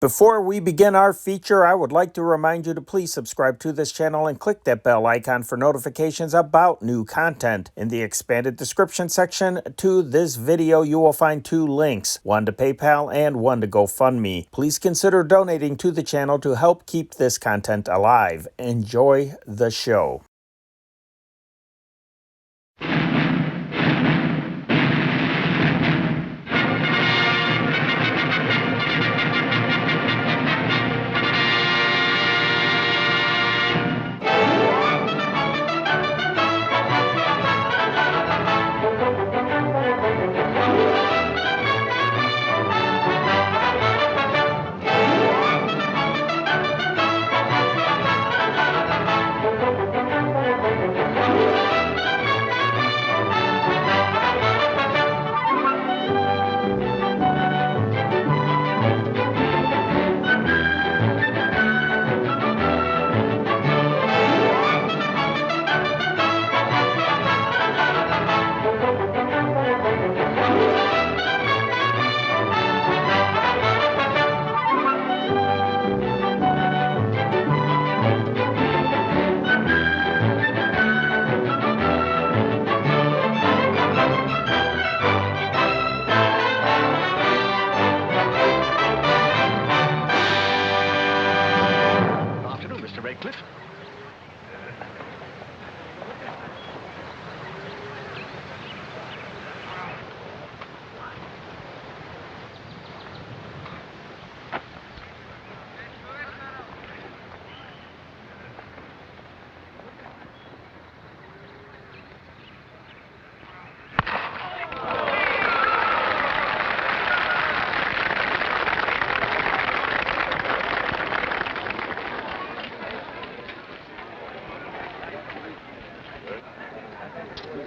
Before we begin our feature, I would like to remind you to please subscribe to this channel and click that bell icon for notifications about new content. In the expanded description section to this video, you will find two links, one to PayPal and one to GoFundMe. Please consider donating to the channel to help keep this content alive. Enjoy the show.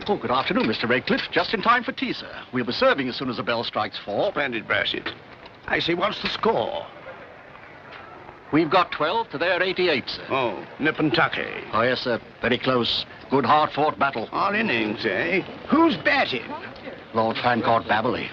Oh, good afternoon, Mr. Redcliffe. Just in time for tea, sir. We'll be serving as soon as the bell strikes 4. Splendid, Bassett. I see, what's the score? We've got 12 to their 88, sir. Oh, Nippentucky. Oh, yes, sir. Very close. Good, hard-fought battle. All innings, eh? Who's batting? Lord Fancourt Baberley.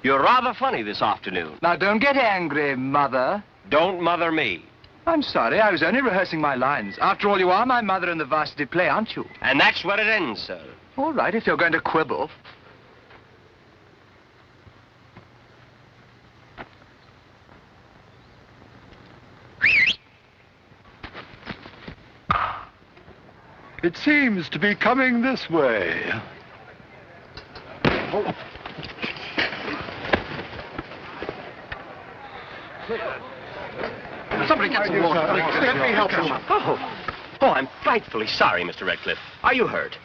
You're rather funny this afternoon. Now, don't get angry, Mother. Don't mother me. I'm sorry, I was only rehearsing my lines. After all, you are my mother in the varsity play, aren't you? And that's where it ends, sir. All right, if you're going to quibble. It seems to be coming this way. Oh. Somebody get some water. Let me help you. Oh, I'm frightfully sorry, Mr. Redcliffe. Are you hurt?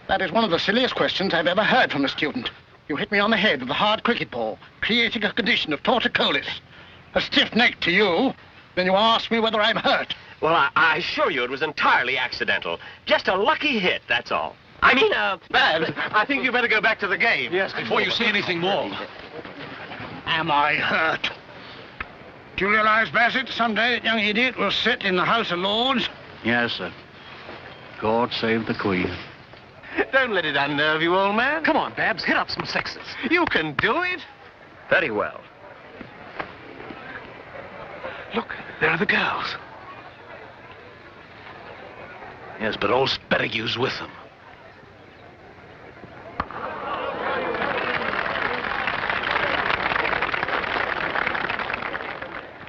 That is one of the silliest questions I've ever heard from a student. You hit me on the head with a hard cricket ball, creating a condition of torticollis. A stiff neck to you. Then you ask me whether I'm hurt. Well, I assure you it was entirely accidental. Just a lucky hit, that's all. I mean, Babs, I think you better go back to the game. Yes, before you see anything more. Am I hurt? Do you realize, Bassett, someday that young idiot will sit in the House of Lords? Yes, sir. God save the Queen. Don't let it unnerve you, old man. Come on, Babs, hit up some sixes. You can do it. very well. Look, there are the girls. Yes, but old Spettigue's with them.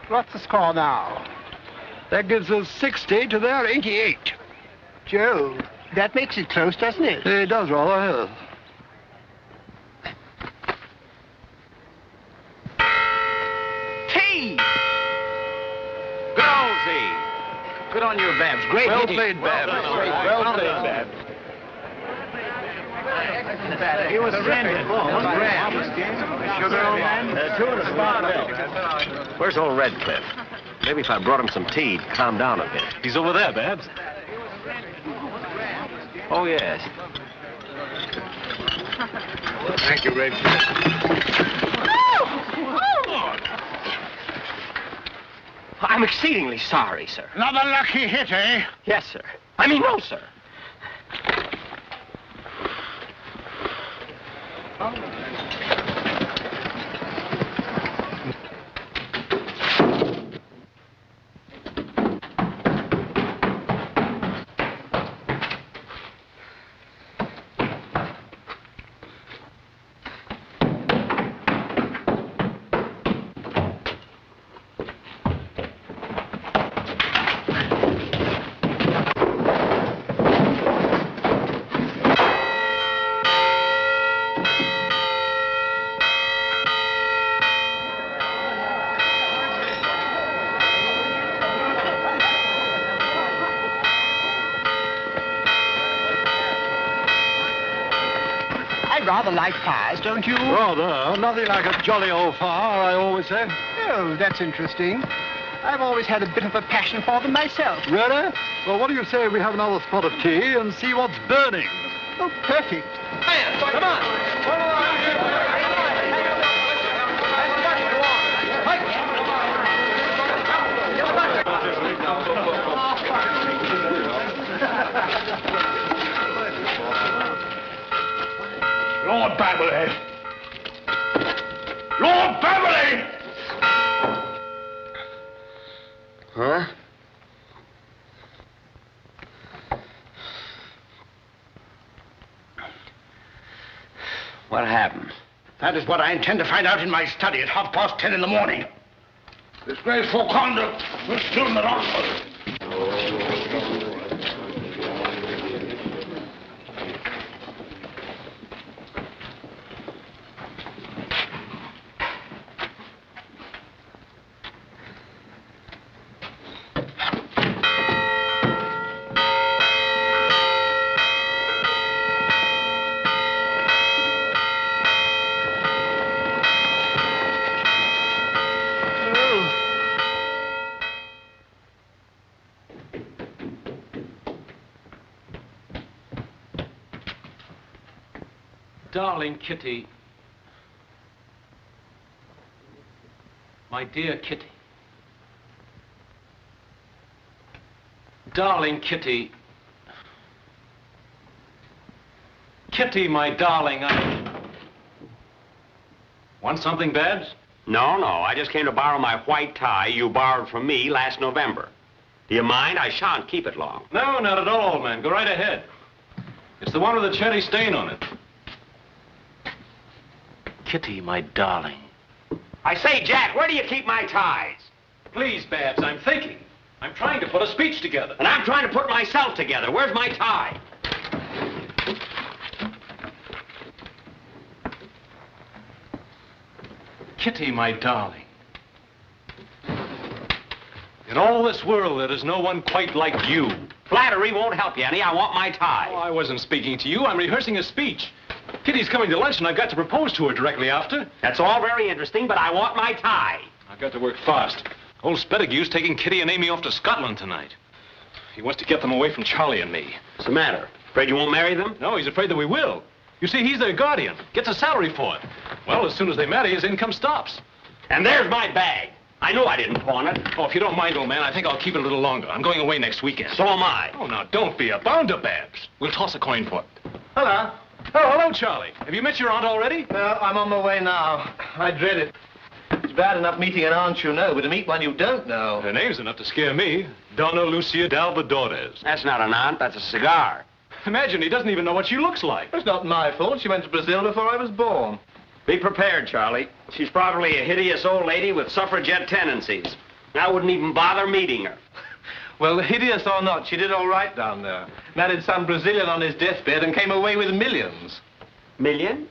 What's the score now? That gives us 60 to their 88. Joe, that makes it close, doesn't it? It does rather. Tea! Good old tea. Good on you, Babs. Great Well hitting. played, Babs. Well played, Babs. He was terrific. Sugar, old man? 2 and a spot milk. Where's old Redcliffe? Maybe if I brought him some tea, he'd calm down a bit. He's over there, Babs. Oh, yes. Thank you, Redcliffe. I'm exceedingly sorry, sir. Another lucky hit, eh? Yes, sir. I mean, no, sir. I rather like fires, don't you? Rather. Nothing like a jolly old fire, I always say. Oh, that's interesting. I've always had a bit of a passion for them myself. Really? Well, what do you say we have another spot of tea and see what's burning? Oh, perfect. Come on! Lord Baberley! Lord Baberley! Huh? What happened? That is what I intend to find out in my study at 10:30 in the morning. Disgraceful conduct for a student at Oxford. Darling Kitty. My dear Kitty. Darling Kitty. Kitty, my darling, Want something, Babs? No, I just came to borrow my white tie you borrowed from me last November. Do you mind? I shan't keep it long. No, not at all, old man. Go right ahead. It's the one with the cherry stain on it. Kitty, my darling. I say, Jack, where do you keep my ties? Please, Babs, I'm thinking. I'm trying to put a speech together. And I'm trying to put myself together. Where's my tie? Kitty, my darling. In all this world, there is no one quite like you. Flattery won't help you any. I want my tie. Oh, I wasn't speaking to you. I'm rehearsing a speech. Kitty's coming to lunch, and I've got to propose to her directly after. That's all very interesting, but I want my tie. I've got to work fast. Old Spedigue's taking Kitty and Amy off to Scotland tonight. He wants to get them away from Charlie and me. What's the matter? Afraid you won't marry them? No, he's afraid that we will. You see, he's their guardian. Gets a salary for it. Well, as soon as they marry, his income stops. And there's my bag. I know I didn't pawn it. Oh, if you don't mind, old man, I think I'll keep it a little longer. I'm going away next weekend. So am I. Oh, now, don't be a bounder, Babs. We'll toss a coin for it. Hello. Oh, hello, Charlie. Have you met your aunt already? No, I'm on my way now. I dread it. It's bad enough meeting an aunt you know, but to meet one you don't know. Her name's enough to scare me. Donna Lucia Dalvadores. That's not an aunt, that's a cigar. Imagine, he doesn't even know what she looks like. It's not my fault. She went to Brazil before I was born. Be prepared, Charlie. She's probably a hideous old lady with suffragette tendencies. I wouldn't even bother meeting her. Well, hideous or not, she did all right down there. Married some Brazilian on his deathbed and came away with millions. Millions?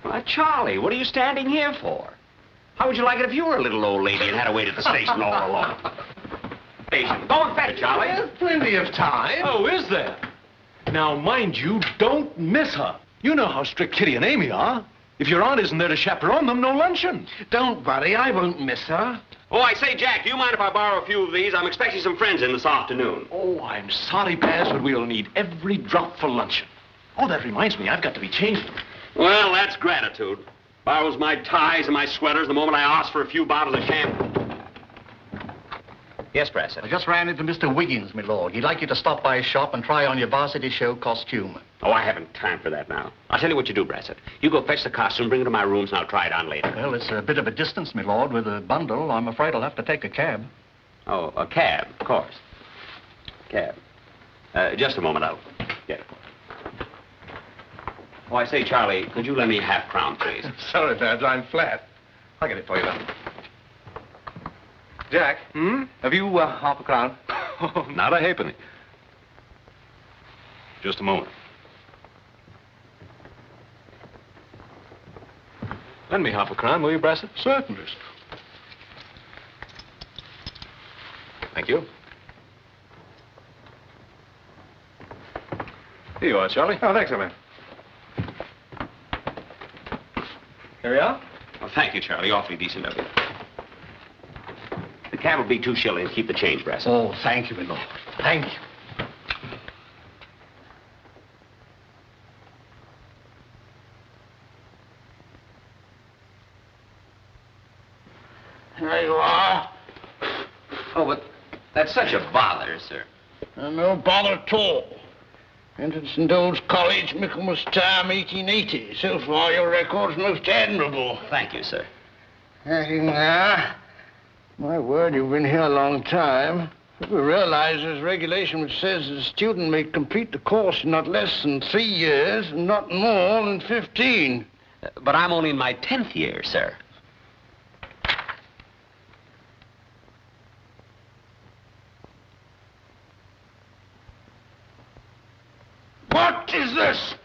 Why, Charlie, what are you standing here for? How would you like it if you were a little old lady and had to wait at the station all alone? Station. Go and fetch, Charlie. There's plenty of time. Oh, is there? Now, mind you, don't miss her. You know how strict Kitty and Amy are. If your aunt isn't there to chaperone them, no luncheon. Don't worry, I won't miss her. Oh, I say, Jack, do you mind if I borrow a few of these? I'm expecting some friends in this afternoon. Oh, I'm sorry, Babs, but we'll need every drop for luncheon. Oh, that reminds me, I've got to be changing. Well, that's gratitude. Borrows my ties and my sweaters the moment I ask for a few bottles of champagne. Yes, Brassett. I just ran into Mr. Wiggins, my lord. He'd like you to stop by his shop and try on your varsity show costume. Oh, I haven't time for that now. I'll tell you what you do, Brassett. You go fetch the costume, bring it to my rooms, and I'll try it on later. Well, it's a bit of a distance, my lord. With a bundle, I'm afraid I'll have to take a cab. Oh, a cab, of course. Cab. Just a moment, I'll get it. Oh, I say, Charlie, could you lend me half-crown, please? Sorry, Babs, I'm flat. I'll get it for you, then. Jack, have you half a crown? Not a halfpenny. Just a moment. Lend me half a crown, will you, Brassett? Certainly. Thank you. Here you are, Charlie. Oh, thanks, man. Here we are. Well, thank you, Charlie. Awfully decent of you. The cab will be 2 shillings. Keep the change, Brassett. Oh, thank you, my lord. Thank you. There you are. Oh, but that's such a bother, sir. No bother at all. Entered St. Old's College, Michaelmas Time, 1880. So far, your record's most admirable. Thank you, sir. Now, my word, you've been here a long time. If we realize there's regulation which says that a student may complete the course in not less than 3 years and not more than 15. But I'm only in my 10th year, sir. What is this?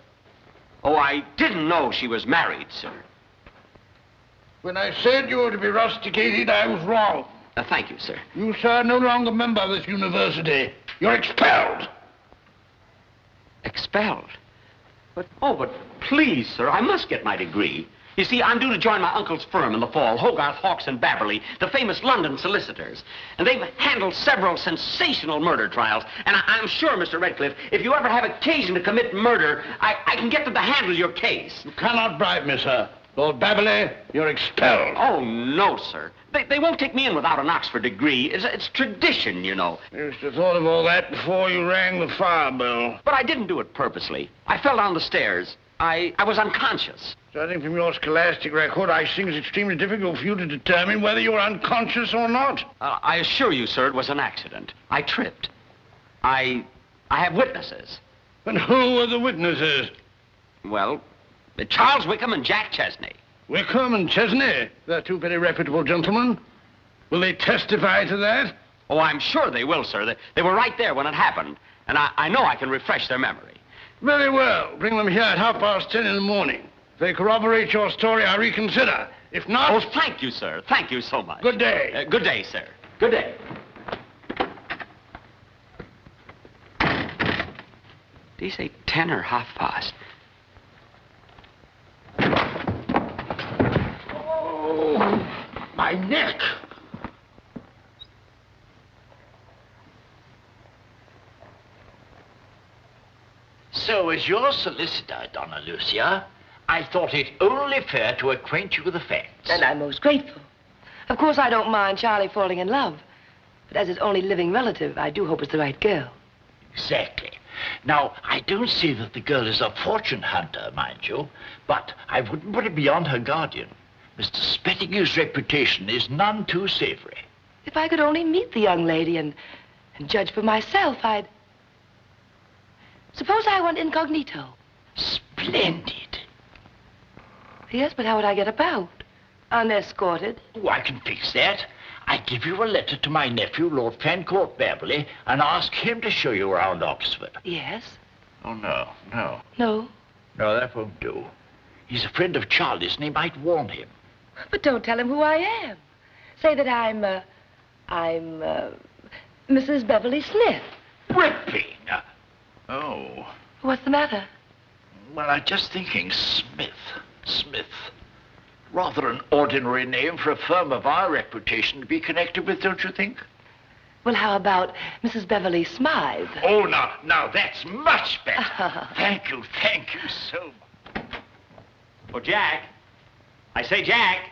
Oh, I didn't know she was married, sir. When I said you were to be rusticated, I was wrong. Thank you, sir. You, sir, are no longer a member of this university. You're expelled. Expelled? But please, sir, I must get my degree. You see, I'm due to join my uncle's firm in the fall, Hogarth, Hawkes, and Babberley, the famous London solicitors. And they've handled several sensational murder trials. And I'm sure, Mr. Redcliffe, if you ever have occasion to commit murder, I can get them to handle your case. You cannot bribe me, sir. Lord Babberley, you're expelled. Oh, no, sir. They won't take me in without an Oxford degree. It's tradition, you know. You should have thought of all that before you rang the fire bell. But I didn't do it purposely. I fell down the stairs. I was unconscious. Judging from your scholastic record, I think it's extremely difficult for you to determine whether you're unconscious or not. I assure you, sir, it was an accident. I tripped. I have witnesses. And who are the witnesses? Well, Charles Wickham and Jack Chesney. Wickham and Chesney? They're two very reputable gentlemen. Will they testify to that? Oh, I'm sure they will, sir. They were right there when it happened. And I know I can refresh their memory. Very well. Bring them here at 10:30 in the morning. If they corroborate your story, I reconsider. If not... Oh, thank you, sir. Thank you so much. Good day. Good day, sir. Good day. Did he say 10 or 10:30? Oh, my neck. So, as your solicitor, Donna Lucia, I thought it only fair to acquaint you with the facts. And I'm most grateful. Of course, I don't mind Charlie falling in love. But as his only living relative, I do hope it's the right girl. Exactly. Now, I don't say that the girl is a fortune hunter, mind you, but I wouldn't put it beyond her guardian. Mr. Spettinger's reputation is none too savory. If I could only meet the young lady and judge for myself, I'd... Suppose I went incognito. Splendid. Yes, but how would I get about? Unescorted? Oh, I can fix that. I give you a letter to my nephew, Lord Fancourt Babberley, and ask him to show you around Oxford. Yes. Oh, no. No? No, that won't do. He's a friend of Charlie's, and he might warn him. But don't tell him who I am. Say that I'm Mrs. Beverly Smith. Ripping! Oh. What's the matter? Well, I'm just thinking Smith. Rather an ordinary name for a firm of our reputation to be connected with, don't you think? Well, how about Mrs. Beverly Smythe? Oh, now that's much better. Thank you so much. Oh, Jack. I say, Jack.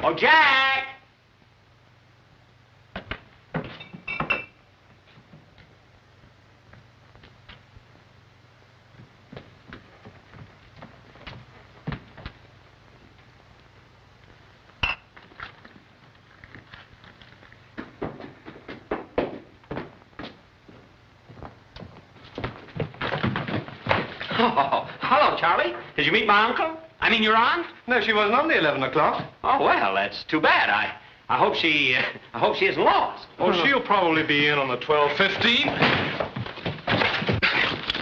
Oh, Jack! Oh, hello, Charlie. Did you meet my uncle? I mean, your aunt? No, she wasn't on the 11 o'clock. Oh, well, that's too bad. I hope she isn't lost. Oh, she'll probably be in on the 12:15.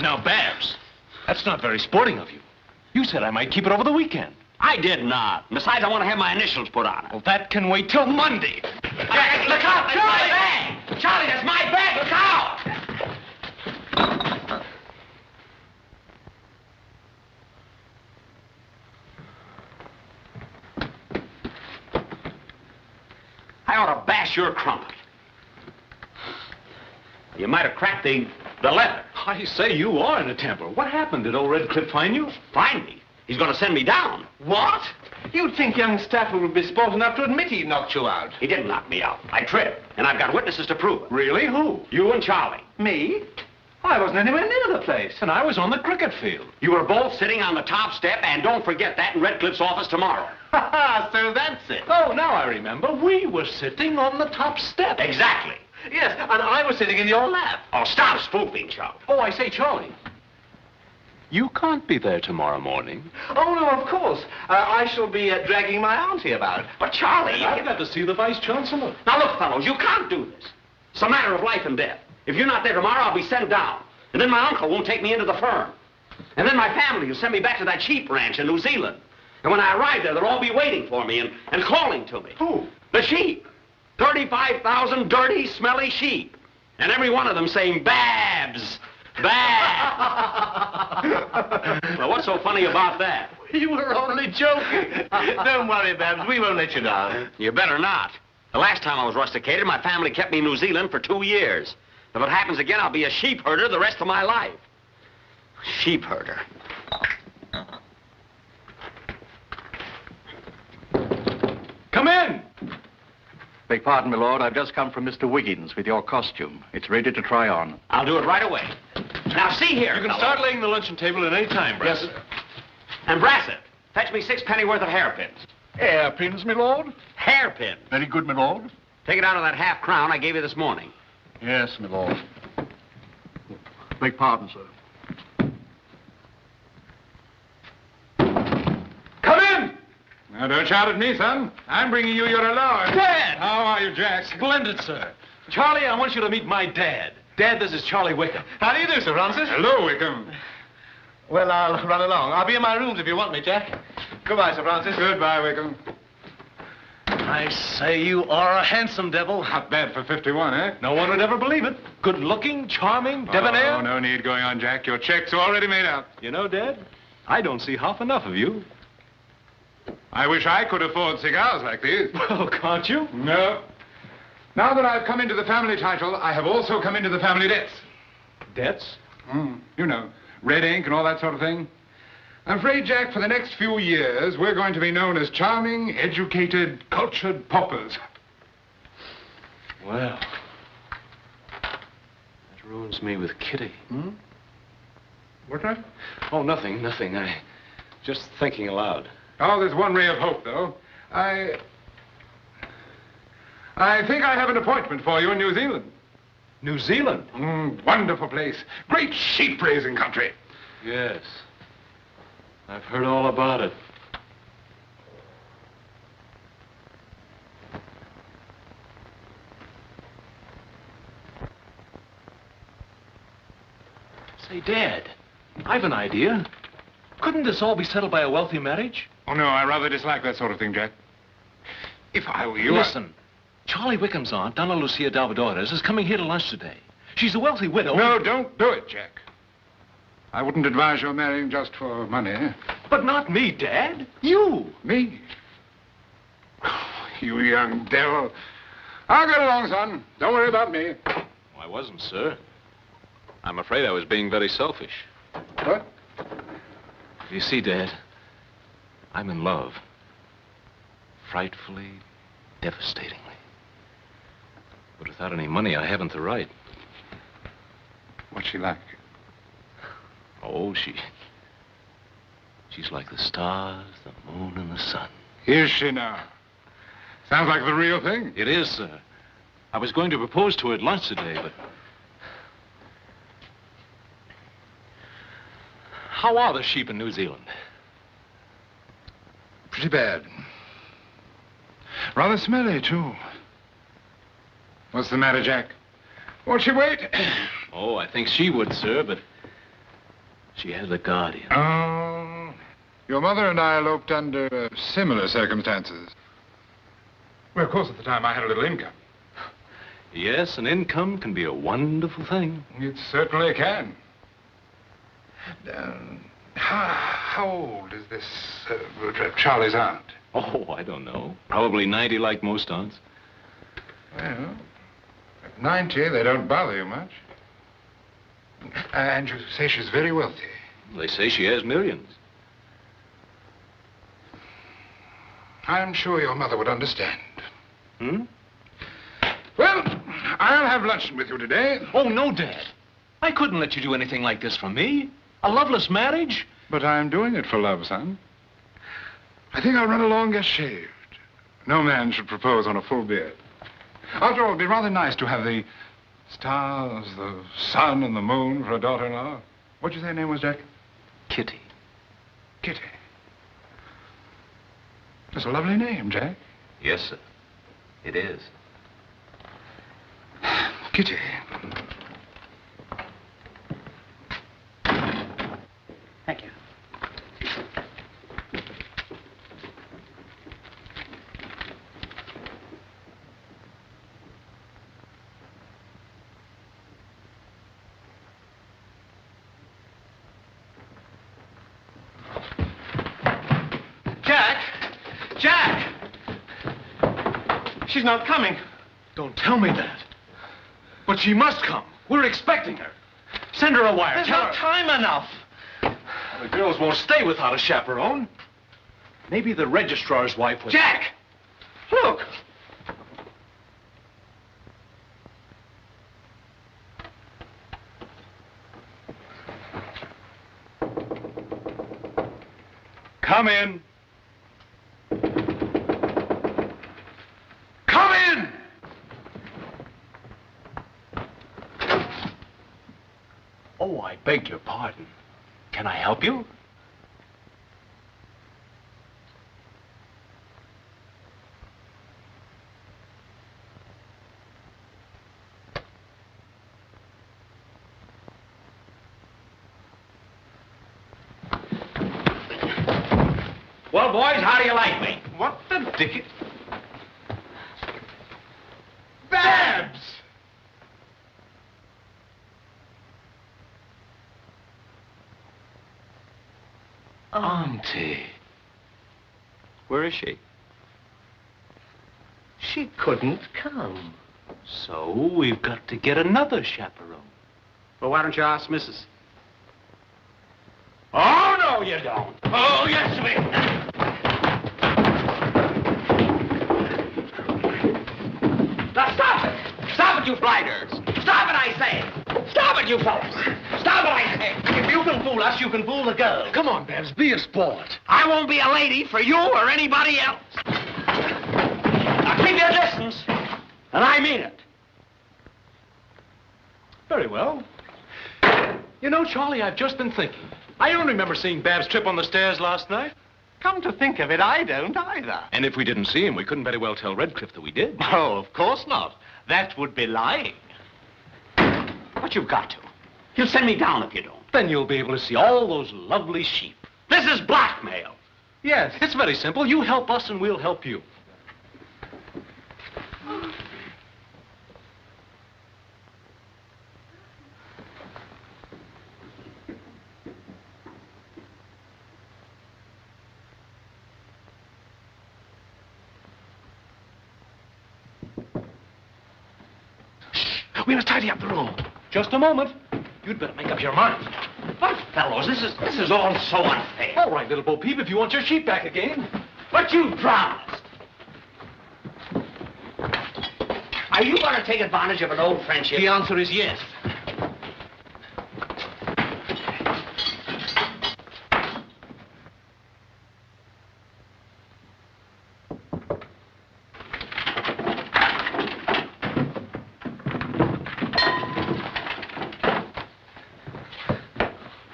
Now, Babs, that's not very sporting of you. You said I might keep it over the weekend. I did not. Besides, I want to have my initials put on it. Well, that can wait till Monday. Jack, look out! That's my bag! Charlie, that's my bag! Look out! I ought to bash your crumpet. You might have cracked the leather. I say, you are in a temper. What happened? Did old Redcliffe find you? Find me? He's going to send me down. What? You'd think young Stafford would be sport enough to admit he knocked you out. He didn't knock me out. I tripped, and I've got witnesses to prove it. Really? Who? You and Charlie. Me? I wasn't anywhere near the place. And I was on the cricket field. You were both sitting on the top step, and don't forget that in Redcliffe's office tomorrow. Ha ha, so that's it. Oh, now I remember. We were sitting on the top step. Exactly. Yes, and I was sitting in your lap. Oh, stop spoofing, Chuck. Oh, I say, Charlie. You can't be there tomorrow morning. Oh, no, of course. I shall be dragging my auntie about. But, Charlie, I've got to see the Vice Chancellor. Now, look, fellows, you can't do this. It's a matter of life and death. If you're not there tomorrow, I'll be sent down. And then my uncle won't take me into the firm. And then my family will send me back to that sheep ranch in New Zealand. And when I arrive there, they'll all be waiting for me and calling to me. Who? The sheep. 35,000 dirty, smelly sheep. And every one of them saying, Babs, Babs. Well, what's so funny about that? You were only joking. Don't worry, Babs. We won't let you down. You better not. The last time I was rusticated, my family kept me in New Zealand for 2 years. If it happens again, I'll be a sheep herder the rest of my life. Sheep herder. Come in. Beg pardon, my lord. I've just come from Mr. Wiggins with your costume. It's ready to try on. I'll do it right away. Now, see here. You can start laying the luncheon table at any time, Brassett. Yes, and Brassett, fetch me 6 penny worth of hairpins. Hairpins, my lord? Hairpins. Very good, my lord. Take it out of that half crown I gave you this morning. Yes, my lord. Beg pardon, sir. Come in! Now, don't shout at me, son. I'm bringing you your allowance. Dad! How are you, Jack? Splendid, sir. Charlie, I want you to meet my dad. Dad, this is Charlie Wickham. How do you do, Sir Francis? Hello, Wickham. Well, I'll run along. I'll be in my rooms if you want me, Jack. Goodbye, Sir Francis. Goodbye, Wickham. I say, you are a handsome devil. Not bad for 51, eh? No one would ever believe it. Good-looking, charming, debonair. Oh, no need going on, Jack. Your check's already made out. You know, Dad, I don't see half enough of you. I wish I could afford cigars like these. Well, can't you? No. Now that I've come into the family title, I have also come into the family debts. Debts? You know, red ink and all that sort of thing. I'm afraid, Jack, for the next few years, we're going to be known as charming, educated, cultured paupers. Well, that ruins me with Kitty. What's that? Oh, nothing. I just thinking aloud. Oh, there's one ray of hope, though. I think I have an appointment for you in New Zealand. New Zealand? Wonderful place. Great sheep-raising country. Yes. I've heard all about it. Say, Dad, I've an idea. Couldn't this all be settled by a wealthy marriage? Oh, no, I rather dislike that sort of thing, Jack. If I were you... Listen, Charlie Wickham's aunt, Donna Lucia Dalvadores, is coming here to lunch today. She's a wealthy widow. No, don't do it, Jack. I wouldn't advise your marrying just for money. But not me, Dad. You. Me? You young devil. I'll get along, son. Don't worry about me. I wasn't, sir. I'm afraid I was being very selfish. What? You see, Dad, I'm in love. frightfully, devastatingly. But without any money, I haven't the right. What's she like? Oh, she's like the stars, the moon, and the sun. Is she now? Sounds like the real thing. It is, sir. I was going to propose to her at lunch today, but... How are the sheep in New Zealand? Pretty bad. Rather smelly, too. What's the matter, Jack? Won't she wait? Oh, I think she would, sir, but she has a guardian. Oh, your mother and I eloped under similar circumstances. Well, of course, at the time I had a little income. Yes, an income can be a wonderful thing. It certainly can. How old is this Charlie's aunt? Oh, I don't know. Probably 90 like most aunts. Well, at 90, they don't bother you much. And you say she's very wealthy. They say she has millions. I'm sure your mother would understand. Hmm? Well, I'll have luncheon with you today. Oh, no, Dad. I couldn't let you do anything like this for me. A loveless marriage? But I'm doing it for love, son. I think I'll run along get shaved. No man should propose on a full beard. After all, it'd be rather nice to have the stars, the sun, and the moon for a daughter-in-law. What'd you say her name was, Jack? Kitty. Kitty. That's a lovely name, Jack. Yes, sir. It is. Kitty. Thank you. Jack! Jack! She's not coming. Don't tell me that. But she must come. We're expecting her. Send her a wire. There's Tell not her. time enough. The girls won't stay without a chaperone. Maybe the registrar's wife was... Jack! Look! Come in. Come in! Oh, I beg your pardon. Can I help you? Well, boys, how do you like me? What the dickens? Babs! Auntie. Where is she? She couldn't come. So we've got to get another chaperone. Well, why don't you ask Mrs. Oh, no, you don't. Oh, yes, we... Now, stop it! Stop it, you blighters! Stop it, I say! Stop it, you fellas! Stop it, I say! If you can fool us, you can fool the girls. Come on, Babs, be a sport. I won't be a lady for you or anybody else. Now, keep your distance. And I mean it. Very well. You know, Charlie, I've just been thinking. I don't remember seeing Babs trip on the stairs last night. Come to think of it, I don't either. And if we didn't see him, we couldn't very well tell Redcliffe that we did. Oh, of course not. That would be lying. But you've got to. He'll send me down if you don't. Then you'll be able to see all those lovely sheep. This is blackmail. Yes, it's very simple. You help us and we'll help you. We must tidy up the room. Just a moment. You'd better make up your mind. But, fellows, this is all so unfair. All right, little Bo Peep, if you want your sheep back again. But you promised. Are you going to take advantage of an old friendship? The answer is yes.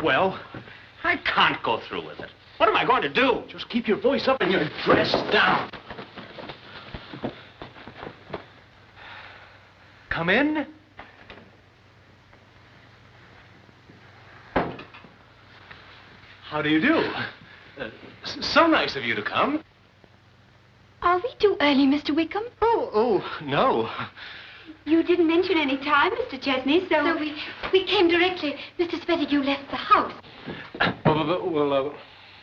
Well? I can't go through with it. What am I going to do? Just keep your voice up and your dress down. Come in. How do you do? So nice of you to come. Are we too early, Mr. Wickham? Oh, no. You didn't mention any time, Mr. Chesney, so we came directly. Mr. Spettigue left the house. Well,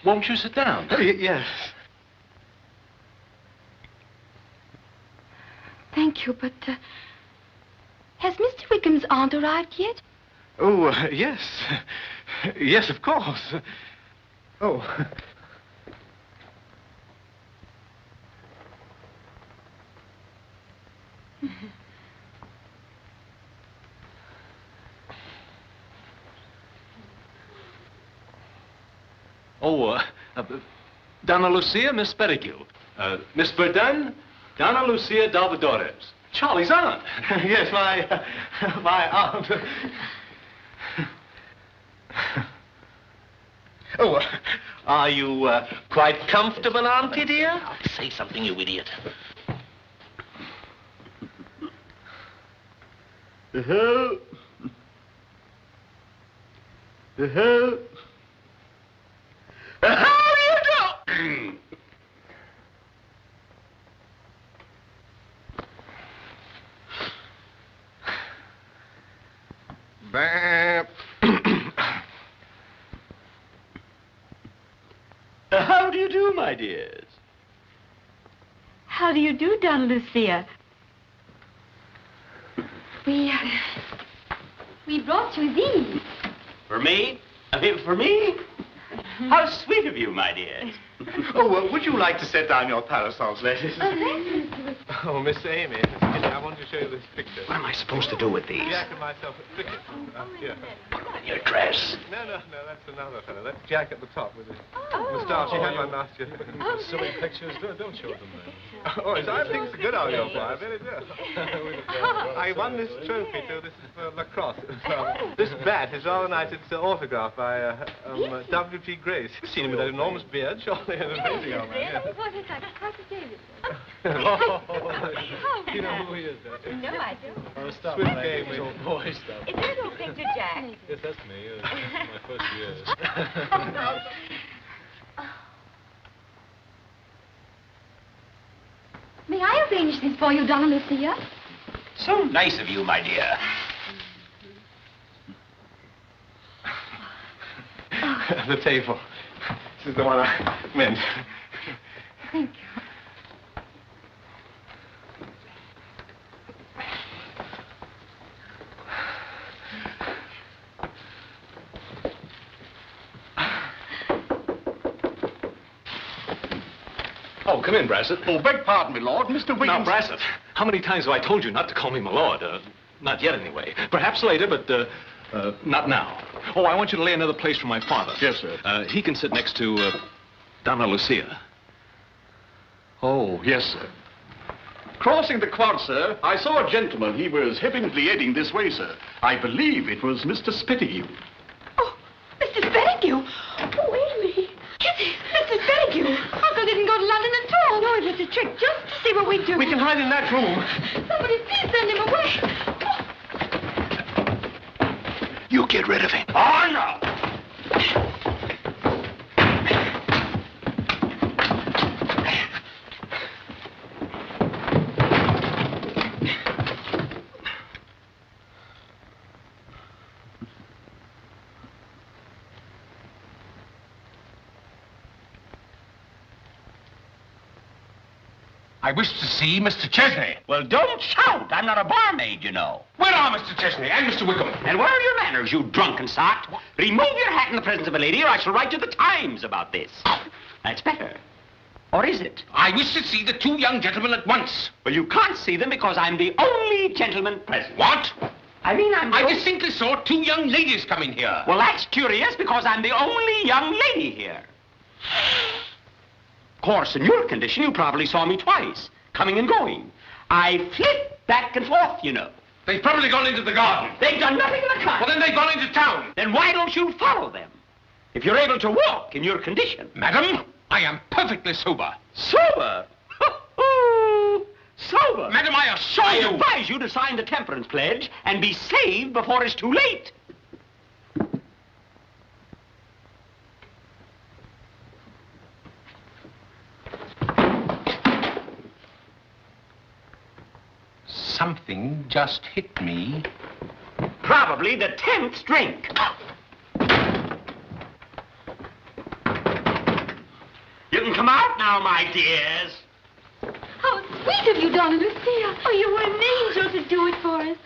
won't you sit down? Yes. Thank you, but has Mr. Wickham's aunt arrived yet? Oh, yes. Yes, of course. Oh. Donna Lucia, Miss Pettigrew. Miss Verdun, Donna Lucia Dalvadores. Charlie's aunt. Yes, my aunt. Oh, are you quite comfortable, Auntie dear? Say something, you idiot. How do you do? How do you do, my dears? How do you do, Donna Lucia? We brought you these. For me? For me? How sweet of you, my dears. Oh, would you like to set down your parasols, ladies? Oh, thank you, Mr. Wickham. Oh, Miss Amy, I want to show you this picture. What am I supposed to do with these? Jack and myself at cricket. Here. Put them in your dress. No, that's another fellow. That's Jack at the top with his moustache. He had one last year. Silly pictures. Don't show them, man. Oh, I think it's good of you, boy. I really do. I won this trophy, too. This is for lacrosse. This bat is rather nice. It's autographed by W.P. Grace. You've seen him with that enormous beard, surely. Amazing old man. Yes, what is that? Carter Davis. You know who he is, don't you? No, I don't. Oh, stop. Swift Game, game, old boy stuff. Is that a little picture, Jack? Yes, that's me. My first years. May I arrange this for you, Donna Lucia? So nice of you, my dear. The table. This is the one I meant. Thank you. Oh, come in, Brassett. Oh, beg pardon, my lord. Mr. Wiggins. Now, Brassett, how many times have I told you not to call me my lord? Not yet, anyway. Perhaps later, but not now. Oh, I want you to lay another place for my father. Yes, sir. He can sit next to Donna Lucia. Oh, yes, sir. Crossing the quad, sir, I saw a gentleman. He was evidently heading this way, sir. I believe it was Mr. Spettigue. Oh, Mr. Spettigue? Oh, Amy. Kitty, Mr. Spettigue. Uncle didn't go to London at all. No, it was a trick just to see what we do. We can hide in that room. Somebody please send him away. You get rid of him. Oh, no! I wish to see Mr. Chesney. Well, don't shout. I'm not a barmaid, you know. Where are Mr. Chesney and Mr. Wickham? And where are your manners, you drunken sot? Remove your hat in the presence of a lady, or I shall write to the Times about this. That's better. Or is it? I wish to see the two young gentlemen at once. Well, you can't see them because I'm the only gentleman present. What? I mean, I distinctly saw two young ladies come in here. Well, that's curious because I'm the only young lady here. Of course, in your condition, you probably saw me twice, coming and going. I flit back and forth, you know. They've probably gone into the garden. They've done nothing of the kind. Well, then they've gone into town. Then why don't you follow them? If you're able to walk in your condition. Madam, I am perfectly sober. Sober? Sober? Madam, I assure you... I advise you to sign the temperance pledge and be saved before it's too late. Something just hit me. Probably the 10th drink. You can come out now, my dears. How sweet of you, Donna Lucia. Oh, you were an angel to do it for us.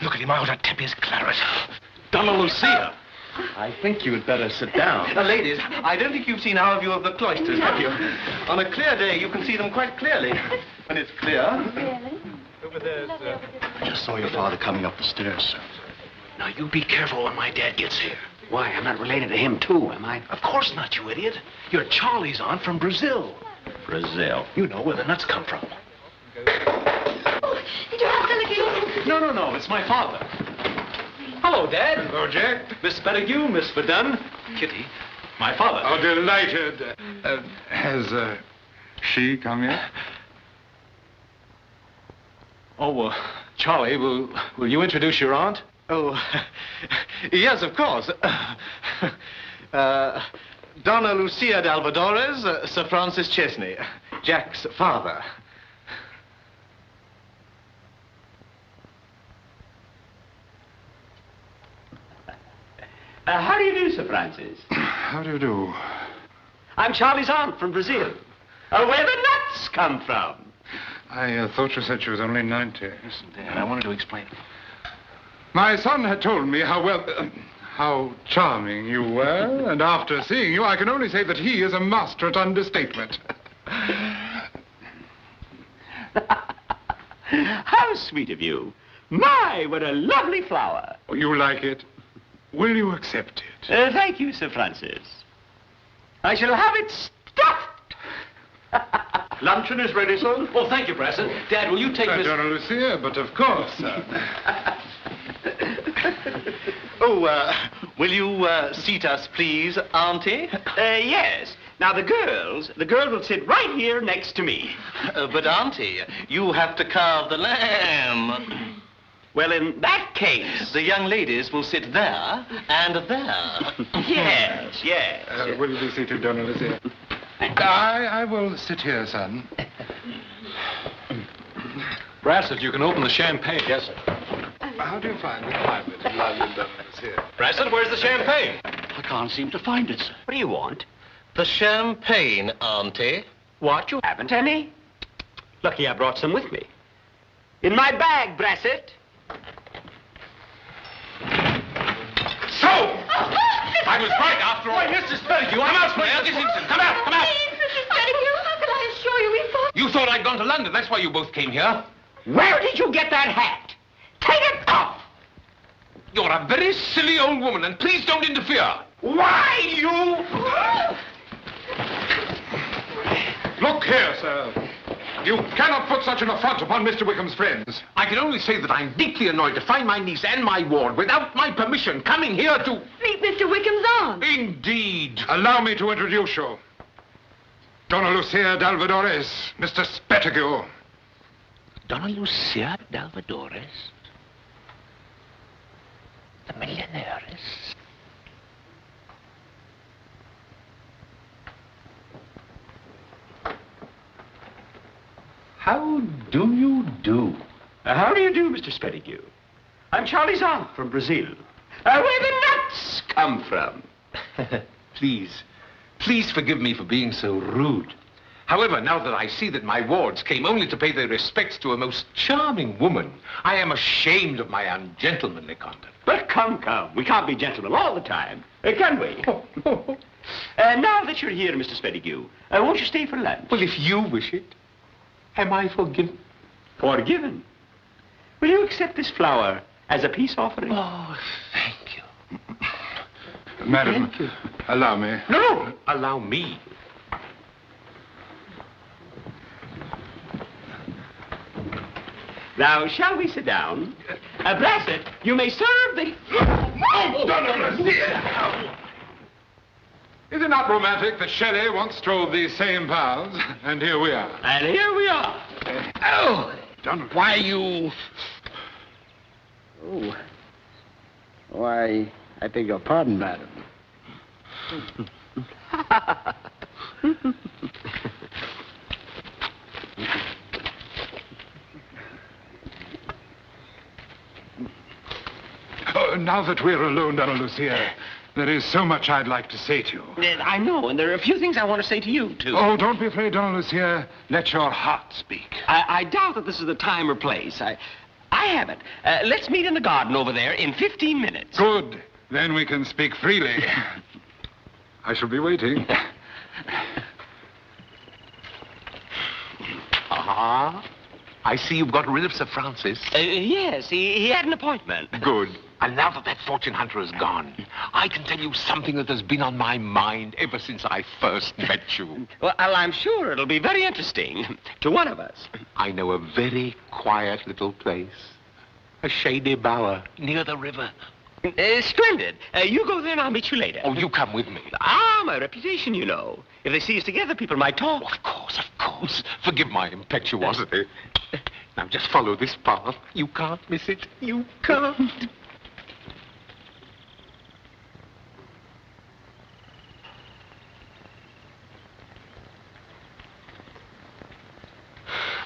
Look at him out at Tempie's claret. Donna Lucia. I think you'd better sit down. Ladies, I don't think you've seen our view of the cloisters, have you? On a clear day, you can see them quite clearly. When it's clear... Really? Over there's... I just saw your father coming up the stairs, sir. Now, you be careful when my dad gets here. Why, I'm not related to him, too, am I? Of course not, you idiot. You're Charlie's aunt from Brazil. Brazil. You know where the nuts come from. Oh, did you have delegation? No, it's my father. Hello, Dad. Hello, Jack. Miss Pettigrew, Miss Verdun, Kitty, my father. How delighted. Has she come yet? Oh, Charlie, will you introduce your aunt? Oh, yes, of course. Donna Lucia d'Alvadores, Sir Francis Chesney, Jack's father. How do you do, Sir Francis? How do you do? I'm Charlie's aunt from Brazil. Where the nuts come from. I thought you said she was only 90. Listen, Dad, I wanted to explain. My son had told me how charming you were, and after seeing you, I can only say that he is a master at understatement. How sweet of you. My, what a lovely flower. Oh, you like it? Will you accept it? Thank you, Sir Francis. I shall have it stuffed. Luncheon is ready, sir. Oh, thank you, Preston. Dad, will you take Miss... Donna Lucia, but of course, sir. Will you seat us, please, Auntie? Yes. Now, the girl will sit right here next to me. But, Auntie, you have to carve the lamb. Well, in that case... The young ladies will sit there and there. Yes. Will you be seated, Donna Lucia? I will sit here, son. Brassett, you can open the champagne. Yes, sir. How do you find the climate in London, Donna Lucia? Brassett, where's the champagne? I can't seem to find it, sir. What do you want? The champagne, Auntie. What, you haven't any? Lucky I brought some with me. In my bag, Brassett. So! I was right after all. Mrs. Pettigrew, I'm out, Smith. This instant. Come out, come out. Please, Mrs. Pettigrew, how can I assure you we thought... You thought I'd gone to London. That's why you both came here. Where did you get that hat? Take it off! You're a very silly old woman, and please don't interfere. Why, you... Look here, sir. You cannot put such an affront upon Mr. Wickham's friends. I can only say that I'm deeply annoyed to find my niece and my ward, without my permission, coming here to... Meet Mr. Wickham's aunt. Indeed. Allow me to introduce you. Donna Lucia d'Alvadores, Mr. Spettigue. Donna Lucia d'Alvadores? The millionaires? How do you do? How do you do, Mr. Spettigue? I'm Charlie's aunt from Brazil. Where the nuts come from. Please forgive me for being so rude. However, now that I see that my wards came only to pay their respects to a most charming woman, I am ashamed of my ungentlemanly conduct. But come. We can't be gentlemen all the time, can we? Now that you're here, Mr. Spettigue, won't you stay for lunch? Well, if you wish it. Am I forgiven? Forgiven? Will you accept this flower as a peace offering? Oh, thank you. Madam, Thank you. allow me. No, allow me. Now, shall we sit down? Blessed, you may serve the... Is it not romantic that Shelley once trod these same paths, and here we are? And here we are. Oh, why you... Oh. Why, I beg your pardon, madam. Oh, now that we're alone, Donna Lucia, there is so much I'd like to say to you. I know, and there are a few things I want to say to you, too. Oh, don't be afraid, Donna Lucia. Let your heart speak. I doubt that this is the time or place. I have it. Let's meet in the garden over there in 15 minutes. Good. Then we can speak freely. I shall be waiting. I see you've got rid of Sir Francis. Yes, he had an appointment. Good. And now that that fortune hunter is gone, I can tell you something that has been on my mind ever since I first met you. Well, I'm sure it'll be very interesting to one of us. I know a very quiet little place. A shady bower near the river. Splendid. You go there and I'll meet you later. Oh, you come with me. My reputation, you know. If they see us together, people might talk. Of course. Forgive my impetuosity. Now, just follow this path. You can't miss it. You can't.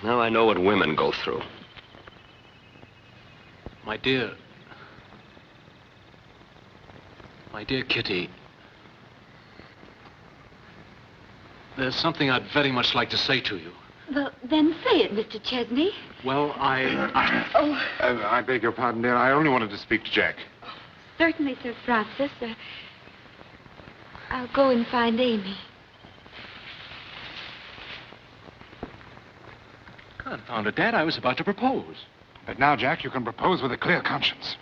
Now I know what women go through. My dear Kitty, there's something I'd very much like to say to you. Well, then say it, Mr. Chesney. Well, Oh, I beg your pardon, dear. I only wanted to speak to Jack. certainly, Sir Francis. I'll go and find Amy. Confound it, Dad, I was about to propose. But now, Jack, you can propose with a clear conscience.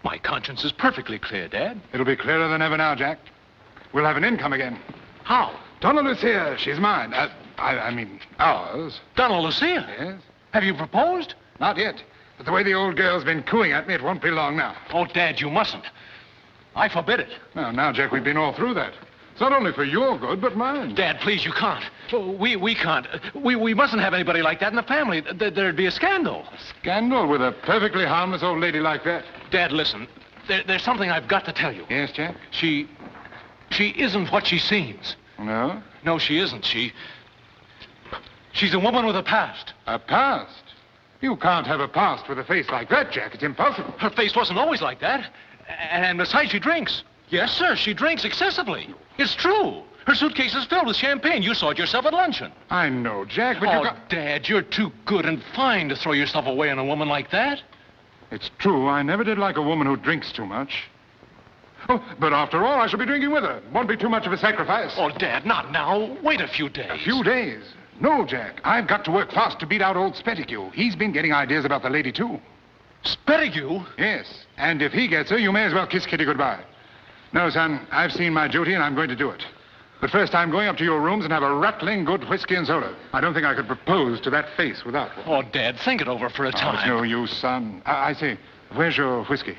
My conscience is perfectly clear, Dad. It'll be clearer than ever now, Jack. We'll have an income again. How? Donna Lucia, she's mine. I mean, ours. Donna Lucia? Yes. Have you proposed? Not yet. But the way the old girl's been cooing at me, it won't be long now. Oh, Dad, you mustn't. I forbid it. Now, Jack, we've been all through that. It's not only for your good, but mine. Dad, please, you can't. We can't. We mustn't have anybody like that in the family. There'd be a scandal. Scandal with a perfectly harmless old lady like that? Dad, listen. There's something I've got to tell you. Yes, Jack? She isn't what she seems. No? No, she isn't. She's a woman with a past. A past? You can't have a past with a face like that, Jack. It's impossible. Her face wasn't always like that. And besides, she drinks. Yes, sir, she drinks excessively. It's true. Her suitcase is filled with champagne. You saw it yourself at luncheon. I know, Jack, but Dad, you're too good and fine to throw yourself away on a woman like that. It's true. I never did like a woman who drinks too much. Oh, but after all, I shall be drinking with her. Won't be too much of a sacrifice. Oh, Dad, not now. Wait a few days. A few days? No, Jack. I've got to work fast to beat out old Spettigue. He's been getting ideas about the lady, too. Spettigue? Yes. And if he gets her, you may as well kiss Kitty goodbye. No, son, I've seen my duty and I'm going to do it. But first, I'm going up to your rooms and have a rattling good whiskey and soda. I don't think I could propose to that face without one. Oh, Dad, think it over for a time. It's no use, son. I say, where's your whiskey?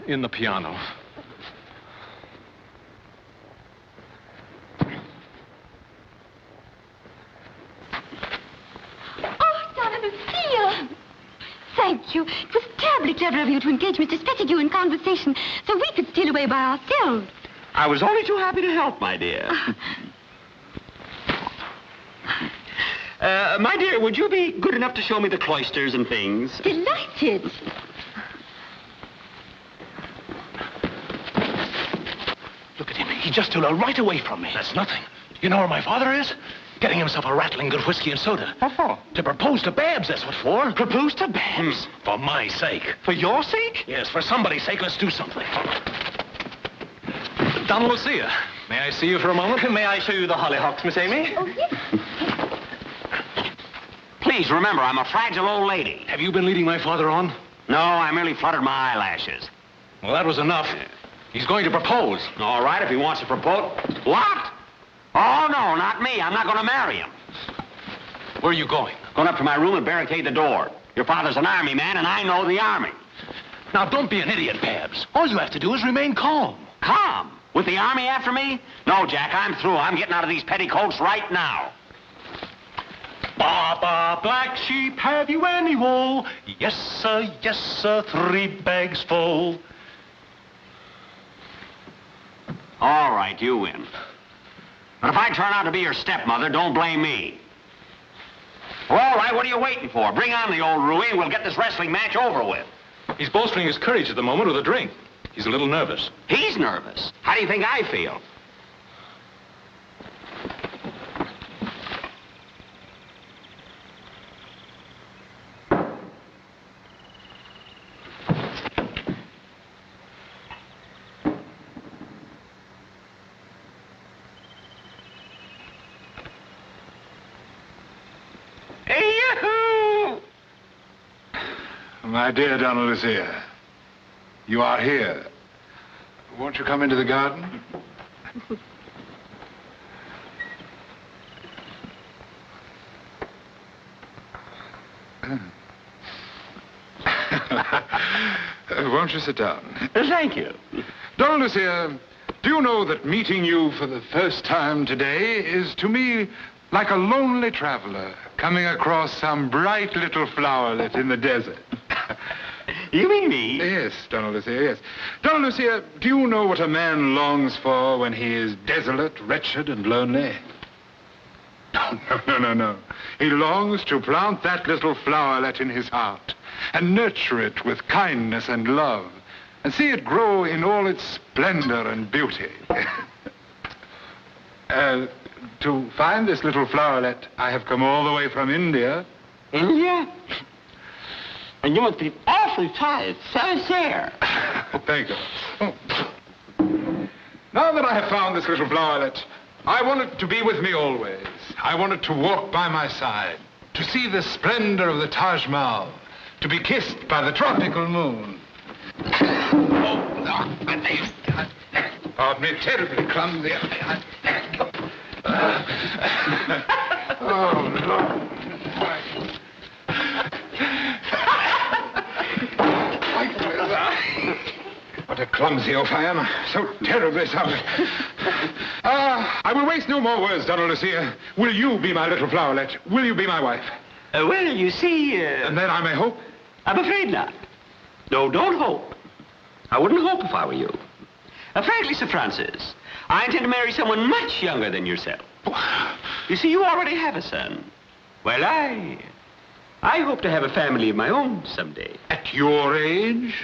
In the piano. Oh, Donna Lucia! Thank you. It was terribly clever of you to engage Mr. Spettigue in conversation so we could steal away by ourselves. I was only too happy to help, my dear. My dear, would you be good enough to show me the cloisters and things? Delighted. Look at him. He just stole her right away from me. That's nothing. You know where my father is? Getting himself a rattling good whiskey and soda. What for? To propose to Babs, that's what for. Propose to Babs? For my sake. For your sake? Yes, for somebody's sake, let's do something. Donna Lucia, may I see you for a moment? May I show you the hollyhocks, Miss Amy? Oh, yes. Please remember, I'm a fragile old lady. Have you been leading my father on? No, I merely fluttered my eyelashes. Well, that was enough. He's going to propose. All right, if he wants to propose. What? Oh, no, not me. I'm not going to marry him. Where are you going? Going up to my room and barricade the door. Your father's an army man, and I know the army. Now, don't be an idiot, Babs. All you have to do is remain calm. Calm? With the army after me? No, Jack, I'm through. I'm getting out of these petticoats right now. Baba, black sheep, have you any wool? Yes, sir, 3 bags full. All right, you win. But if I turn out to be your stepmother, don't blame me. Well, all right, what are you waiting for? Bring on the old Rui and we'll get this wrestling match over with. He's bolstering his courage at the moment with a drink. He's a little nervous. He's nervous. How do you think I feel? My dear Donna Lucia, you are here. Won't you come into the garden? Won't you sit down? Thank you. Donna Lucia, do you know that meeting you for the first time today is to me like a lonely traveler coming across some bright little flowerlet in the desert? You mean me? Yes, Donna Lucia, yes. Donna Lucia, do you know what a man longs for when he is desolate, wretched, and lonely? No. He longs to plant that little flowerlet in his heart and nurture it with kindness and love and see it grow in all its splendor and beauty. To find this little flowerlet, I have come all the way from India. India? And you must be awfully tired, sincere. Thank you. Oh. Now that I have found this little flowerlet, I want it to be with me always. I want it to walk by my side, to see the splendor of the Taj Mahal, to be kissed by the tropical moon. Pardon me, terribly clumsy. Oh, Lord. What a clumsy oaf I am. So terribly sorry. I will waste no more words, Donna Lucia. Will you be my little flowerlet? Will you be my wife? Well, you see... And then I may hope? I'm afraid not. No, don't hope. I wouldn't hope if I were you. Frankly, Sir Francis, I intend to marry someone much younger than yourself. You see, you already have a son. Well, I hope to have a family of my own someday. At your age?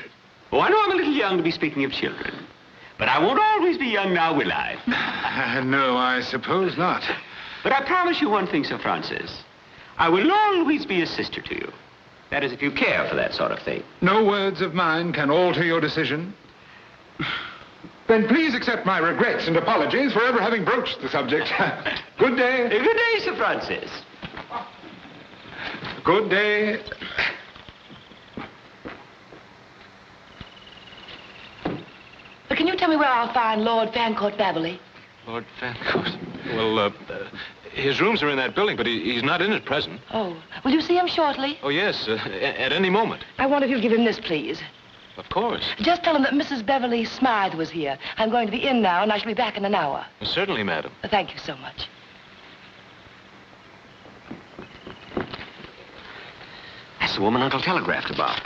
Oh, I know I'm a little young to be speaking of children. But I won't always be young now, will I? No, I suppose not. But I promise you one thing, Sir Francis. I will always be a sister to you. That is, if you care for that sort of thing. No words of mine can alter your decision. Then please accept my regrets and apologies for ever having broached the subject. Good day. Good day, Sir Francis. Good day. But can you tell me where I'll find Lord Fancourt Beverly? Lord Fancourt? Well, his rooms are in that building, but he's not in at present. Oh, will you see him shortly? Oh, yes, at any moment. I wonder if you'll give him this, please. Of course. Just tell him that Mrs. Beverly Smythe was here. I'm going to be in now, and I shall be back in an hour. Certainly, madam. Thank you so much. That's the woman Uncle telegraphed about.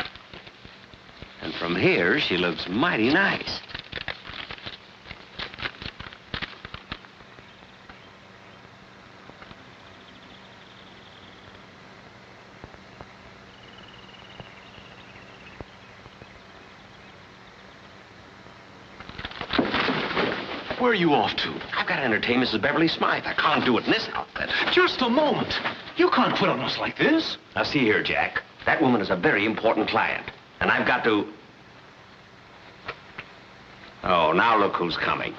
And from here, she looks mighty nice. Where are you off to? I've got to entertain Mrs. Beverly Smythe. I can't do it in this outfit. Just a moment. You can't quit on us like this. Now, see here, Jack. That woman is a very important client. And I've got to... Oh, now look who's coming.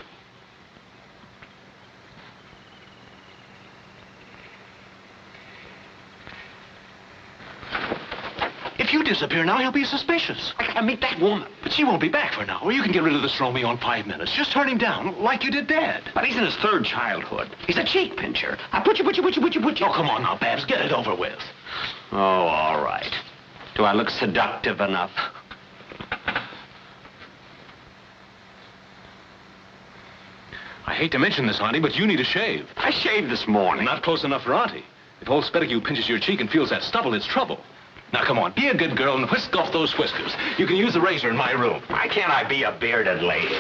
If you disappear now, he'll be suspicious. I gotta meet that woman. But she won't be back for an hour. You can get rid of this Romeo in 5 minutes. Just turn him down, like you did Dad. But he's in his third childhood. He's a cheek pincher. I put you. Oh, come on now, Babs. Get it over with. Oh, all right. Do I look seductive enough? I hate to mention this, Auntie, but you need a shave. I shaved this morning. Not close enough for Auntie. If old Spettigue pinches your cheek and feels that stubble, it's trouble. Now, come on, be a good girl and whisk off those whiskers. You can use the razor in my room. Why can't I be a bearded lady?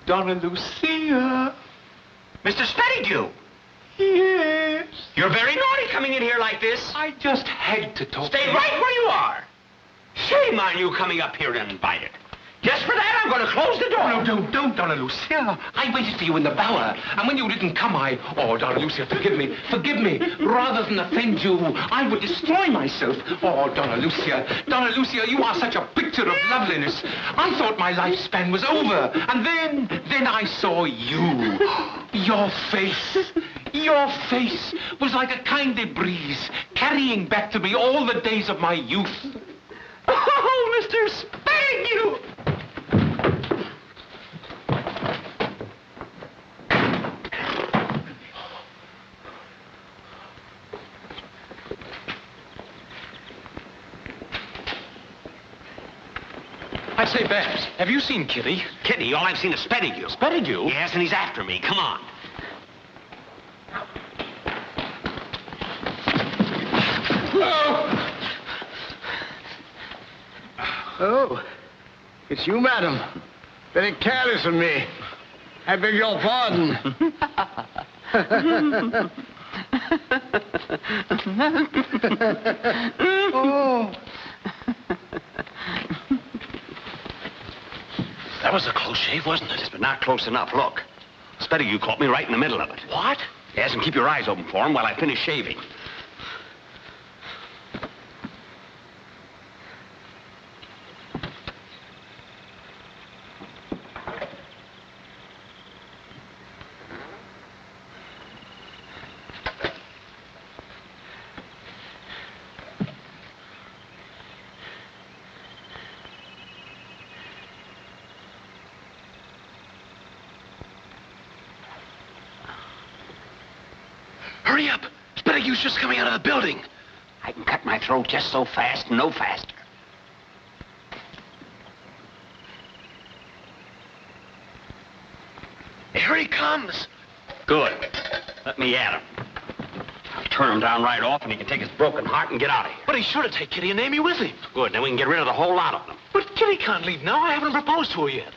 Donna Lucia. Mr. Spettigue! Yes. You're very naughty coming in here like this. I just had to talk Stay to you. right where you are. Shame on you coming up here uninvited. Just for that, I'm going to close the door. No, don't, Donna Lucia. I waited for you in the bower, and when you didn't come, Oh, Donna Lucia, forgive me. Rather than offend you, I would destroy myself. Oh, Donna Lucia, you are such a picture of loveliness. I thought my lifespan was over, and then I saw you. Your face was like a kindly breeze, carrying back to me all the days of my youth. Oh, Mr. Spettigue! I say, Babs, have you seen Kitty? Kitty? All I've seen is Spettigue. Spettigue? Yes, and he's after me. Come on. Oh, it's you, madam. Very careless of me. I beg your pardon. Oh. That was a close shave, wasn't it? Yes, but not close enough. Look. Spettigue caught me right in the middle of it. What? Yes, and keep your eyes open for him while I finish shaving. Hurry up. Spettigue just coming out of the building. I can cut my throat just so fast and no faster. Here he comes. Good. Let me at him. I'll turn him down right off, and he can take his broken heart and get out of here. But he's sure to take Kitty and Amy with him. Good. Then we can get rid of the whole lot of them. But Kitty can't leave now. I haven't proposed to her yet.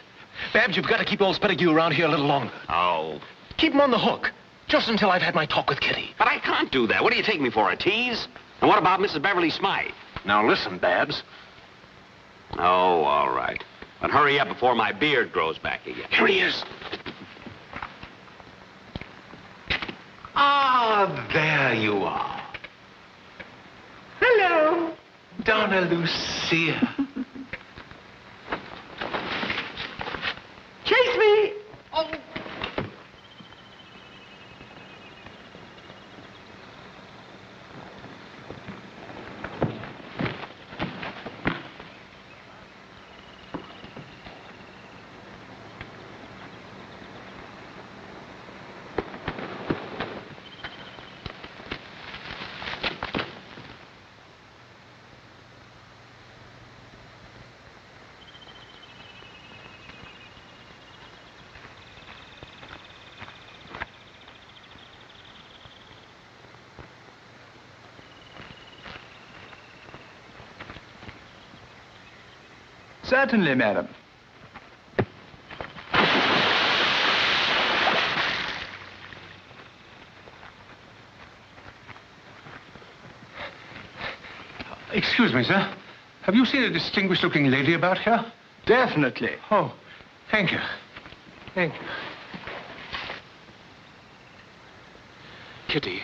Babs, you've got to keep old Spettigue around here a little longer. Oh. Keep him on the hook. Just until I've had my talk with Kitty. But I can't do that. What do you take me for, a tease? And what about Mrs. Beverly Smythe? Now listen, Babs. Oh, all right. But hurry up before my beard grows back again. Here he is. Ah, there you are. Hello, Donna Lucia. Chase me! Oh. Certainly, madam. Excuse me, sir. Have you seen a distinguished-looking lady about here? Definitely. Oh, thank you. Thank you. Kitty,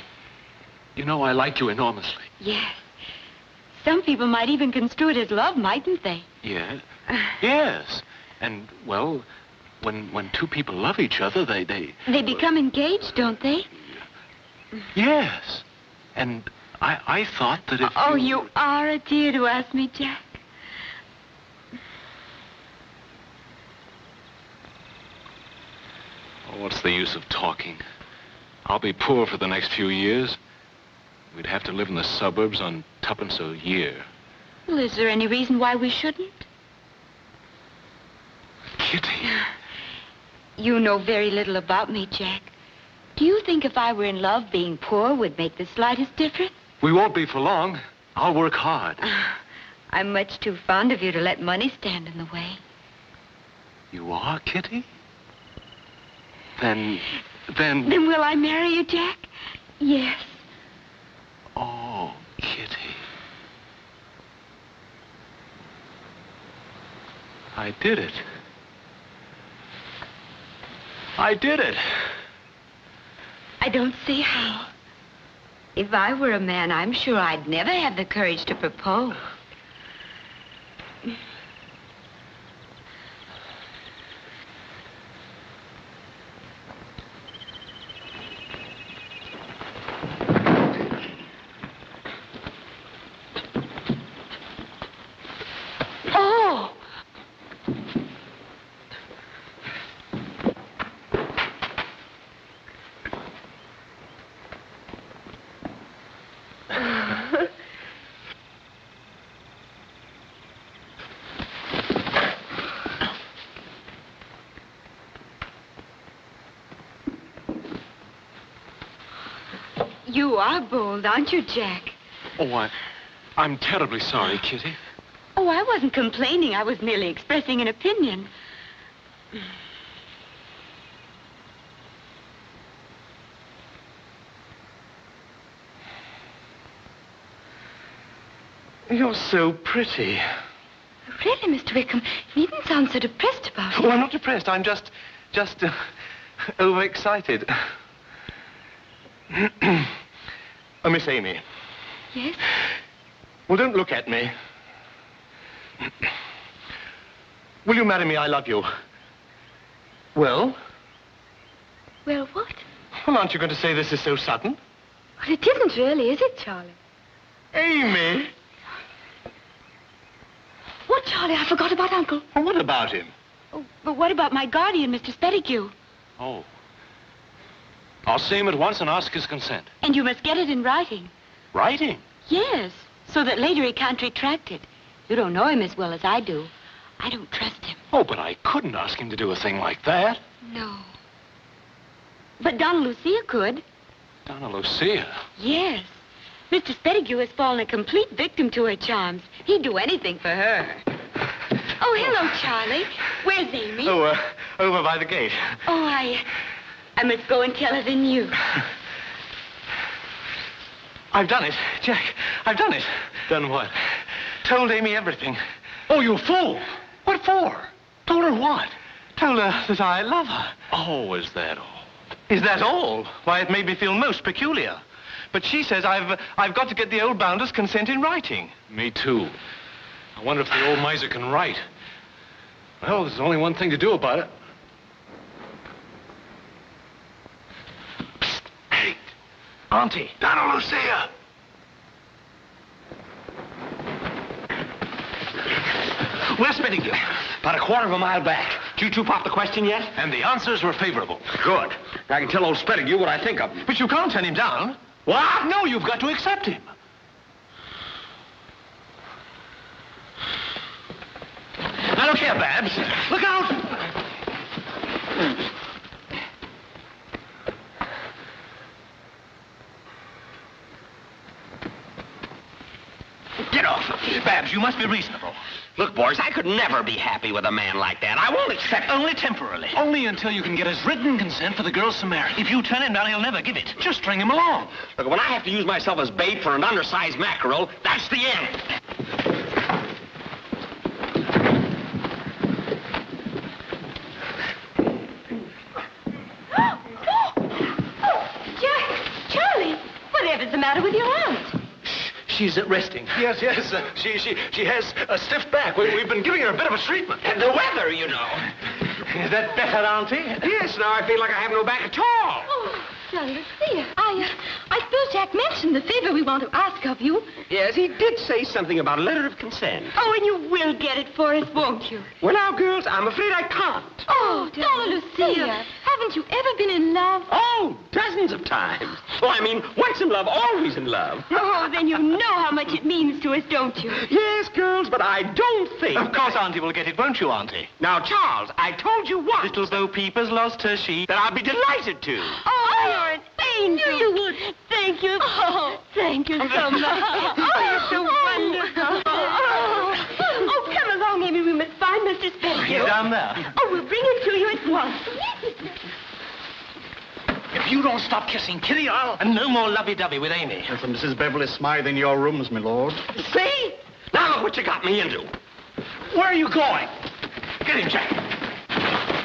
you know I like you enormously. Yes. Some people might even construe it as love, mightn't they? Yeah? Yes. And, well, when two people love each other, they... They become engaged, don't they? Yes. And I thought that if Oh, you are a dear to ask me, Jack. Oh, what's the use of talking? I'll be poor for the next few years. We'd have to live in the suburbs on tuppence a year. Well, is there any reason why we shouldn't? Kitty. You know very little about me, Jack. Do you think if I were in love, being poor would make the slightest difference? We won't be for long. I'll work hard. I'm much too fond of you to let money stand in the way. You are, Kitty? Then... Then will I marry you, Jack? Yes. Oh, Kitty. I did it. I did it. I don't see how. If I were a man, I'm sure I'd never have the courage to propose. Oh! You are bold, aren't you, Jack? Oh, I'm terribly sorry, Kitty. Oh, I wasn't complaining. I was merely expressing an opinion. You're so pretty. Really, Mr. Wickham, you needn't sound so depressed about it. Oh, I'm not depressed. I'm just overexcited. Oh, Miss Amy. Yes? Well, don't look at me. Will you marry me? I love you. Well? Well, what? Well, aren't you going to say this is so sudden? Well, it isn't really, is it, Charlie? Amy! What, Charlie? I forgot about Uncle. Well, what about him? Oh, but what about my guardian, Mr. Spettigue? Oh. I'll see him at once and ask his consent. And you must get it in writing. Writing? Yes, so that later he can't retract it. You don't know him as well as I do. I don't trust him. Oh, but I couldn't ask him to do a thing like that. No. But Donna Lucia could. Donna Lucia? Yes. Mr. Spettigue has fallen a complete victim to her charms. He'd do anything for her. Oh, hello, Charlie. Where's Amy? Oh, over by the gate. Oh, I must go and tell her the news. I've done it, Jack. I've done it. Done what? Told Amy everything. Oh, you fool! What for? Told her what? Told her that I love her. Oh, is that all? Is that all? Why, it made me feel most peculiar. But she says I've got to get the old bounder's consent in writing. Me too. I wonder if the old miser can write. Well, there's only one thing to do about it. Psst. Hey, Auntie. Donna Lucia! Where's Spettigue? About a quarter of a mile back. Did you two pop the question yet? And the answers were favorable. Good. I can tell old Spettigue what I think of him. But you can't turn him down. What? No, you've got to accept him. Now, look here, Babs. Look out! Get off. Babs, you must be reasonable. Look, Boris, I could never be happy with a man like that. I won't accept... Only temporarily. Only until you can get his written consent for the girls to marry. If you turn him down, he'll never give it. Just string him along. Look, when I have to use myself as bait for an undersized mackerel, that's the end. Charlie, whatever's the matter with your aunt? She's resting. Yes. She has a stiff back. We've been giving her a bit of a treatment. And the weather, you know. Is that better, Auntie? Yes, now I feel like I have no back at all. Oh, Charlie, Lucia, I suppose Jack mentioned the favor we want to ask of you. Yes, he did say something about a letter of consent. Oh, and you will get it for us, won't you? Well, now, girls, I'm afraid I can't. Oh, Donna Lucia, haven't you ever been in love? Oh, dozens of times. Oh, I mean, once in love, always in love. Oh, then you know how much it means to us, don't you? Yes, girls, but I don't think... Of course Auntie will get it, won't you, Auntie? Now, Charles, I told you once... Little Bo Peep has lost her sheep. ...that I'll be delighted to. Oh, you're an angel. You would. Thank you. Oh, thank you so much. Oh, you're so wonderful. Oh, come along, maybe we must find Mr. Spencer. He's down there. Oh, we'll bring him to you at once. If you don't stop kissing Kitty, I'll... And no more lovey-dovey with Amy. There's a Mrs. Beverly Smythe in your rooms, my lord. See? Now look what you got me into. Where are you going? Get him, Jack.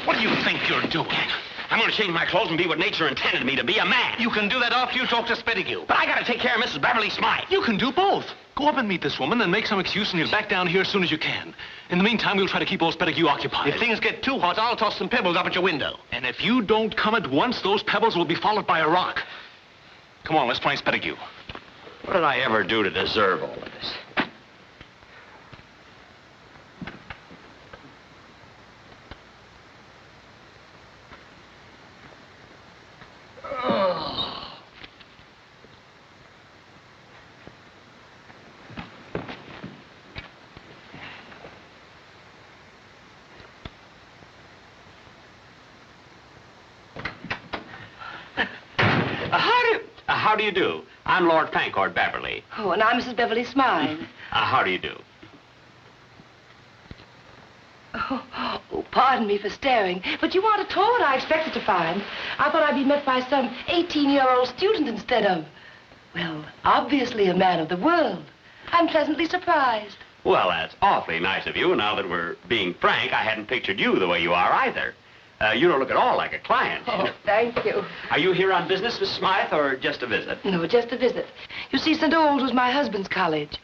What do you think you're doing? I'm going to change my clothes and be what nature intended me to be, a man. You can do that after you talk to Spettigue. But I got to take care of Mrs. Beverly Smythe. You can do both. Go up and meet this woman, then make some excuse, and you'll back down here as soon as you can. In the meantime, we'll try to keep old Spettigue occupied. If things get too hot, I'll toss some pebbles up at your window. And if you don't come at once, those pebbles will be followed by a rock. Come on, let's find Spettigue. What did I ever do to deserve all of this? How do you do? I'm Lord Fancourt Beverly. Oh, and I'm Mrs. Beverly Smythe. How do you do? Oh, pardon me for staring, but you aren't at all what I expected to find. I thought I'd be met by some 18-year-old student instead of, well, obviously a man of the world. I'm pleasantly surprised. Well, that's awfully nice of you. Now that we're being frank, I hadn't pictured you the way you are either. You don't look at all like a client. Oh, thank you. Are you here on business, Miss Smythe, or just a visit? No, just a visit. You see, St. Old was my husband's college.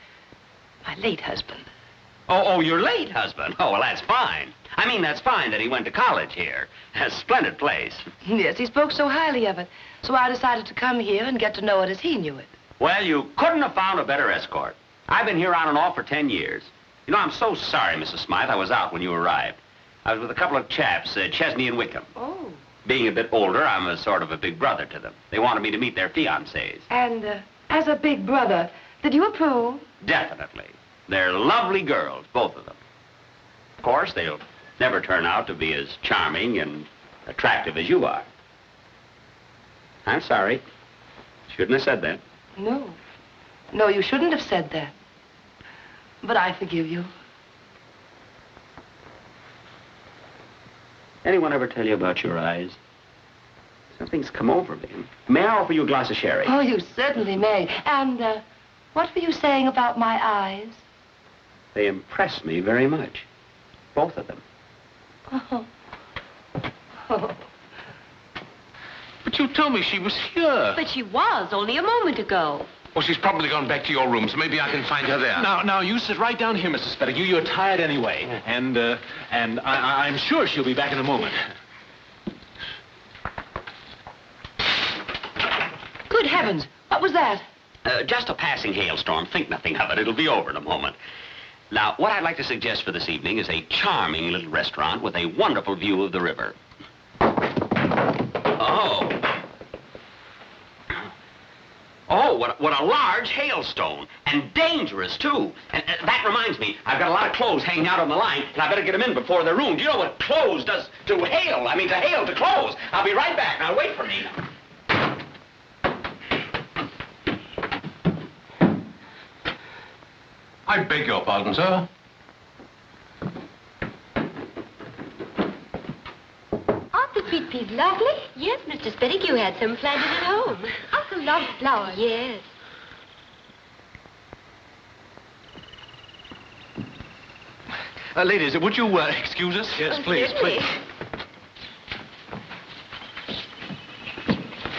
My late husband. Oh, your late husband? Oh, well, that's fine. I mean, that's fine that he went to college here. A splendid place. Yes, he spoke so highly of it. So I decided to come here and get to know it as he knew it. Well, you couldn't have found a better escort. I've been here on and off for 10 years. You know, I'm so sorry, Mrs. Smythe, I was out when you arrived. I was with a couple of chaps, Chesney and Wickham. Oh. Being a bit older, I'm a sort of a big brother to them. They wanted me to meet their fiancés. And as a big brother, did you approve? Definitely. They're lovely girls, both of them. Of course, they'll never turn out to be as charming and attractive as you are. I'm sorry. Shouldn't have said that. No. No, you shouldn't have said that. But I forgive you. Anyone ever tell you about your eyes? Something's come over me. May I offer you a glass of sherry? Oh, you certainly may. And, what were you saying about my eyes? They impress me very much. Both of them. Oh. Oh. But you told me she was here. But she was only a moment ago. Well, she's probably gone back to your rooms. Maybe I can find her there. Now, you sit right down here, Mrs. Spettigue. You're tired anyway. And I'm sure she'll be back in a moment. Good heavens, what was that? Just a passing hailstorm. Think nothing of it. It'll be over in a moment. Now, what I'd like to suggest for this evening is a charming little restaurant with a wonderful view of the river. Oh. Oh, what a large hailstone. And dangerous, too. And that reminds me, I've got a lot of clothes hanging out on the line, and I better get them in before they're ruined. Do you know what clothes does to hail? I mean, to hail to clothes. I'll be right back. Now, wait for me. I beg your pardon, sir. Aren't the sweet peas lovely? Yes, Mr. Spettigue had some planted at home. Uncle loves flowers. Yes. Ladies, would you excuse us? Yes, please, Certainly. please.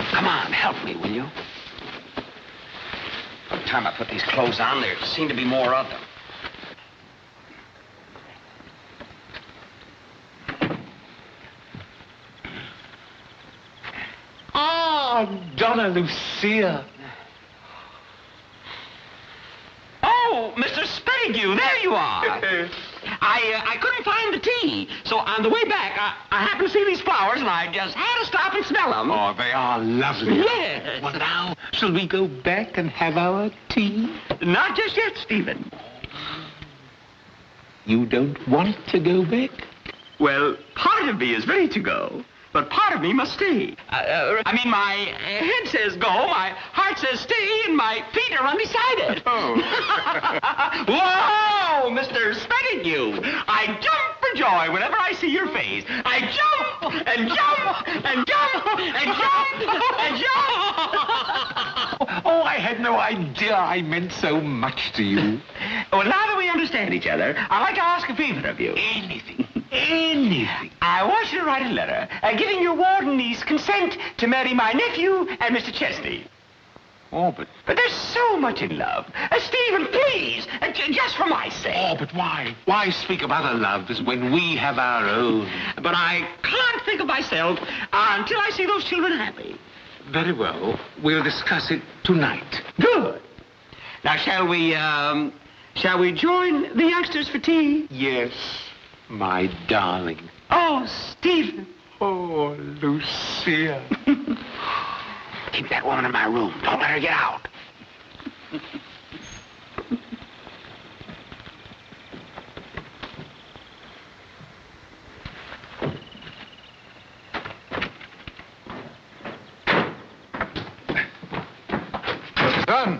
Come on, help me, will you? By the time I put these clothes on, there seem to be more of them. Ah, Donna Lucia. Oh, Mr. Spettigue, there you are. I couldn't find the tea, so on the way back, I happened to see these flowers, and I just had to stop and smell them. Oh, they are lovely. Yes. Well, now, shall we go back and have our tea? Not just yet, Stephen. You don't want to go back? Well, part of me is ready to go, but part of me must stay. I mean, my head says go, my heart says stay, and my feet are undecided. Oh. Whoa, Mr. Spettigue! I jump for joy whenever I see your face. I jump and jump and jump and jump and jump. Oh, I had no idea I meant so much to you. Well, now that we understand each other, I'd like to ask a favor of you. Anything. Anything. I want you to write a letter giving your ward and niece consent to marry my nephew and Mr. Chesney. Oh, but there's so much in love. Stephen, please, just for my sake. Oh, but why? Why speak of other loves when we have our own? But I can't think of myself until I see those children happy. Very well. We'll discuss it tonight. Good. Now, shall we join the youngsters for tea? Yes, my darling. Oh, Stephen. Oh, Lucia. Keep that woman in my room. Don't let her get out. Son!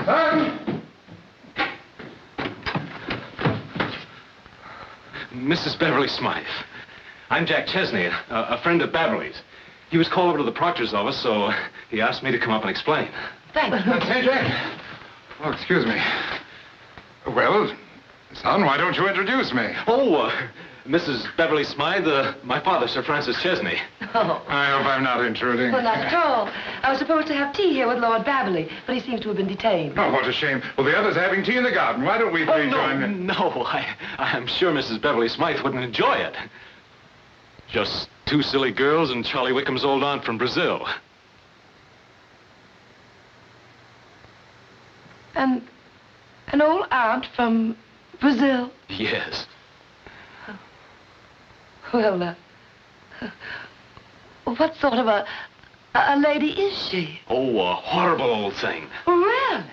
Son! Mrs. Beverly Smythe. I'm Jack Chesney, a friend of Beverly's. He was called over to the proctor's office, so he asked me to come up and explain. Thank you. Hey, Jack. Oh, excuse me. Well, son, why don't you introduce me? Oh, Mrs. Beverly Smythe, my father, Sir Francis Chesney. Oh. I hope I'm not intruding. Well, not at all. I was supposed to have tea here with Lord Baberley, but he seems to have been detained. Oh, what a shame. Well, the others are having tea in the garden. Why don't we three join in? No, I'm sure Mrs. Beverly Smythe wouldn't enjoy it. Just two silly girls and Charlie Wickham's old aunt from Brazil. And an old aunt from Brazil? Yes. Well, what sort of a lady is she? Oh, a horrible old thing. Really?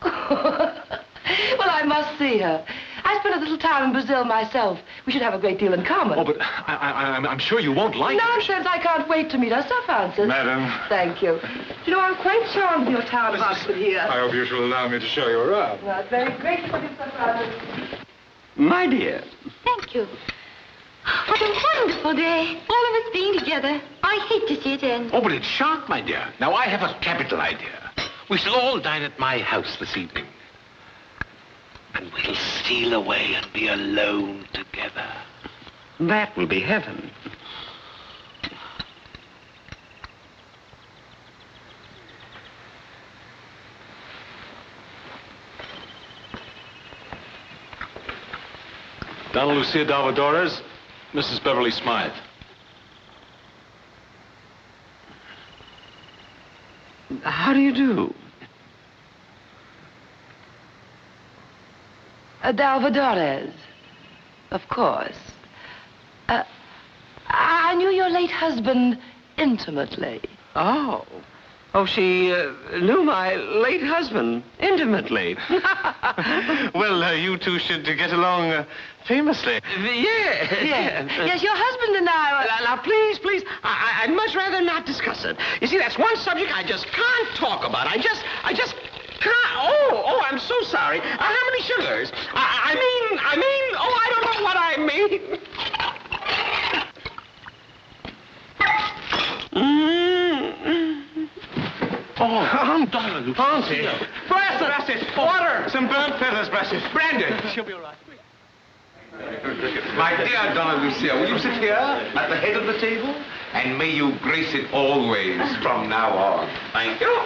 Well, I must see her. I spent a little time in Brazil myself. We should have a great deal in common. Oh, but I'm sure you won't like her. Nonsense. I can't wait to meet her, Sir Francis. Madam. Thank you. You know, I'm quite charmed with your town of Oxford here. I hope you shall allow me to show you around. Well, it's very grateful of you, Sir Francis. My dear. Thank you. What a wonderful day. All of us being together. I hate to see it end. Oh, but it's sharp, my dear. Now, I have a capital idea. We shall all dine at my house this evening. And we'll steal away and be alone together. That will be heaven. Donna Lucia Dalvadores, Mrs. Beverly Smythe. How do you do? Dalvadores. Of course. I knew your late husband intimately. Oh. Oh, she knew my late husband intimately. Well, you two should get along famously. Yes, your husband and I... Now, please, I'd much rather not discuss it. You see, that's one subject I just can't talk about. I just Oh, I'm so sorry. How many sugars? I mean, oh, I don't know what I mean. Oh, Auntie. Brassett, water. Some burnt feathers, Brassett. Brandy. She'll be all right. My dear Donna Lucia, will you sit here at the head of the table? And may you grace it always from now on. Thank you.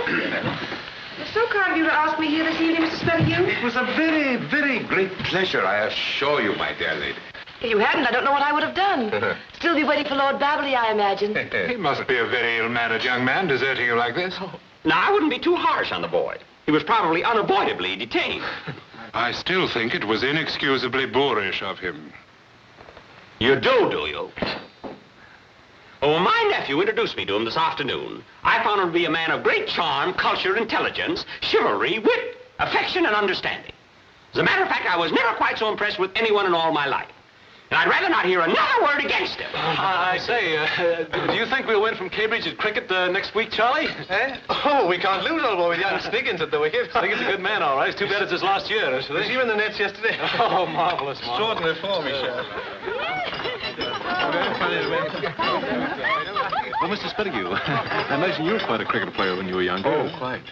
It's so kind of you to ask me here this evening, Mr. Spettigue. It was a very, very great pleasure, I assure you, my dear lady. If you hadn't, I don't know what I would have done. Still be waiting for Lord Babley, I imagine. He must be a very ill-mannered young man deserting you like this. Now, I wouldn't be too harsh on the boy. He was probably unavoidably detained. I still think it was inexcusably boorish of him. You do you? Oh, well, my nephew introduced me to him this afternoon. I found him to be a man of great charm, culture, intelligence, chivalry, wit, affection, and understanding. As a matter of fact, I was never quite so impressed with anyone in all my life. And I'd rather not hear another word against him. I say, do you think we'll win from Cambridge at cricket next week, Charlie? Eh? Oh, we can't lose, old boy, with young Stiggins at the wicket. Stiggins a good man, all right. It's too bad it's his last year, actually. Was he in the nets yesterday? Oh, marvelous, Extraordinary form, he showed. Well, Mr. Spettigue, I imagine you were quite a cricket player when you were younger. Oh, quite,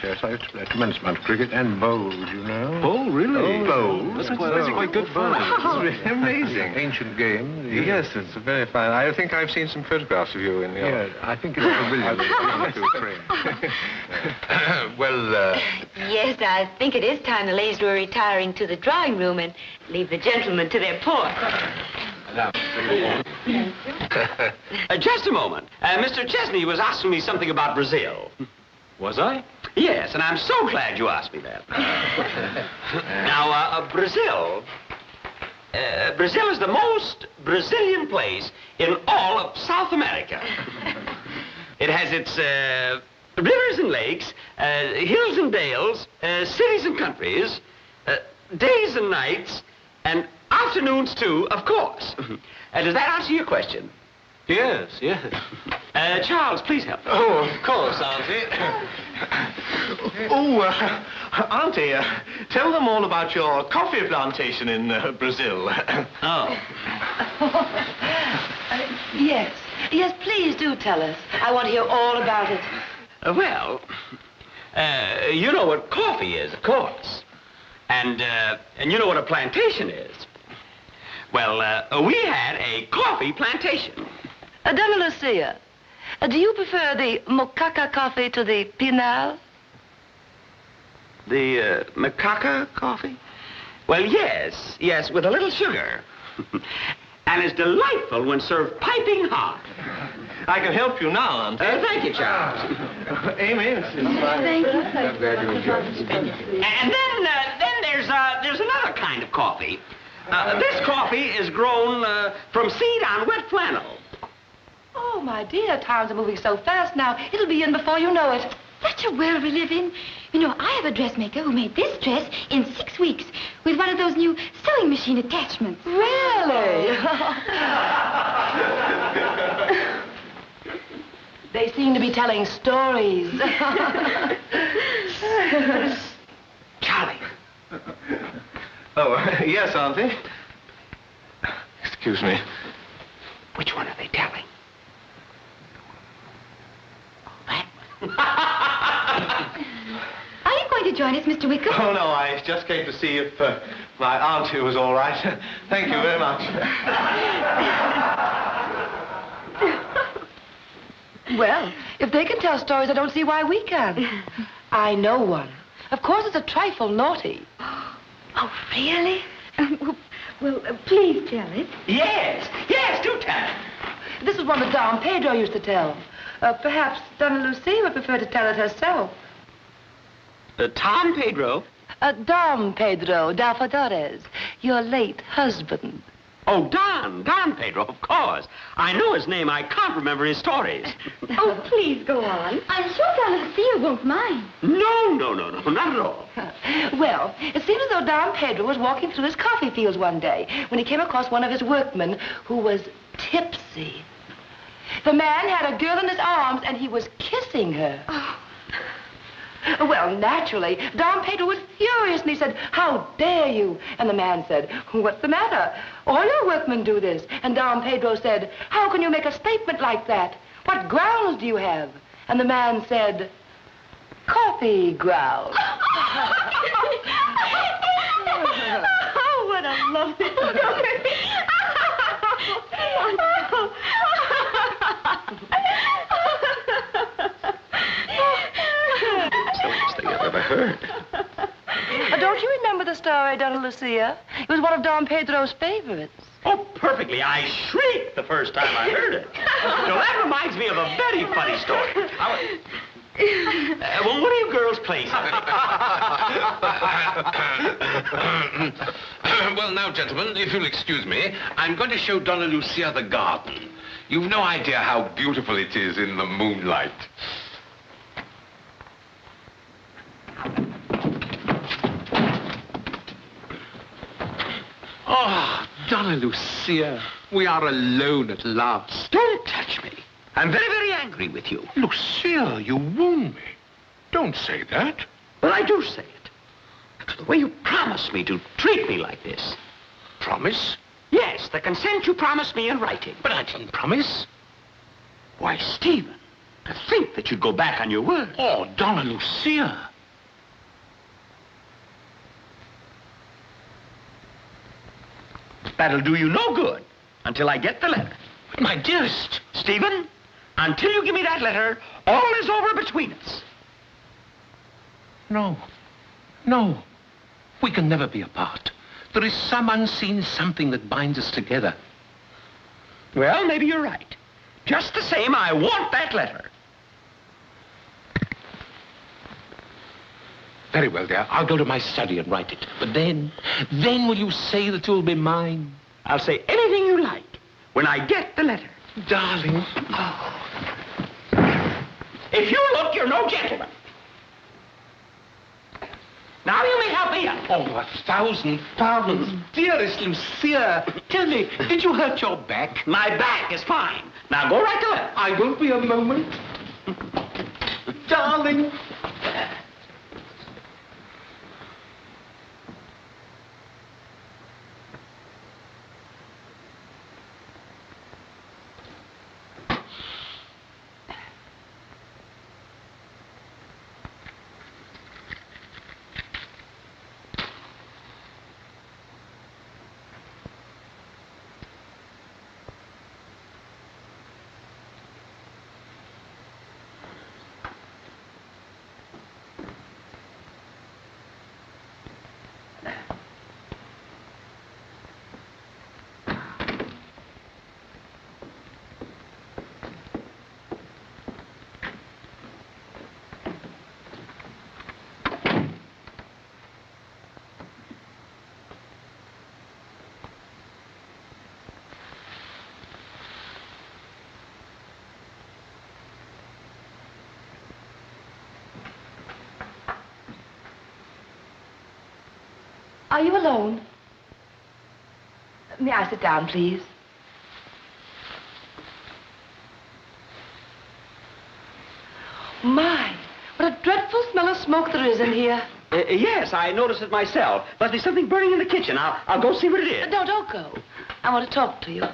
yes. I used to play a tremendous amount of cricket and bowled, you know. Oh, really? Bowled. That's quite good fun. It's really amazing. Ancient game. Yes, it's very fine. I think I've seen some photographs of you in the... Yeah, I think it's brilliant. Well, Yes, I think it is time the ladies were retiring to the drawing room and leave the gentlemen to their port. Just a moment. Mr. Chesney was asking me something about Brazil. Was I? Yes, and I'm so glad you asked me that. Now, Brazil is the most Brazilian place in all of South America. It has its rivers and lakes, hills and dales, cities and countries, days and nights, and afternoons, too, of course. Does that answer your question? Yes. Charles, please help. Oh, of course, Auntie. Auntie, tell them all about your coffee plantation in Brazil. Oh. Yes, please do tell us. I want to hear all about it. Well, you know what coffee is, of course. And you know what a plantation is. Well, we had a coffee plantation. Donna Lucia, do you prefer the mocaca coffee to the pinal? The macaca coffee? Well, yes, with a little sugar. And it's delightful when served piping hot. I can help you now, Auntie. Thank you, Charles. Amy. Thank you. I'm glad you enjoyed it. And then there's another kind of coffee. This coffee is grown from seed on wet flannel. Oh, my dear, times are moving so fast now. It'll be in before you know it. Such a world we live in. You know, I have a dressmaker who made this dress in 6 weeks with one of those new sewing machine attachments. Really? They seem to be telling stories. Charlie. Oh, yes, Auntie. Excuse me. Which one are they telling? Are you going to join us, Mr. Wickham? Oh, no, I just came to see if my auntie was all right. Thank you very much. Well, if they can tell stories, I don't see why we can. I know one. Of course, it's a trifle naughty. Oh, really? Well, please tell it. Yes, do tell it. This is one that Dom Pedro used to tell. Perhaps Donna Lucia would prefer to tell it herself. Tom Pedro? Dom Pedro d'Alfadores, your late husband. Oh, Don Pedro, of course. I know his name. I can't remember his stories. Oh, please go on. I'm sure Donna Lucia won't mind. No, not at all. Well, it seems as though Dom Pedro was walking through his coffee fields one day when he came across one of his workmen who was tipsy. The man had a girl in his arms and he was kissing her. Oh. Well, naturally, Don Pedro was furious, and he said, "How dare you?" And the man said, "What's the matter? All your workmen do this." And Don Pedro said, "How can you make a statement like that? What grounds do you have?" And the man said, "Coffee grounds." Oh, what a lovely story. Silliest thing I've ever heard. Don't you remember the story, Donna Lucia? It was one of Don Pedro's favorites. Oh, perfectly. I shrieked the first time I heard it. Now, that reminds me of a very funny story. Well, what do you girls play? Well, now, gentlemen, if you'll excuse me, I'm going to show Donna Lucia the garden. You've no idea how beautiful it is in the moonlight. Oh, Donna Lucia, we are alone at last. Don't touch me. I'm very, very angry with you. Lucia, you wound me. Don't say that. Well, I do say it. The way you promised me to treat me like this. Promise? Yes, the consent you promised me in writing. But I didn't promise. Why, Stephen, to think that you'd go back on your word. Oh, Donna Lucia. That'll do you no good until I get the letter. But my dearest. Stephen, until you give me that letter, all is over between us. No. No. We can never be apart. There is some unseen something that binds us together. Well, maybe you're right. Just the same, I want that letter. Very well, dear. I'll go to my study and write it. But then will you say that you'll be mine? I'll say anything you like when I get the letter. Darling. Oh. If you look, you're no gentleman. Now you may help me out. Oh, 1,000 pounds. Dearest Lucia, tell me, did you hurt your back? My back is fine. Now go right to it. I won't be a moment. Darling. Are you alone? May I sit down, please? My, what a dreadful smell of smoke there is in here. Yes, I noticed it myself. Must be something burning in the kitchen. I'll go see what it is. No, don't go. I want to talk to you.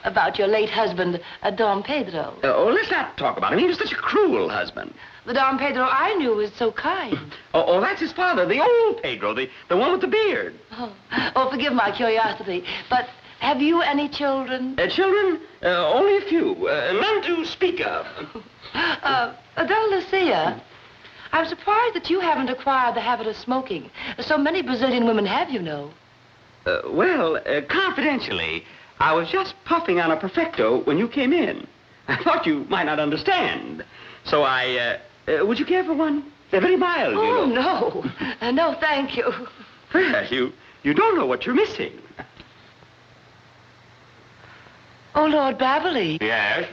About your late husband, Don Pedro. Let's not talk about him. He was such a cruel husband. The Don Pedro I knew was so kind. Oh, that's his father, the old Pedro, the one with the beard. Oh, forgive my curiosity, but have you any children? Children? Only a few. None to speak of. Donna Lucia, I'm surprised that you haven't acquired the habit of smoking. So many Brazilian women have, you know. Well, confidentially, I was just puffing on a Perfecto when you came in. I thought you might not understand. So would you care for one? They're very mild, you know. Oh, no. No, thank you. Well, you don't know what you're missing. Oh, Lord Baverley. Yes?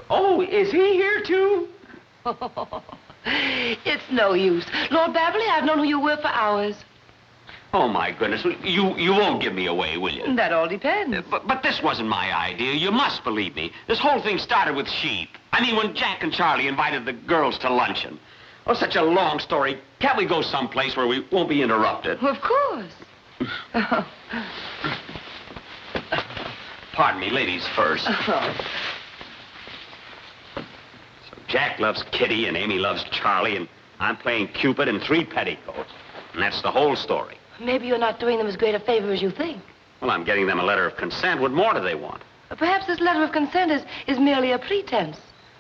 Oh, is he here, too? It's no use. Lord Baverley, I've known who you were for hours. Oh, my goodness. You won't give me away, will you? That all depends. But this wasn't my idea. You must believe me. This whole thing started with sheep. I mean, when Jack and Charlie invited the girls to luncheon. Oh, such a long story. Can't we go someplace where we won't be interrupted? Of course. Pardon me, ladies first. So Jack loves Kitty and Amy loves Charlie, and I'm playing Cupid in 3 petticoats. And that's the whole story. Maybe you're not doing them as great a favor as you think. Well, I'm getting them a letter of consent. What more do they want? Perhaps this letter of consent is merely a pretense.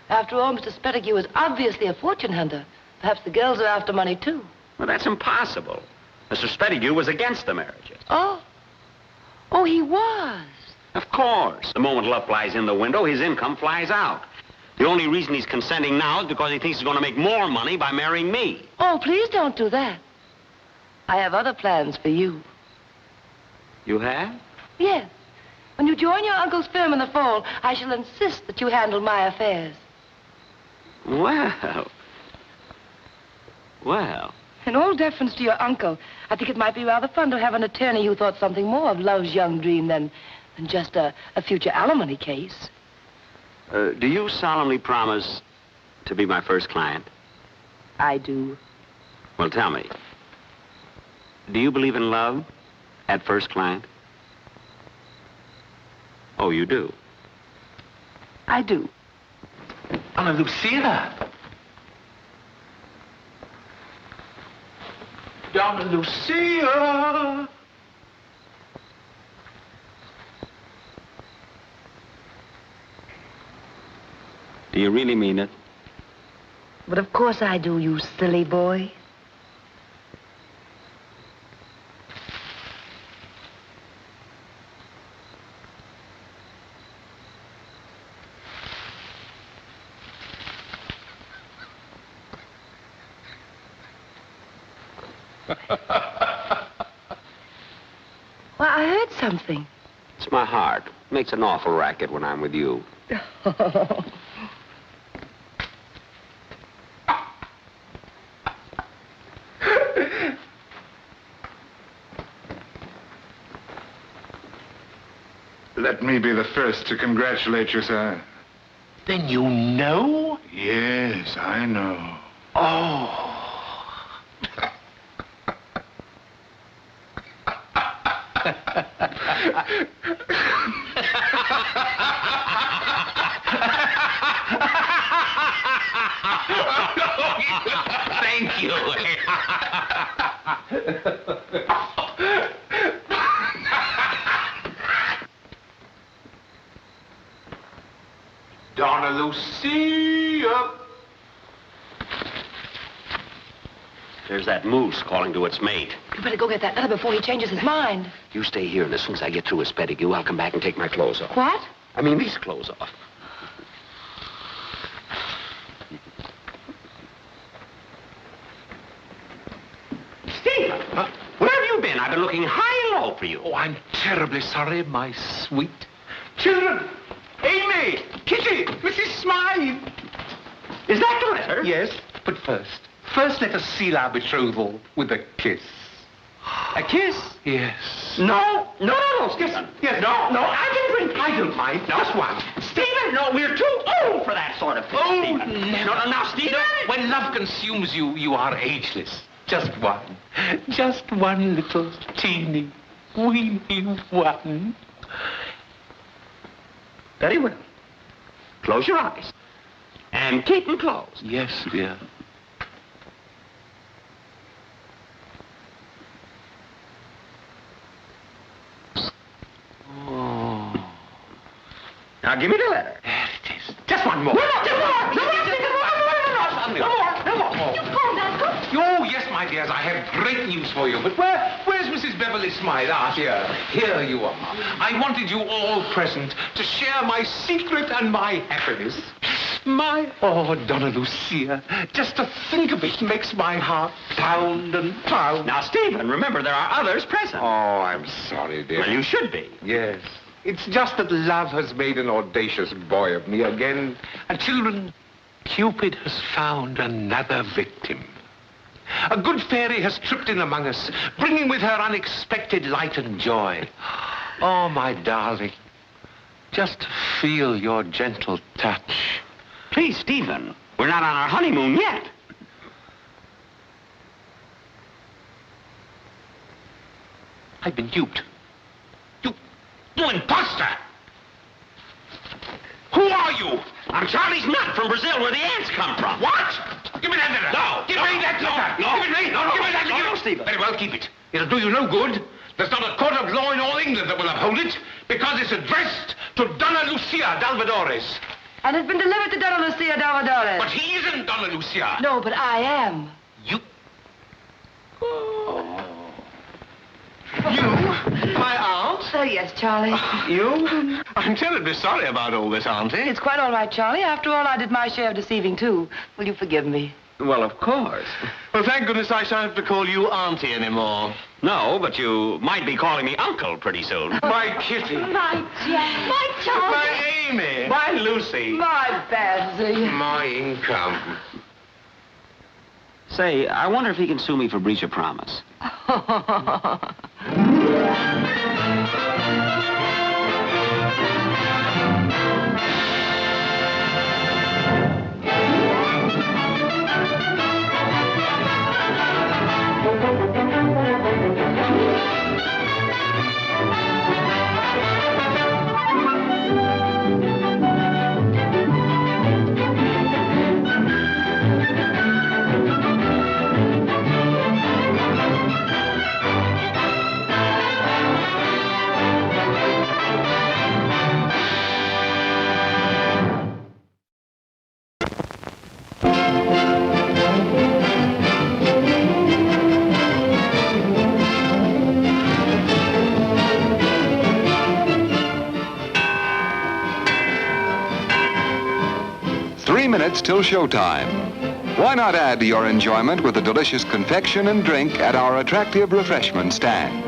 After all, Mr. Spettigue is obviously a fortune hunter. Perhaps the girls are after money, too. Well, that's impossible. Mr. Spettigue was against the marriages. Oh? Oh, he was? Of course. The moment love flies in the window, his income flies out. The only reason he's consenting now is because he thinks he's going to make more money by marrying me. Oh, please don't do that. I have other plans for you. You have? Yes. When you join your uncle's firm in the fall, I shall insist that you handle my affairs. Well. In all deference to your uncle, I think it might be rather fun to have an attorney who thought something more of love's young dream than just a future alimony case. Do you solemnly promise to be my first client? I do. Well, tell me. Do you believe in love at first client? Oh, you do? I do. Donna Lucia. Donna Lucia. Do you really mean it? But of course I do, you silly boy. Well, I heard something. It's my heart. It makes an awful racket when I'm with you. Let me be the first to congratulate you, sir. Then you know? Yes, I know. Oh. Thank you. Donna Lucia. There's that moose calling to its mate. You better go get that letter before he changes his mind. You stay here, and as soon as I get through with Spettigue, I'll come back and take my clothes off. What? I mean, these clothes off. Steve! Where have you been? I've been looking high and low for you. Oh, I'm terribly sorry, my sweet. Children! Amy! Kitty! Mrs. Smythe! Is that the letter? Yes, but first let us seal our betrothal with a kiss. A kiss? Yes. No, Stephen. Yes. No, I can drink. I don't mind. Just one. Stephen, no, we're too old for that sort of thing, Oh, Stephen. never. No, now, Stephen. No, when love consumes you, you are ageless. Just one. Just one little teeny, weeny one. Very well. Close your eyes. And keep them closed. Yes, dear. Oh. Now, give me the letter. There it is. Just one more. No more. Oh, yes, my dears, I have great news for you. But where's Mrs. Beverly Smythe? Ah, here you are. I wanted you all present to share my secret and my happiness. Oh, Donna Lucia, just to think of it makes my heart pound and pound. Now, Stephen, remember there are others present. Oh, I'm sorry, dear. Well, you should be. Yes. It's just that love has made an audacious boy of me again. And children, Cupid has found another victim. A good fairy has tripped in among us, bringing with her unexpected light and joy. Oh, my darling, just feel your gentle touch. Please, Stephen, we're not on our honeymoon yet. I've been duped. You imposter! Who are you? I'm Charlie's nut from Brazil, where the ants come from. What? Give me that letter. No. Give me that letter. No. Give it me. No, Give me that letter. No, Stephen. Very well, keep it. It'll do you no good. There's not a court of law in all England that will uphold it, because it's addressed to Donna Lucia Dalvadores. And it's been delivered to Donna Lucia Dalvadores. But he isn't Donna Lucia. No, but I am. You? You? My aunt? Oh, yes, Charlie. You? I'm terribly sorry about all this, Auntie. It's quite all right, Charlie. After all, I did my share of deceiving, too. Will you forgive me? Well, of course. Well, thank goodness I shan't have to call you Auntie anymore. No, but you might be calling me Uncle pretty soon. My Kitty. My Jack. My Charlie. My Amy. My Lucy. My Patsy. My income. Say, I wonder if he can sue me for breach of promise. Minutes till showtime. Why not add to your enjoyment with a delicious confection and drink at our attractive refreshment stand?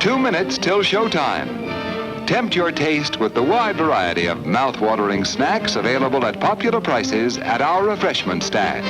2 minutes till showtime. Tempt your taste with the wide variety of mouth-watering snacks available at popular prices at our refreshment stand.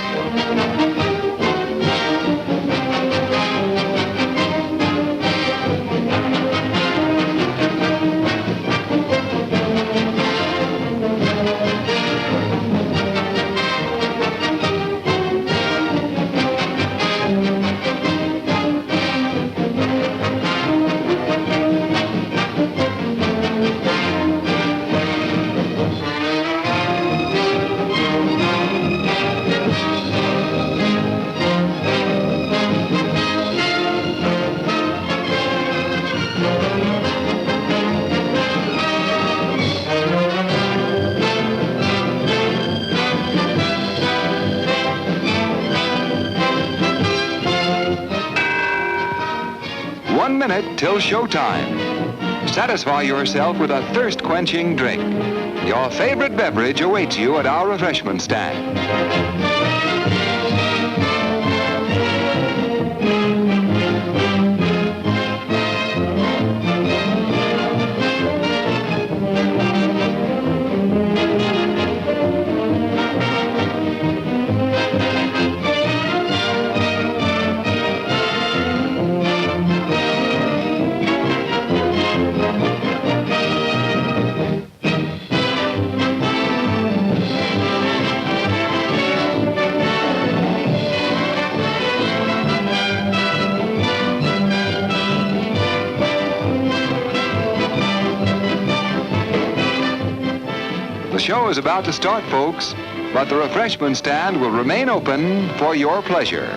Till showtime. Satisfy yourself with a thirst-quenching drink. Your favorite beverage awaits you at our refreshment stand. show is about to start, folks, but the refreshment stand will remain open for your pleasure.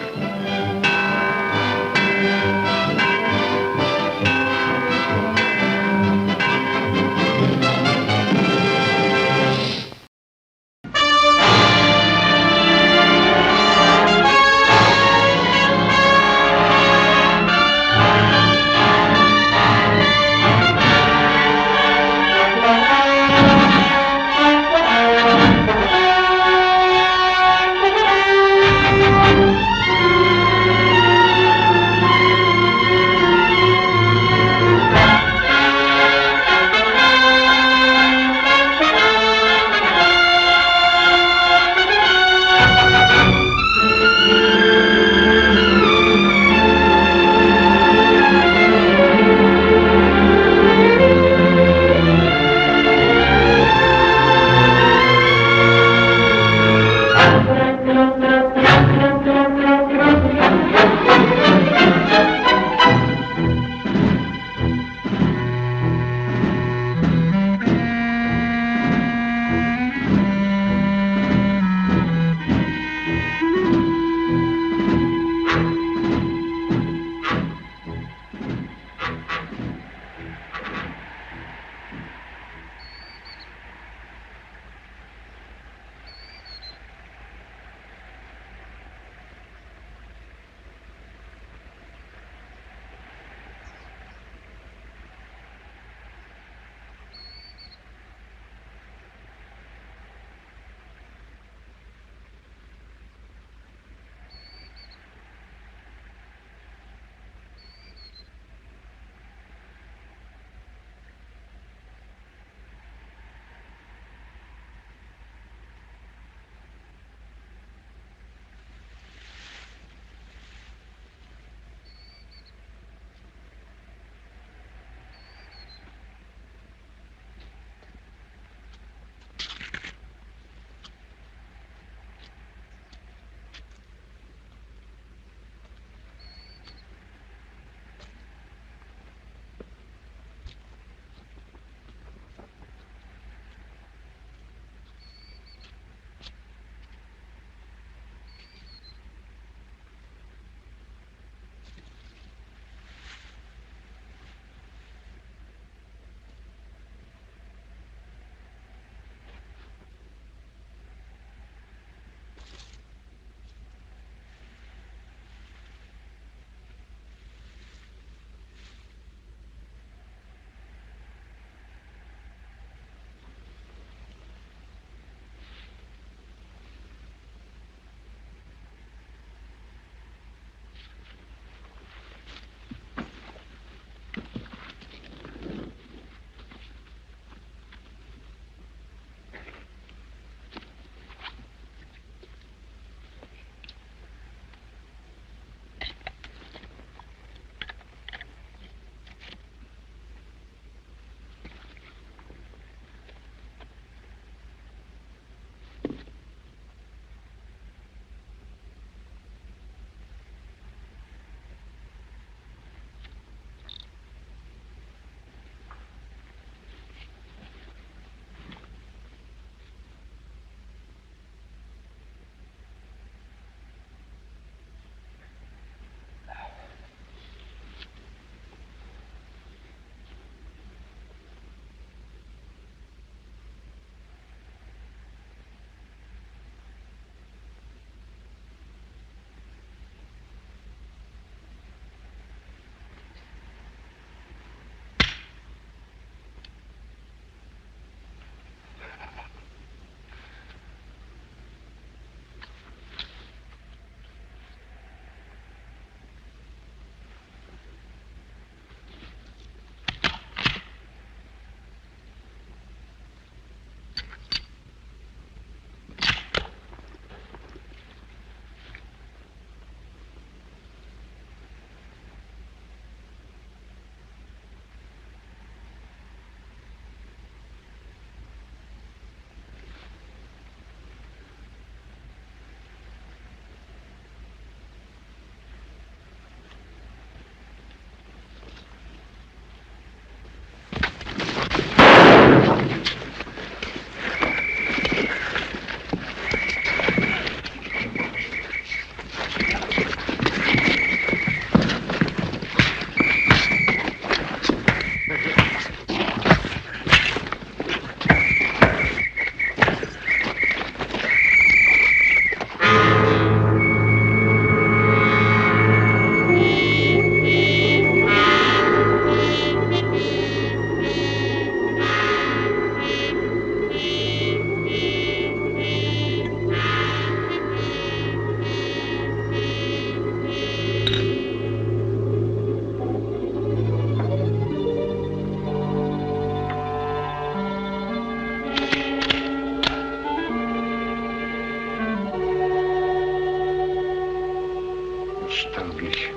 Unsterblich.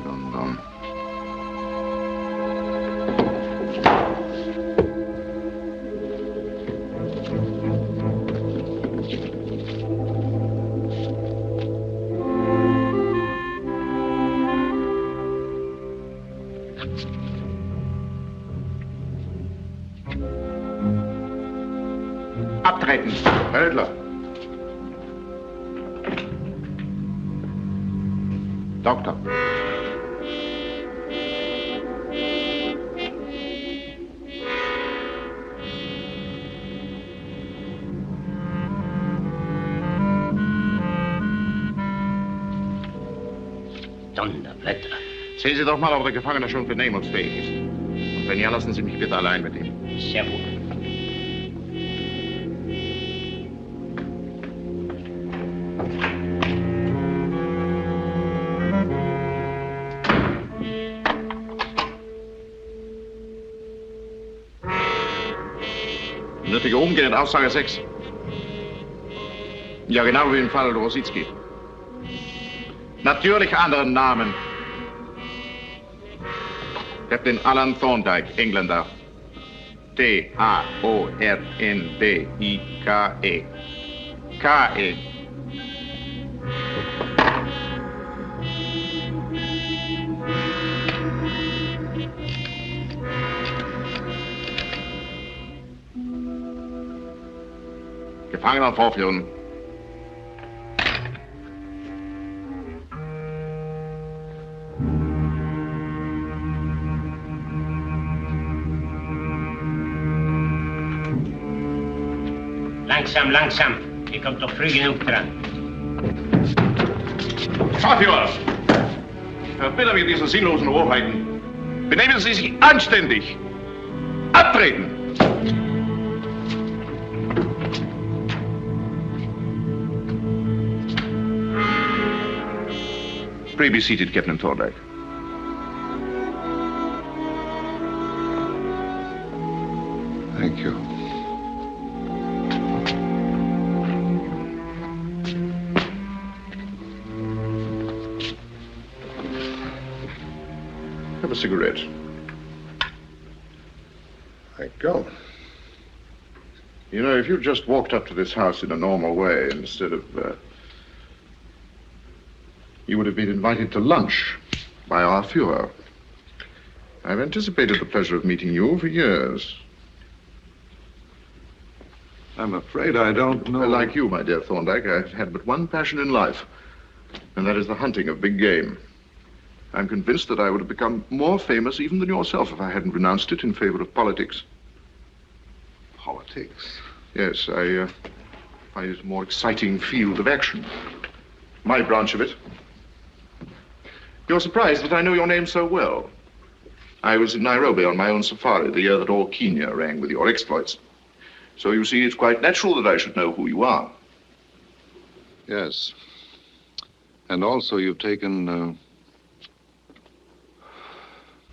London. Abtreten. Herr Edler. Doktor. Donnerblätter. Sehen Sie doch mal, ob der Gefangene schon vernehmungsfähig ist. Und wenn ja, lassen Sie mich bitte allein mit ihm. Sehr wohl. Nötige Umgehen, Aussage 6. Ja, genau wie im Fall Rositzky. Natürlich anderen Namen. Captain Alan Thorndike, Engländer. T-A-O-R-N-D-I-K-E. K-E. Gefangener vorführen. Langsam, langsam. Ihr kommt doch früh genug dran. Fahrführer! Ich verbitte mir diese sinnlosen Rohheiten. Benehmen Sie sich anständig. Abtreten! Pray be seated, Captain Thorndike. Thank you. Have a cigarette. Thank you. You know, if you just walked up to this house in a normal way instead of... you would have been invited to lunch by our Führer. I've anticipated the pleasure of meeting you for years. I'm afraid I don't know. Like you, my dear Thorndike, I've had but one passion in life, and that is the hunting of big game. I'm convinced that I would have become more famous even than yourself if I hadn't renounced it in favor of politics. Politics? Yes, I find it a more exciting field of action. My branch of it. You're surprised that I know your name so well. I was in Nairobi on my own safari the year that all Kenya rang with your exploits. So you see, it's quite natural that I should know who you are. Yes. And also you've taken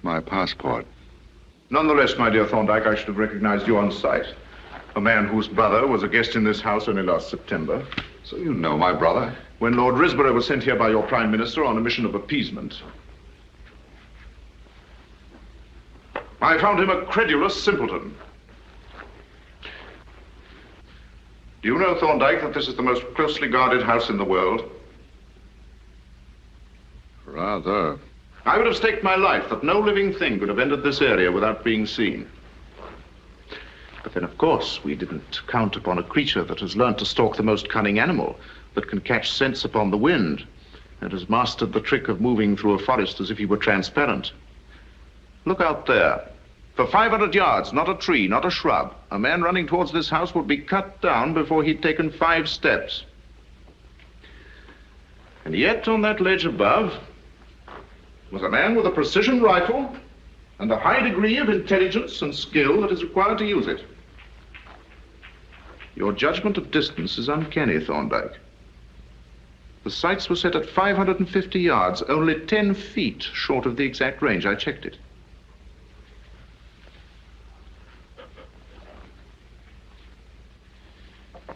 my passport. Nonetheless, my dear Thorndike, I should have recognized you on sight. A man whose brother was a guest in this house only last September. So you know my brother? When Lord Risborough was sent here by your Prime Minister on a mission of appeasement. I found him a credulous simpleton. Do you know, Thorndike, that this is the most closely guarded house in the world? Rather. I would have staked my life that no living thing could have entered this area without being seen. But then, of course, we didn't count upon a creature that has learned to stalk the most cunning animal, that can catch scents upon the wind, and has mastered the trick of moving through a forest as if he were transparent. Look out there. For 500 yards, not a tree, not a shrub. A man running towards this house would be cut down before he'd taken 5 steps. And yet, on that ledge above, was a man with a precision rifle and a high degree of intelligence and skill that is required to use it. Your judgment of distance is uncanny, Thorndike. The sights were set at 550 yards, only 10 feet short of the exact range. I checked it.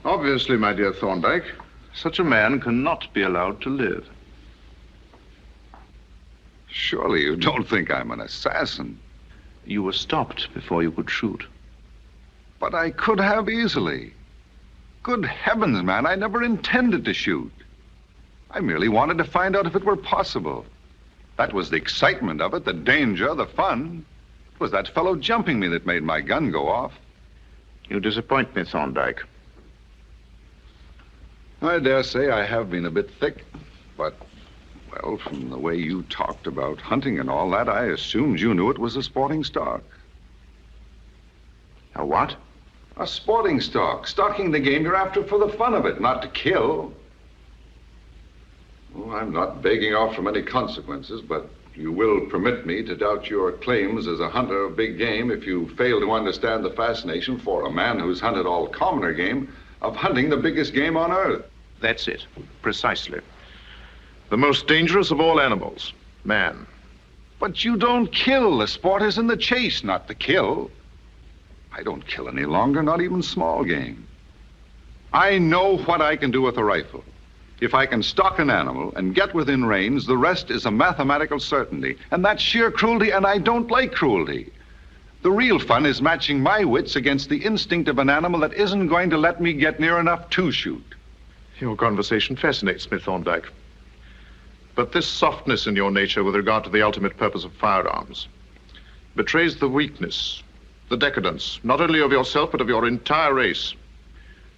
Obviously, my dear Thorndyke, such a man cannot be allowed to live. Surely you don't think I'm an assassin. You were stopped before you could shoot. But I could have easily. Good heavens, man, I never intended to shoot. I merely wanted to find out if it were possible. That was the excitement of it, the danger, the fun. It was that fellow jumping me that made my gun go off. You disappoint me, Thorndyke. I dare say I have been a bit thick, but, well, from the way you talked about hunting and all that, I assumed you knew it was a sporting stock. A what? A sporting stock. Stalking the game you're after for the fun of it, not to kill. Oh, I'm not begging off from any consequences, but you will permit me to doubt your claims as a hunter of big game if you fail to understand the fascination for a man who's hunted all commoner game of hunting the biggest game on earth. That's it. Precisely. The most dangerous of all animals, man. But you don't kill. The sport is in the chase, not the kill. I don't kill any longer, not even small game. I know what I can do with a rifle. If I can stalk an animal and get within range, the rest is a mathematical certainty. And that's sheer cruelty, and I don't like cruelty. The real fun is matching my wits against the instinct of an animal that isn't going to let me get near enough to shoot. Your conversation fascinates me, Thorndyke. But this softness in your nature with regard to the ultimate purpose of firearms betrays the weakness, the decadence, not only of yourself, but of your entire race.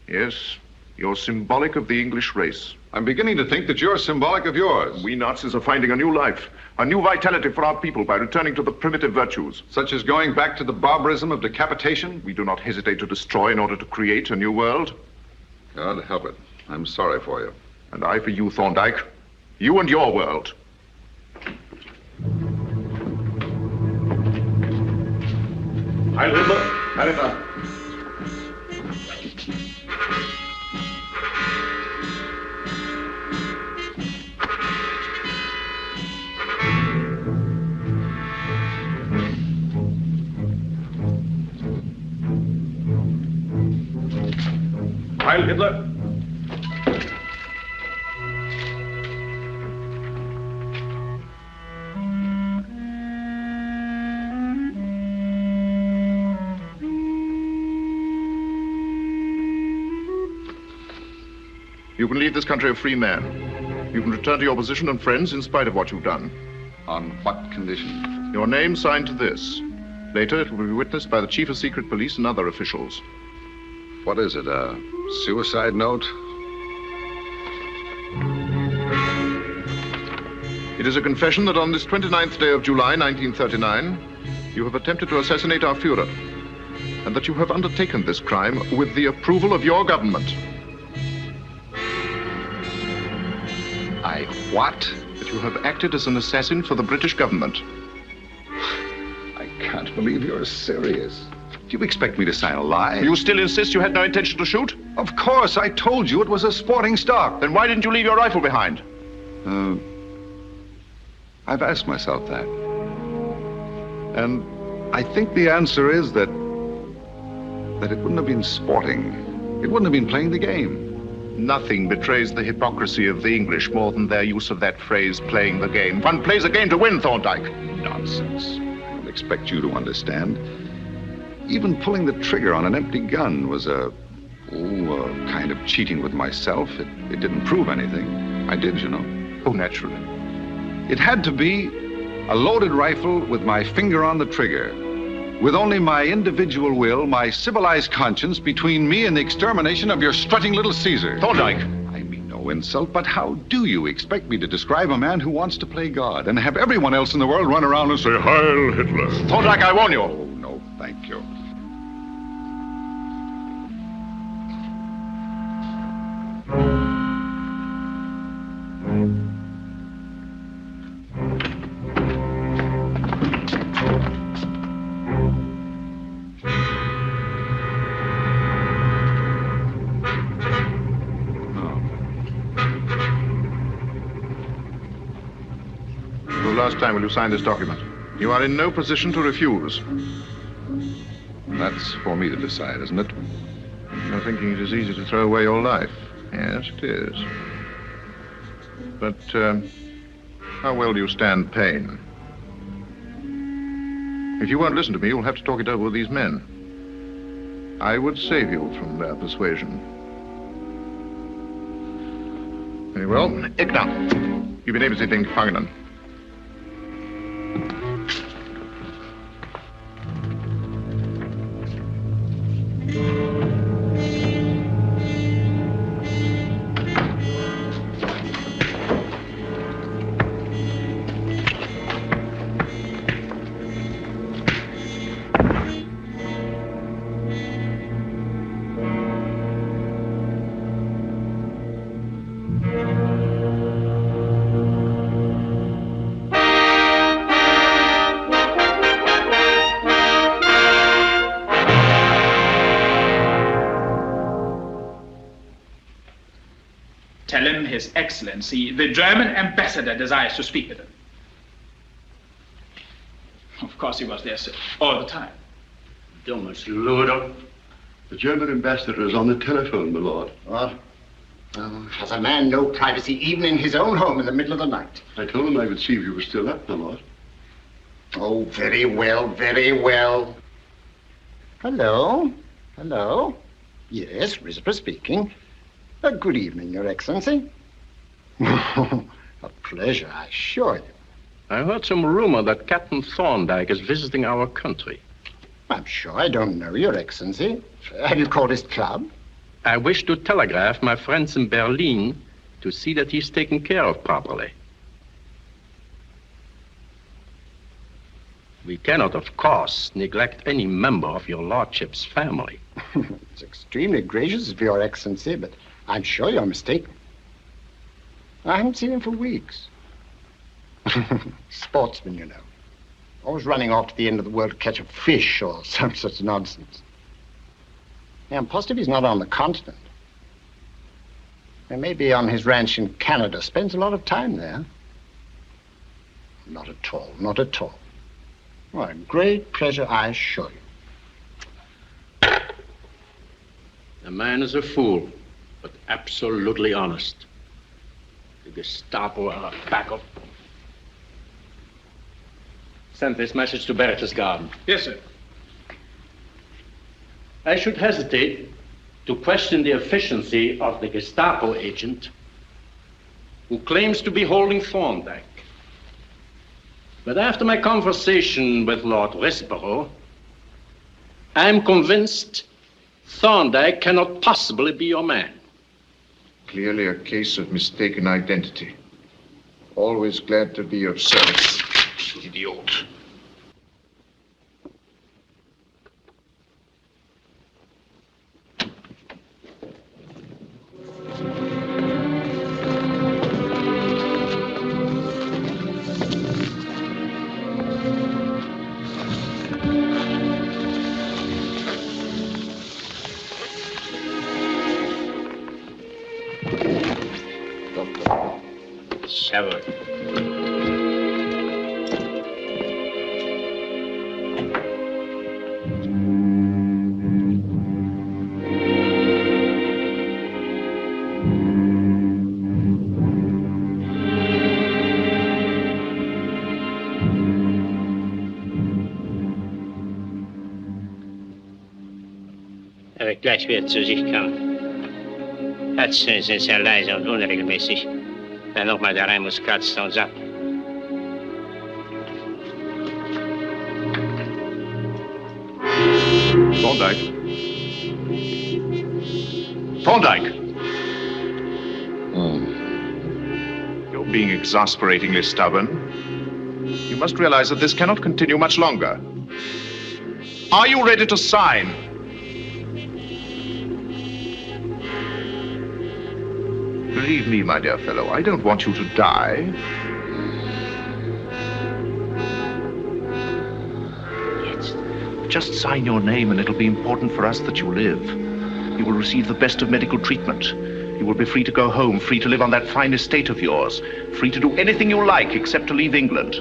Yes, you're symbolic of the English race. I'm beginning to think that you're symbolic of yours. We Nazis are finding a new life, a new vitality for our people by returning to the primitive virtues. Such as going back to the barbarism of decapitation? We do not hesitate to destroy in order to create a new world. God help it. I'm sorry for you. And I for you, Thorndyke. You and your world. Heil Hitler, Marita. Heil Hitler. You can leave this country a free man. You can return to your position and friends in spite of what you've done. On what condition? Your name signed to this. Later, it will be witnessed by the Chief of Secret Police and other officials. What is it, a suicide note? It is a confession that on this 29th day of July, 1939, you have attempted to assassinate our Führer, and that you have undertaken this crime with the approval of your government. I what? That you have acted as an assassin for the British government. I can't believe you're serious. Do you expect me to sign a lie? You still insist you had no intention to shoot? Of course, I told you it was a sporting stock. Then why didn't you leave your rifle behind? I've asked myself that. And I think the answer is that it wouldn't have been sporting. It wouldn't have been playing the game. Nothing betrays the hypocrisy of the English more than their use of that phrase, playing the game. One plays a game to win, Thorndyke. Nonsense. I don't expect you to understand. Even pulling the trigger on an empty gun was a kind of cheating with myself. It didn't prove anything. I did, you know. Oh, naturally. It had to be a loaded rifle with my finger on the trigger, with only my individual will, my civilized conscience between me and the extermination of your strutting little Caesar. Thorndyke! I mean no insult, but how do you expect me to describe a man who wants to play God and have everyone else in the world run around and say, Heil Hitler? Thorndyke, I warn you. Oh, no, thank you. last time will you sign this document? You are in no position to refuse. That's for me to decide, isn't it? You're thinking it is easy to throw away your life. Yes, it is. But how well do you stand pain? If you won't listen to me, you'll have to talk it over with these men. I would save you from their persuasion. Very well. Igna, you benehmen Sie den Gefangenen. Tell him His Excellency, the German ambassador, desires to speak with him. Of course he was there, sir, all the time. Domus Ludo. The German ambassador is on the telephone, my lord. What? Has a man no privacy even in his own home in the middle of the night? I told him I would see if you were still up, my lord. Oh, very well, very well. Hello? Hello? Yes, Risper speaking. Good evening, Your Excellency. A pleasure, I assure you. I heard some rumor that Captain Thorndyke is visiting our country. I'm sure I don't know, Your Excellency. Have you called his club? I wish to telegraph my friends in Berlin to see that he's taken care of properly. We cannot, of course, neglect any member of your lordship's family. It's extremely gracious of Your Excellency, but I'm sure you're mistaken. I haven't seen him for weeks. Sportsman, you know. Always running off to the end of the world to catch a fish or some such nonsense. Yeah, I'm positive he's not on the continent. He may be on his ranch in Canada. Spends a lot of time there. Not at all, not at all. Well, a great pleasure, I assure you. The man is a fool, but absolutely honest. The Gestapo are back of... Send this message to Berchtesgaden. Yes, sir. I should hesitate to question the efficiency of the Gestapo agent who claims to be holding Thorndyke. But after my conversation with Lord Risborough, I'm convinced Thorndyke cannot possibly be your man. Clearly a case of mistaken identity. Always glad to be of service, idiot. Severed. Er wird gleich wieder zu sich kommen. Herztöne sind sehr leise und unregelmäßig. Dann nochmal da rein muss kratzen und sappen. Thorndyke. Thorndyke! You're being exasperatingly stubborn. You must realize that this cannot continue much longer. Are you ready to sign? Believe me, my dear fellow, I don't want you to die. Yes. Just sign your name and it'll be important for us that you live. You will receive the best of medical treatment. You will be free to go home, free to live on that fine estate of yours, free to do anything you like except to leave England.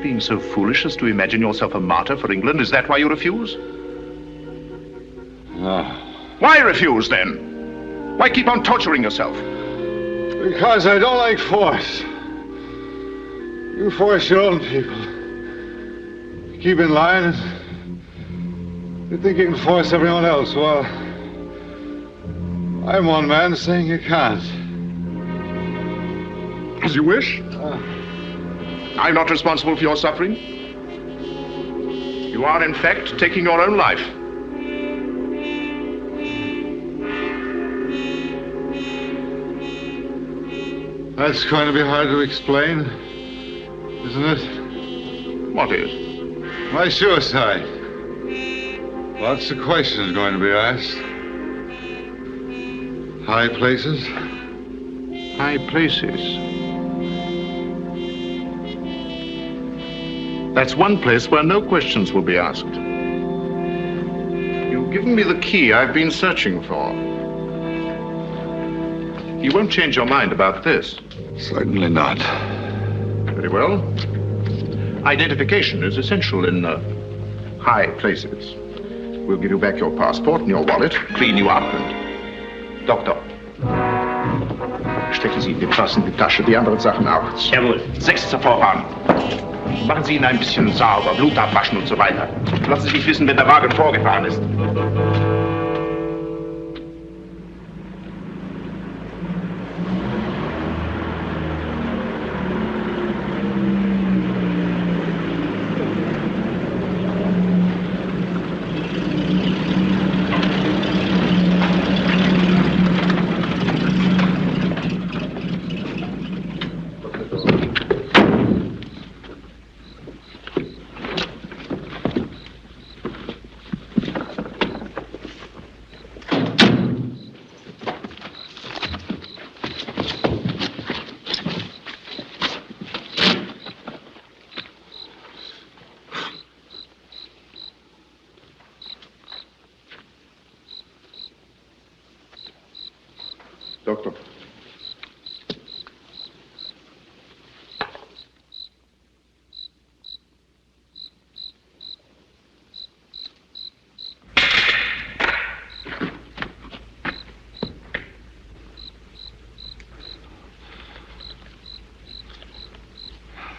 being so foolish as to imagine yourself a martyr for England? Is that why you refuse? No. Why refuse, then? Why keep on torturing yourself? Because I don't like force. You force your own people. Keep in line and you think you can force everyone else. Well, I'm one man saying you can't. As you wish. I'm not responsible for your suffering. You are, in fact, taking your own life. That's going to be hard to explain, isn't it? What is? My suicide. Lots of questions going to be asked. High places? High places. That's one place where no questions will be asked. You've given me the key I've been searching for. You won't change your mind about this. Certainly not. Very well. Identification is essential in high places. We'll give you back your passport and your wallet, clean you up and... Doktor. Stecken Sie den Pass in die Tasche, die anderen Sachen auch. Jawohl. 6. voran. Machen Sie ihn ein bisschen sauber, Blut abwaschen und so weiter. Lassen Sie mich wissen, wenn der Wagen vorgefahren ist. Doctor.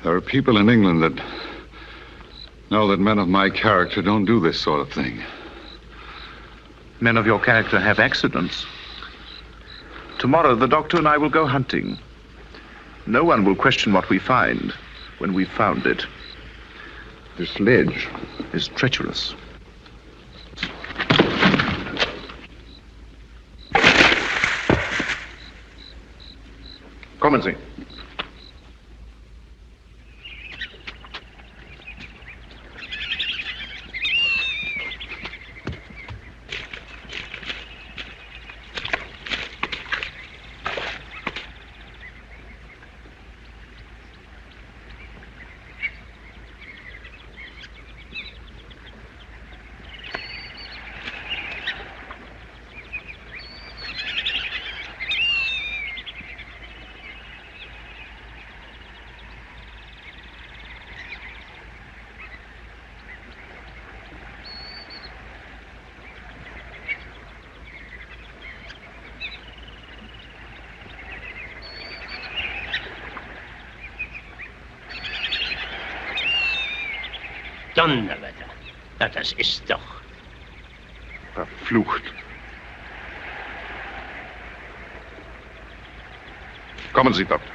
There are people in England that know that men of my character don't do this sort of thing. Men of your character have accidents. Tomorrow, the doctor and I will go hunting. No one will question what we find when we've found it. This ledge is treacherous. Kommen Sie. Donnerwetter. Na, das ist doch... Verflucht. Kommen Sie, Doktor.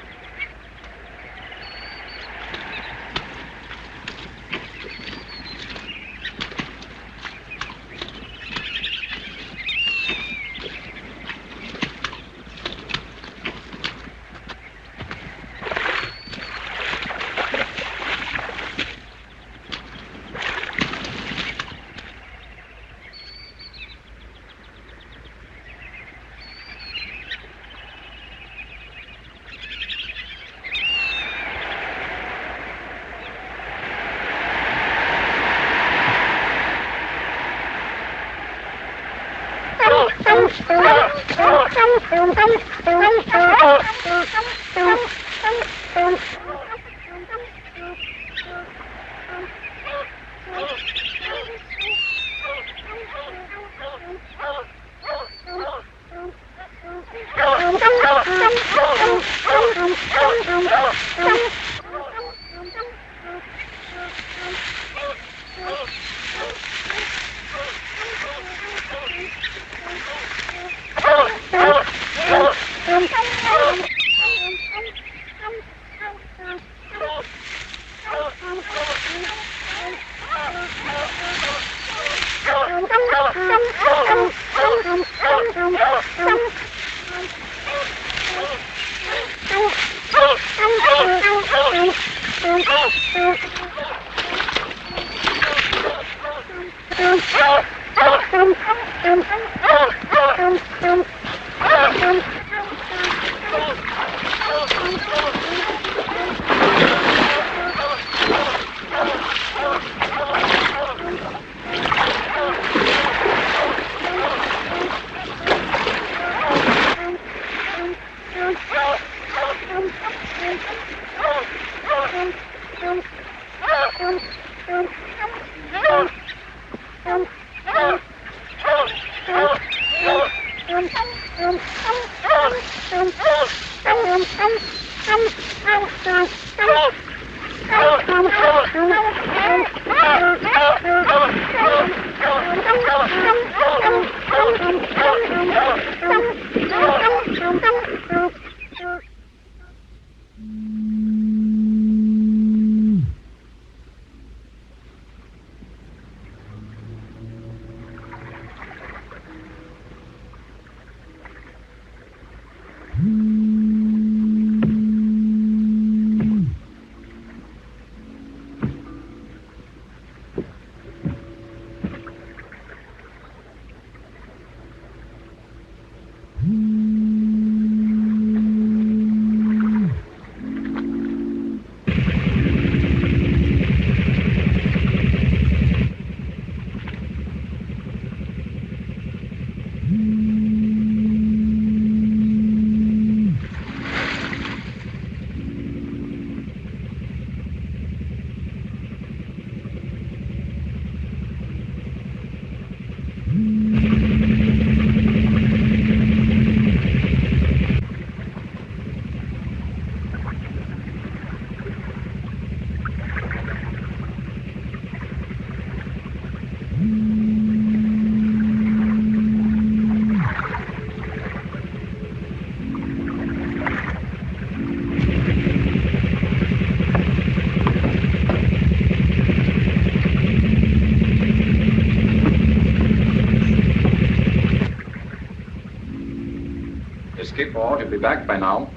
Skipper ought to be back by now.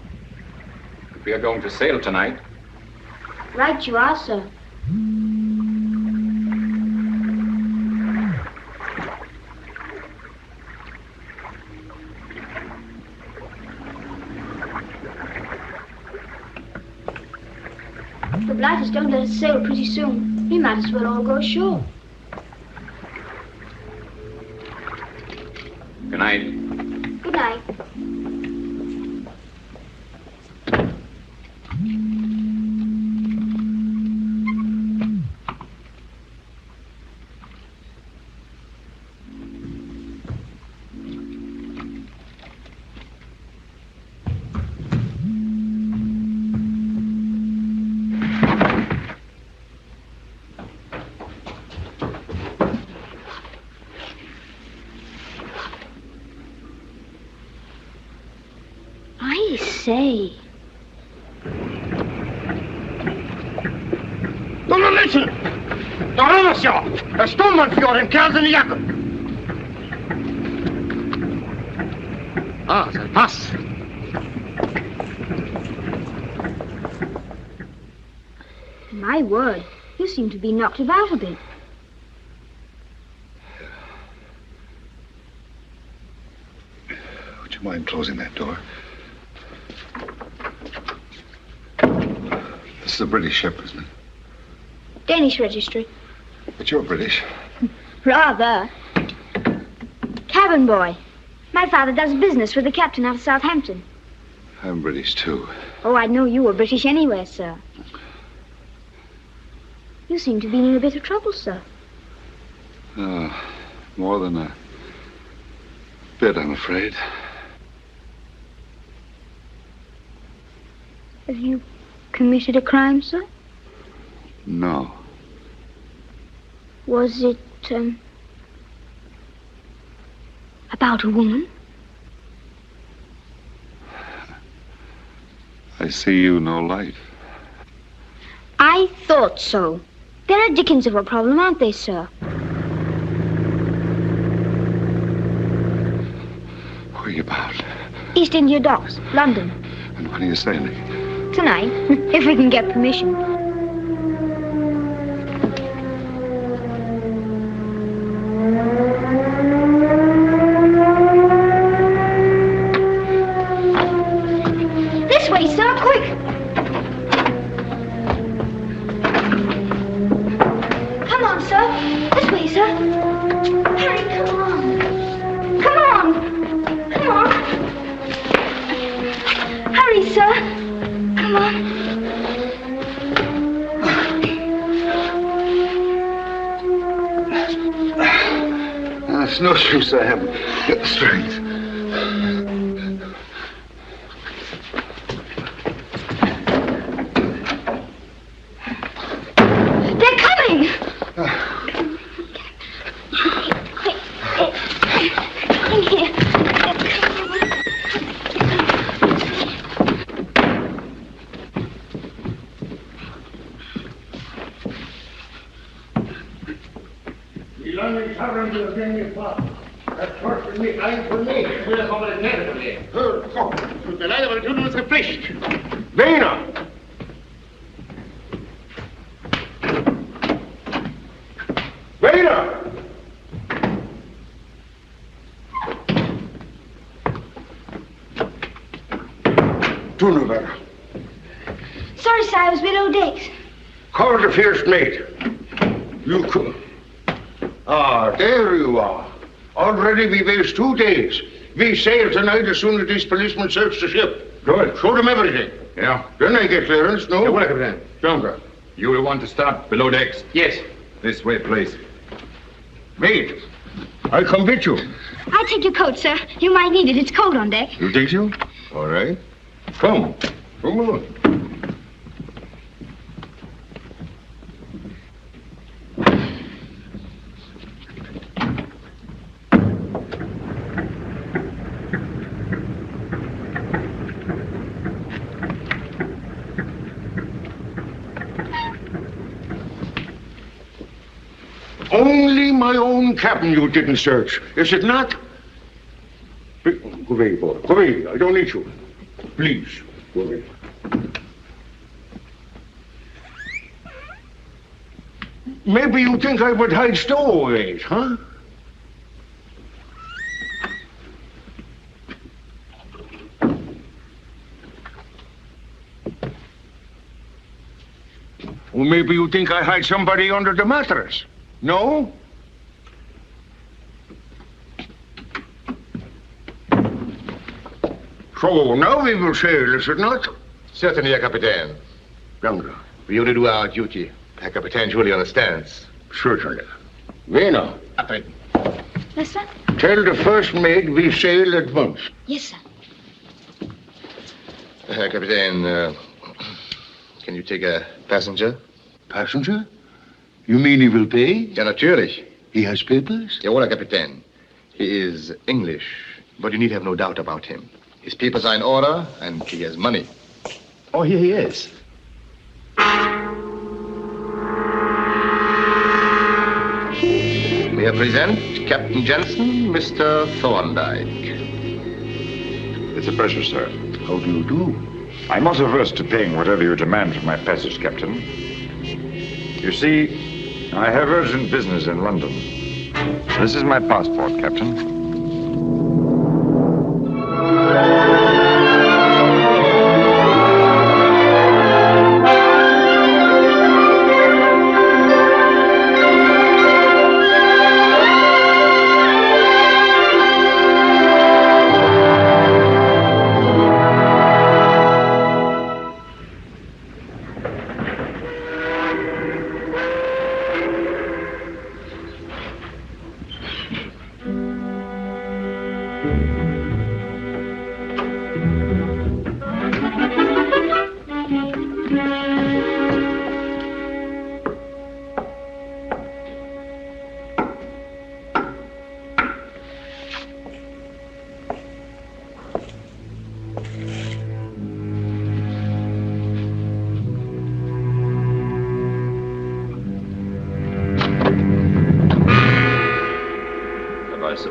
We are going to sail tonight. Right you are, sir. If the blighters don't let us sail pretty soon, we might as well all go ashore. Good night. Good night. Say. Donner Lynchen! Da haben wir's ja! Der Sturmannführer, den Kerl in die Jacke! Ah, sein Pass. My word, you seem to be knocked about a bit. Would you mind closing that door? This is a British ship, isn't it? Danish registry. But you're British. Rather. Cabin boy. My father does business with the captain out of Southampton. I'm British, too. Oh, I'd know you were British anywhere, sir. You seem to be in a bit of trouble, sir. More than a bit, I'm afraid. Have you committed a crime, sir? No. Was it, about a woman? I see you know life. I thought so. They're a dickens of a problem, aren't they, sir? Where are you bound? East India Docks, London. And when are you sailing? Tonight, if we can get permission. This way, sir, quick! Come on, sir. This way, sir. Hurry, come on. Come on. Come on. Hurry, sir. Come on. It's no use. I haven't got the strength. They're coming! In here. Die lange Scharren der Gänge fahren. Das kostet mich ein von mich. Wir kommen nicht näher zu mir. Komm, tut mir leid, aber wir tun unsere Pflicht. Wiener! Wiener! Tu nu better. Sorry, sir, I was below decks. Call the first mate. You come. Ah, there you are. Already we waste 2 days. We sail tonight as soon as these policemen search the ship. Good. Show them everything. Yeah. Then they get clearance, no? Yeah, well, Captain. Junker. You will want to start below decks. Yes. This way, please. Mate, I'll come with you. I'll take your coat, sir. You might need it. It's cold on deck. You think so? All right. Come. Come on. Only my own cabin you didn't search, is it not? Go away, boy. Go away. I don't need you. Please, go away. Maybe you think I would hide stowaways, huh? Or maybe you think I hide somebody under the mattress. No? So now we will sail, is it not? Certainly, Herr Kapitän. Younger. We only do our duty. Herr Kapitän surely understands. Certainly. Wiener. Après. Yes, sir? Tell the first mate we sail at once. Yes, sir. Herr Kapitän, can you take a passenger? Passenger? You mean he will pay? Ja, natürlich. He has papers? Jawohl, Herr Kapitän. He is English, but you need have no doubt about him. His papers are in order, and he has money. Oh, here he is. May I present Captain Jensen, Mr. Thorndyke. It's a pleasure, sir. How do you do? I'm not averse to paying whatever you demand for my passage, Captain. You see, I have urgent business in London. This is my passport, Captain.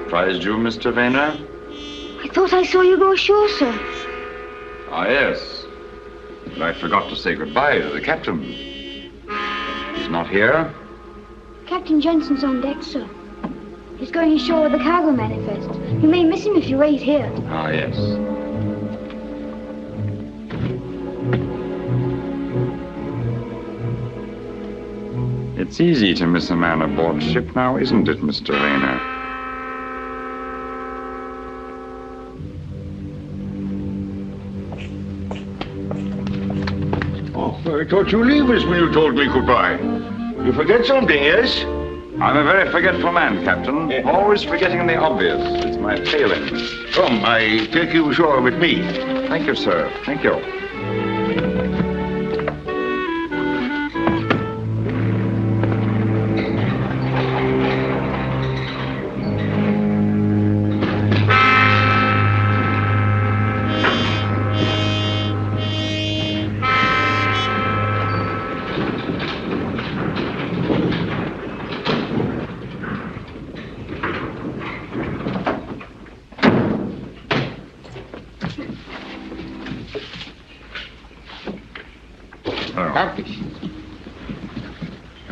surprised you, Mr. Rayner? I thought I saw you go ashore, sir. Ah, yes. But I forgot to say goodbye to the captain. He's not here? Captain Jensen's on deck, sir. He's going ashore with the cargo manifest. You may miss him if you wait here. Ah, yes. It's easy to miss a man aboard ship now, isn't it, Mr. Rayner? I thought you leave us when you told me goodbye. You forget something, yes? I'm a very forgetful man, Captain. Always forgetting the obvious. It's my failing. Come, I take you ashore with me. Thank you, sir. Thank you.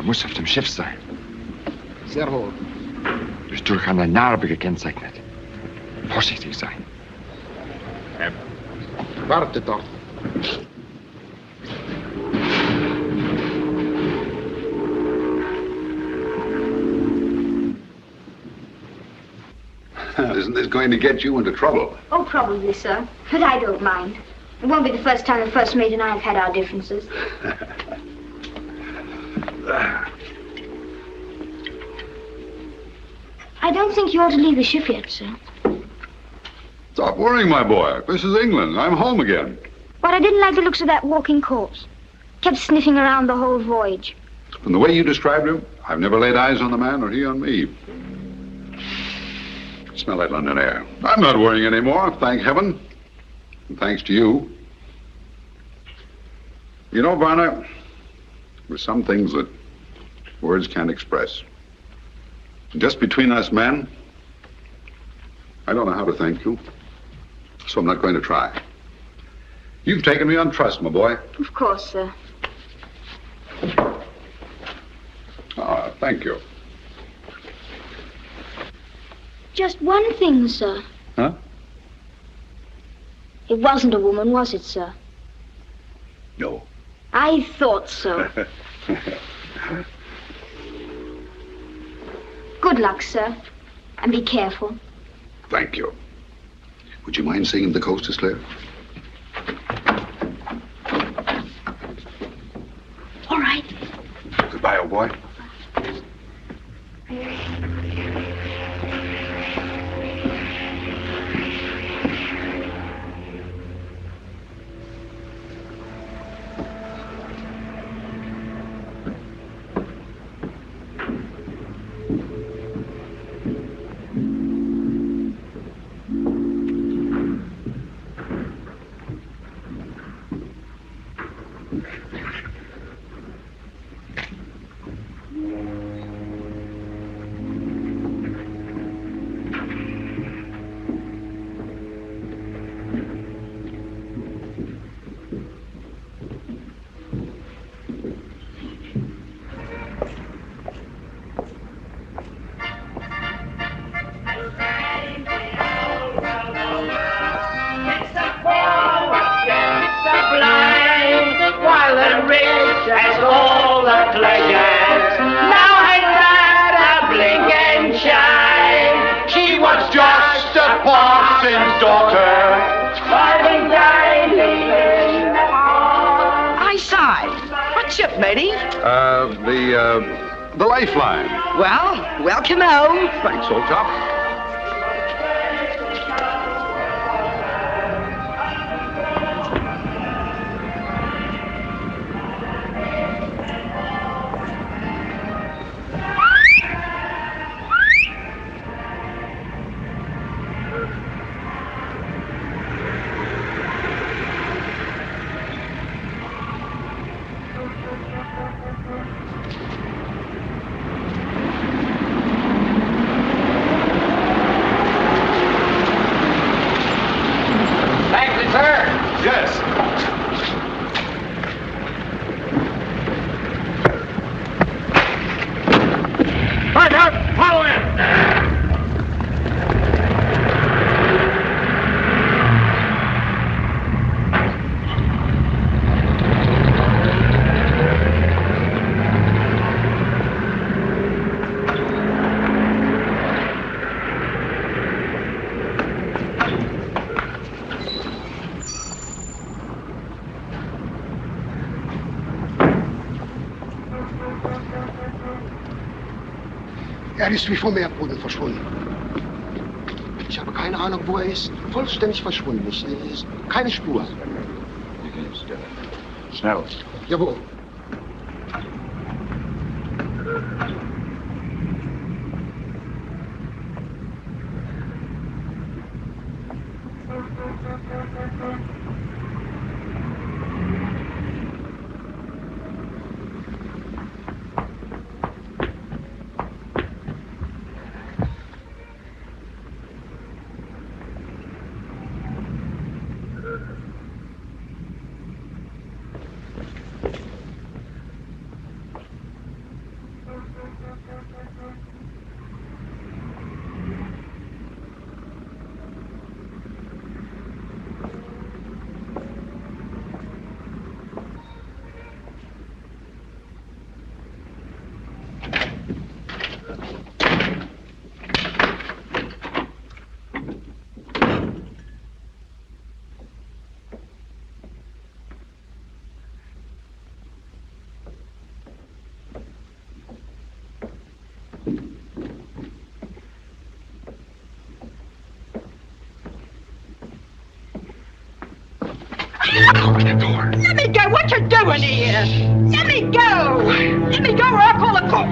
Muss auf dem Schiff sein. Sehr wohl. Ist durch eine Narbe gekennzeichnet. Vorsichtig sein. Warte doch. Isn't this going to get you into trouble? Oh, probably, sir. But I don't mind. It won't be the first time the first mate and I have had our differences. I don't think you ought to leave the ship yet, sir. Stop worrying, my boy. This is England. I'm home again. But I didn't like the looks of that walking corpse. Kept sniffing around the whole voyage. From the way you described him, I've never laid eyes on the man or he on me. Smell that London air. I'm not worrying anymore, thank heaven. And thanks to you. You know, Varner, there's some things that words can't express. Just between us men, I don't know how to thank you, so I'm not going to try. You've taken me on trust, my boy. Of course, sir. Ah, thank you. Just one thing, sir. Huh? It wasn't a woman, was it, sir? No. I thought so. Good luck, sir. And be careful. Thank you. Would you mind singing The Coast is Clear? All right. Goodbye, old boy. The Lifeline. Well, welcome home. Thanks, old top. Er ist wie vom Erdboden verschwunden. Ich habe keine Ahnung, wo er ist. Vollständig verschwunden. Keine Spur. Schnell. Jawohl. Let me go! What you doing here? Let me go! Let me go or I'll call the court!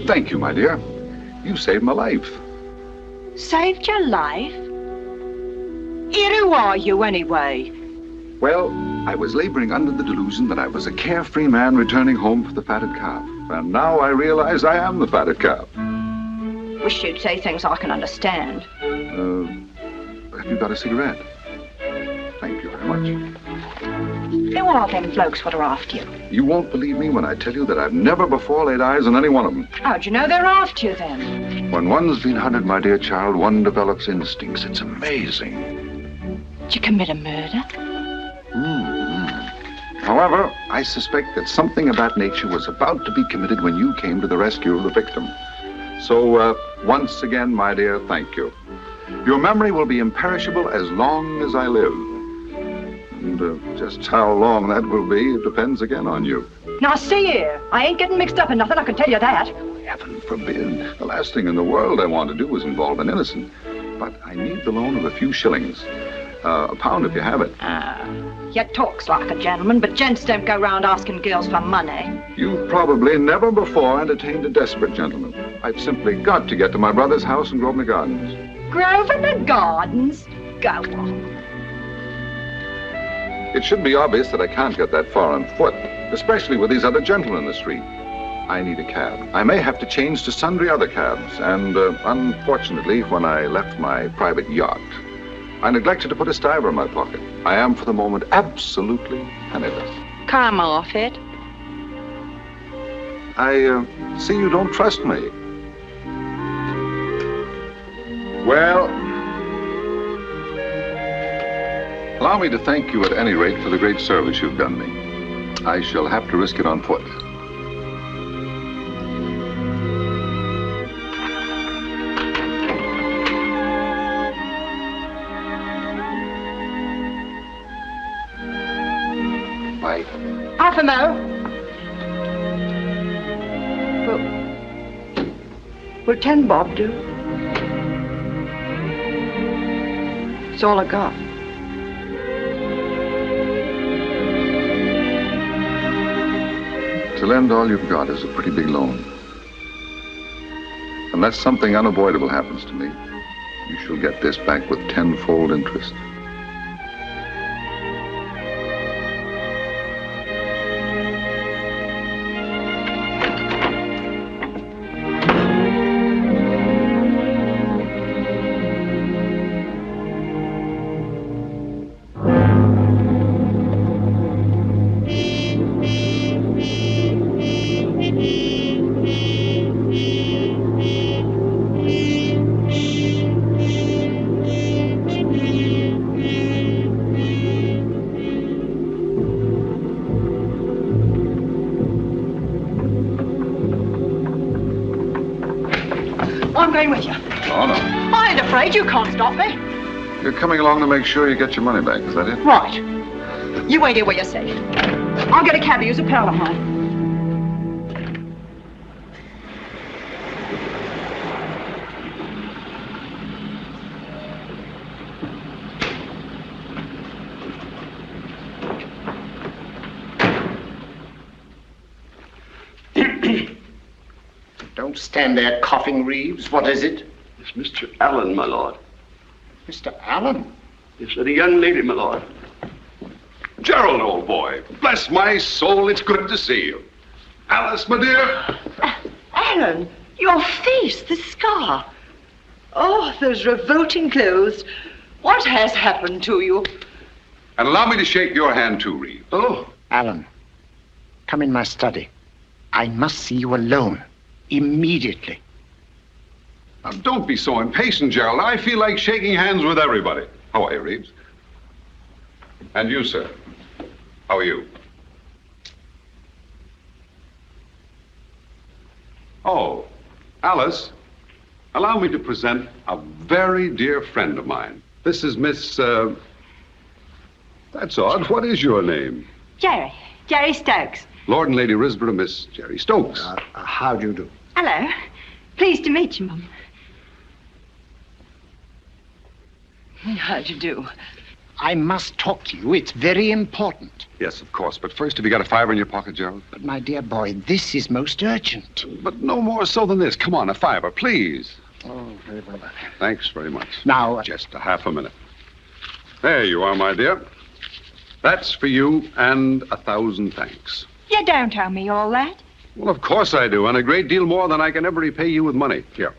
Thank you, my dear. You saved my life. Saved your life? Here, who are you, anyway? Well, I was laboring under the delusion that I was a carefree man returning home for the fatted calf. And now I realize I am the fatted calf. Wish you'd say things I can understand. Have you got a cigarette? Thank you very much. Who are them blokes what are after you? You won't believe me when I tell you that I've never before laid eyes on any one of them. How'd you know they're after you, then? When one's been hunted, my dear child, one develops instincts. It's amazing. Did you commit a murder? However, I suspect that something of that nature was about to be committed when you came to the rescue of the victim. So, once again, my dear, thank you. Your memory will be imperishable as long as I live. And just how long that will be, it depends again on you. Now, see here. I ain't getting mixed up in nothing, I can tell you that. Heaven forbid. The last thing in the world I want to do is involve an innocent. But I need the loan of a few shillings. A pound if you have it. You talks like a gentleman, but gents don't go round asking girls for money. You've probably never before entertained a desperate gentleman. I've simply got to get to my brother's house in Grosvenor Gardens. Grosvenor Gardens? Go on. It should be obvious that I can't get that far on foot, especially with these other gentlemen in the street. I need a cab. I may have to change to sundry other cabs, and unfortunately, when I left my private yacht, I neglected to put a stiver in my pocket. I am, for the moment, absolutely penniless. Come off it. I see you don't trust me. Well, allow me to thank you at any rate for the great service you've done me. I shall have to risk it on foot. Bye. Half a mo. Will 10 bob do? It's all I got. To lend all you've got is a pretty big loan. Unless something unavoidable happens to me, you shall get this back with tenfold interest. I'm going with you. Oh, no. I ain't afraid. You can't stop me. You're coming along to make sure you get your money back, is that it? Right. You wait here where you're safe. I'll get a cab to use a pal of mine. Don't stand there coughing, Reeves. What is it? It's Mr. Allen, my lord. Mr. Allen? Yes, sir, the young lady, my lord. Gerald, old boy. Bless my soul, it's good to see you. Alice, my dear. Alan, your face, the scar. Oh, those revolting clothes. What has happened to you? And allow me to shake your hand, too, Reeves. Oh. Alan, come in my study. I must see you alone. Immediately. Now, don't be so impatient, Gerald. I feel like shaking hands with everybody. How are you, Reeves? And you, sir? How are you? Oh, Alice, allow me to present a very dear friend of mine. This is Miss, that's odd. What is your name? Jerry. Jerry Stokes. Lord and Lady Risborough, Miss Jerry Stokes. How do you do? Hello. Pleased to meet you, Mum. How do you do? I must talk to you. It's very important. Yes, of course. But first, have you got a $5 in your pocket, Gerald? But, my dear boy, this is most urgent. But no more so than this. Come on, a $5, please. Oh, very well. Thanks very much. Now... Just a half a minute. There you are, my dear. That's for you, and 1,000 thanks. You don't owe me all that. Well, of course I do, and a great deal more than I can ever repay you with money. Here.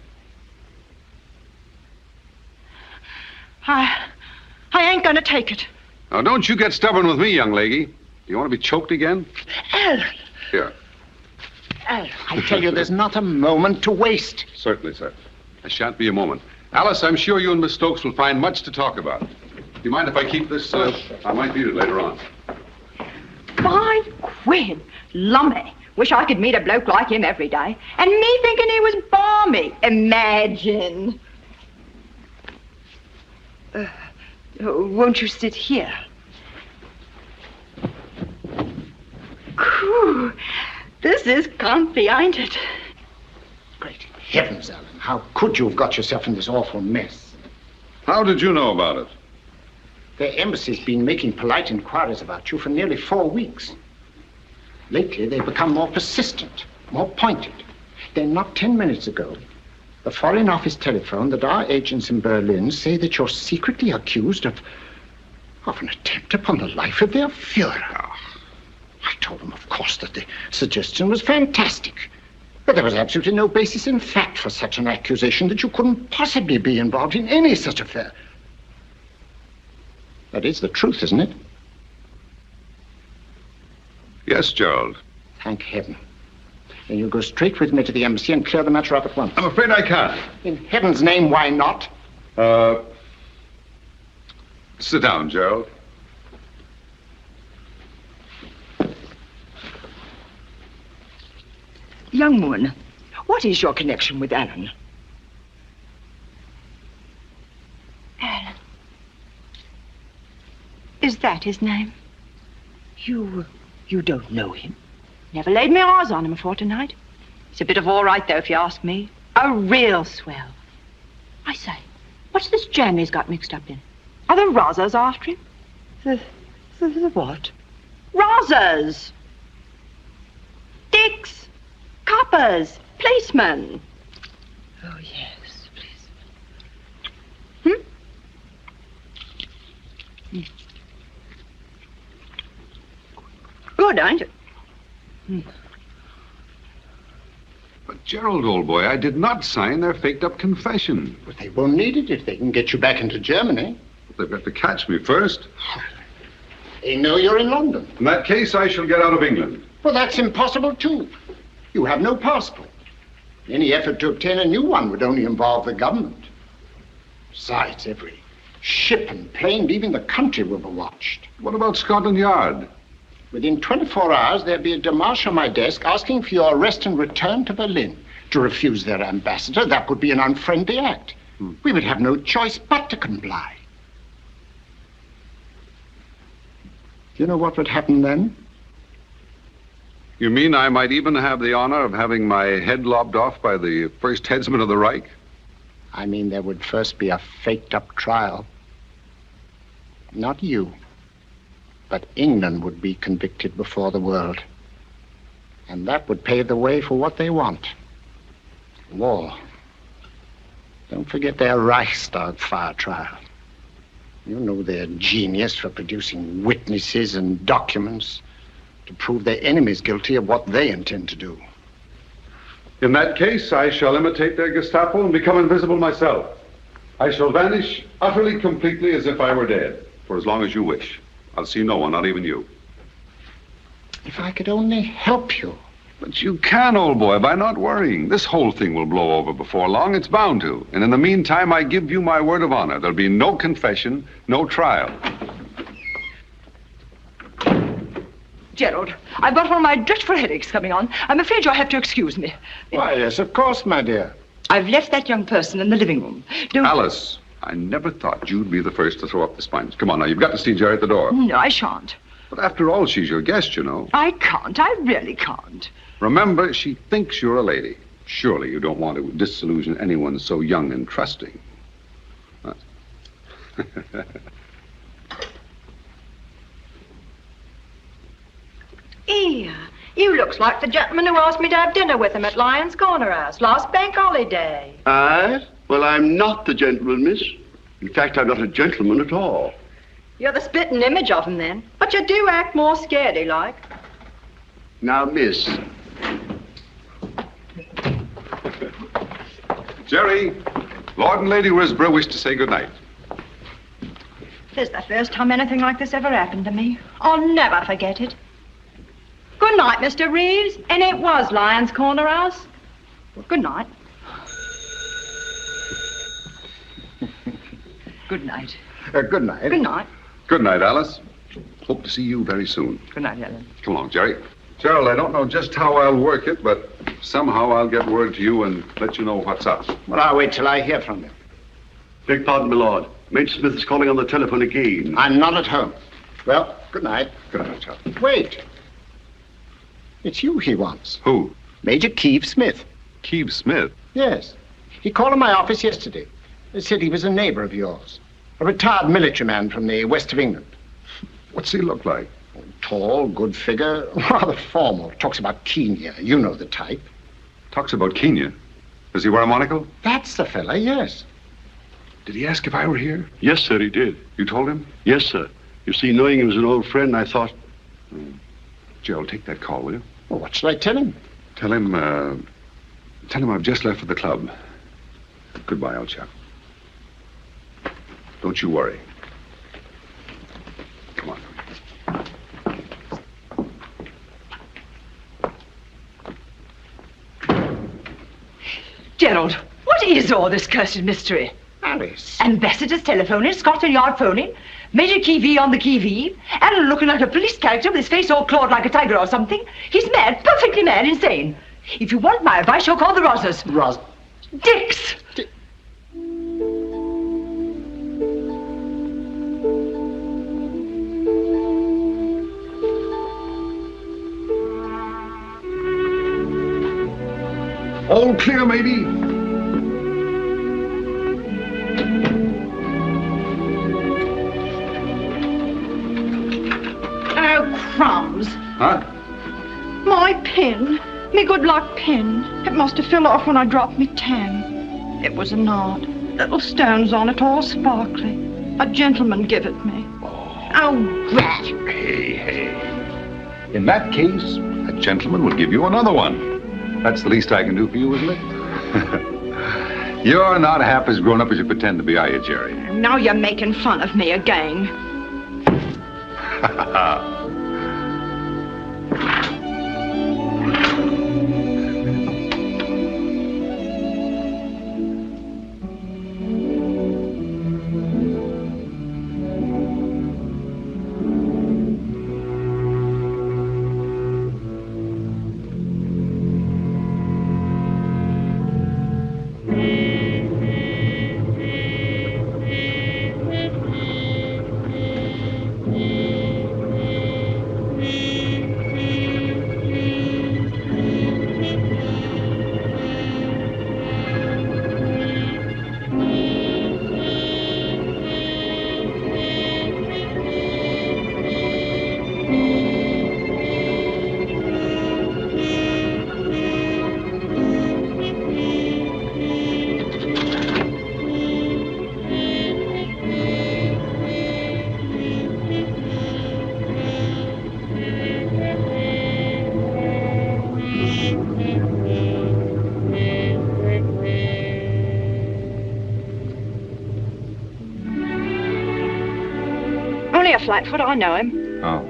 I ain't gonna take it. Now, don't you get stubborn with me, young lady. Do you want to be choked again? Alan! Here. Alan, I tell you, there's not a moment to waste. Certainly, sir. There shan't be a moment. Alice, I'm sure you and Miss Stokes will find much to talk about. Do you mind if I keep this? I might need it later on. Fine Quinn. Lummy. Wish I could meet a bloke like him every day. And me thinking he was balmy. Imagine. Won't you sit here? Whew. This is comfy, ain't it? Great heavens, Alan. How could you have got yourself in this awful mess? How did you know about it? The embassy's been making polite inquiries about you for nearly 4 weeks. Lately, they've become more persistent, more pointed. Then, not 10 minutes ago, the Foreign Office telephoned that our agents in Berlin say that you're secretly accused of an attempt upon the life of their Führer. I told them, of course, that the suggestion was fantastic. But there was absolutely no basis in fact for such an accusation, that you couldn't possibly be involved in any such affair. That is the truth, isn't it? Yes, Gerald. Thank heaven. Then you go straight with me to the embassy and clear the matter up at once. I'm afraid I can't. In heaven's name, why not? Sit down, Gerald. Young woman, what is your connection with Alan? Alan. Is that his name? You don't know him? Never laid my eyes on him before tonight. He's a bit of all right, though, if you ask me. A real swell. I say, what's this jam he's got mixed up in? Are the Razas after him? The what? Razas! Dicks! Coppers! Policemen! Oh, yes, policemen. Good, ain't it? But, Gerald, old boy, I did not sign their faked-up confession. But they won't need it if they can get you back into Germany. They've got to catch me first. They know you're in London. In that case, I shall get out of England. Well, that's impossible, too. You have no passport. Any effort to obtain a new one would only involve the government. Besides, every ship and plane leaving the country will be watched. What about Scotland Yard? Within 24 hours, there'll be a démarche on my desk asking for your arrest and return to Berlin. To refuse their ambassador, that would be an unfriendly act. We would have no choice but to comply. Do you know what would happen then? You mean I might even have the honor of having my head lobbed off by the first headsman of the Reich? I mean, there would first be a faked-up trial. Not you, but England would be convicted before the world. And that would pave the way for what they want. War. Don't forget their Reichstag fire trial. You know their genius for producing witnesses and documents to prove their enemies guilty of what they intend to do. In that case, I shall imitate their Gestapo and become invisible myself. I shall vanish utterly, completely, as if I were dead, for as long as you wish. I'll see no one, not even you. If I could only help you. But you can, old boy, by not worrying. This whole thing will blow over before long. It's bound to. And in the meantime, I give you my word of honor. There'll be no confession, no trial. Gerald, I've got one of my dreadful headaches coming on. I'm afraid you'll have to excuse me. Why, yes, of course, my dear. I've left that young person in the living room. Alice, I never thought you'd be the first to throw up the sponge. Come on now, you've got to see Jerry at the door. No, I shan't. But after all, she's your guest, you know. I can't. I really can't. Remember, she thinks you're a lady. Surely you don't want to disillusion anyone so young and trusting. Here, you looks like the gentleman who asked me to have dinner with him at Lyons Corner House last bank holiday. Aye? Well, I'm not the gentleman, miss. In fact, I'm not a gentleman at all. You're the spitting image of him, then. But you do act more scaredy like. Now, miss. Jerry, Lord and Lady Risborough wish to say goodnight. This is the first time anything like this ever happened to me. I'll never forget it. Good night, Mr. Reeves. And it was Lyons Corner House. Good night. Good night. Good night. Good night. Good night, Alice. Hope to see you very soon. Good night, Ellen. Come along, Jerry. Gerald, I don't know just how I'll work it, but somehow I'll get word to you and let you know what's up. Well, I'll wait till I hear from you. Beg pardon, my lord. Major Smith is calling on the telephone again. I'm not at home. Well, good night. Good night, Charlie. Wait. It's you he wants. Who? Major Keeve Smith. Keeve Smith? Yes. He called in my office yesterday. He said he was a neighbor of yours. A retired military man from the west of England. What's he look like? Tall, good figure, rather formal. Talks about Kenya. You know the type. Talks about Kenya? Does he wear a monocle? That's the fella, yes. Did he ask if I were here? Yes, sir, he did. You told him? Yes, sir. You see, knowing he was an old friend, I thought... Gerald, take that call, will you? Well, what shall I tell him? Tell him I've just left for the club. Goodbye, old chap. Don't you worry. Come on. Gerald, what is all this cursed mystery? Alice. Ambassador's telephoning, Scotland Yard phoning, Major Key on the qui-vive, and looking like a police character with his face all clawed like a tiger or something. He's mad, perfectly mad, insane. If you want my advice, you'll call the Rosses. Dix! All clear, matey. Oh, crumbs. Huh? My pin. Me good luck pin. It must have fell off when I dropped me tam. It was a knot. Little stones on it, all sparkly. A gentleman give it me. Oh, rat. Hey. In that case, a gentleman will give you another one. That's the least I can do for you, isn't it? You're not half as grown up as you pretend to be, are you, Jerry? Now you're making fun of me again. Mr. Flatfoot, I know him. Oh.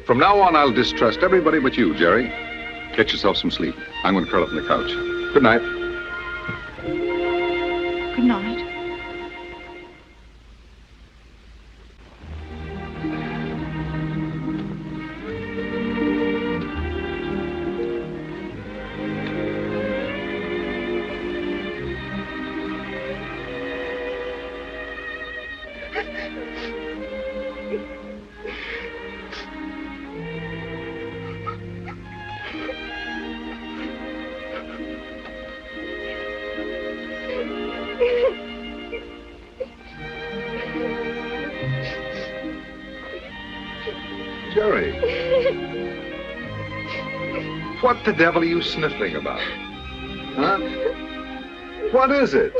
From now on, I'll distrust everybody but you, Jerry. Get yourself some sleep. I'm going to curl up on the couch. Good night. Good night. Jerry. What the devil are you sniffling about? Huh? What is it?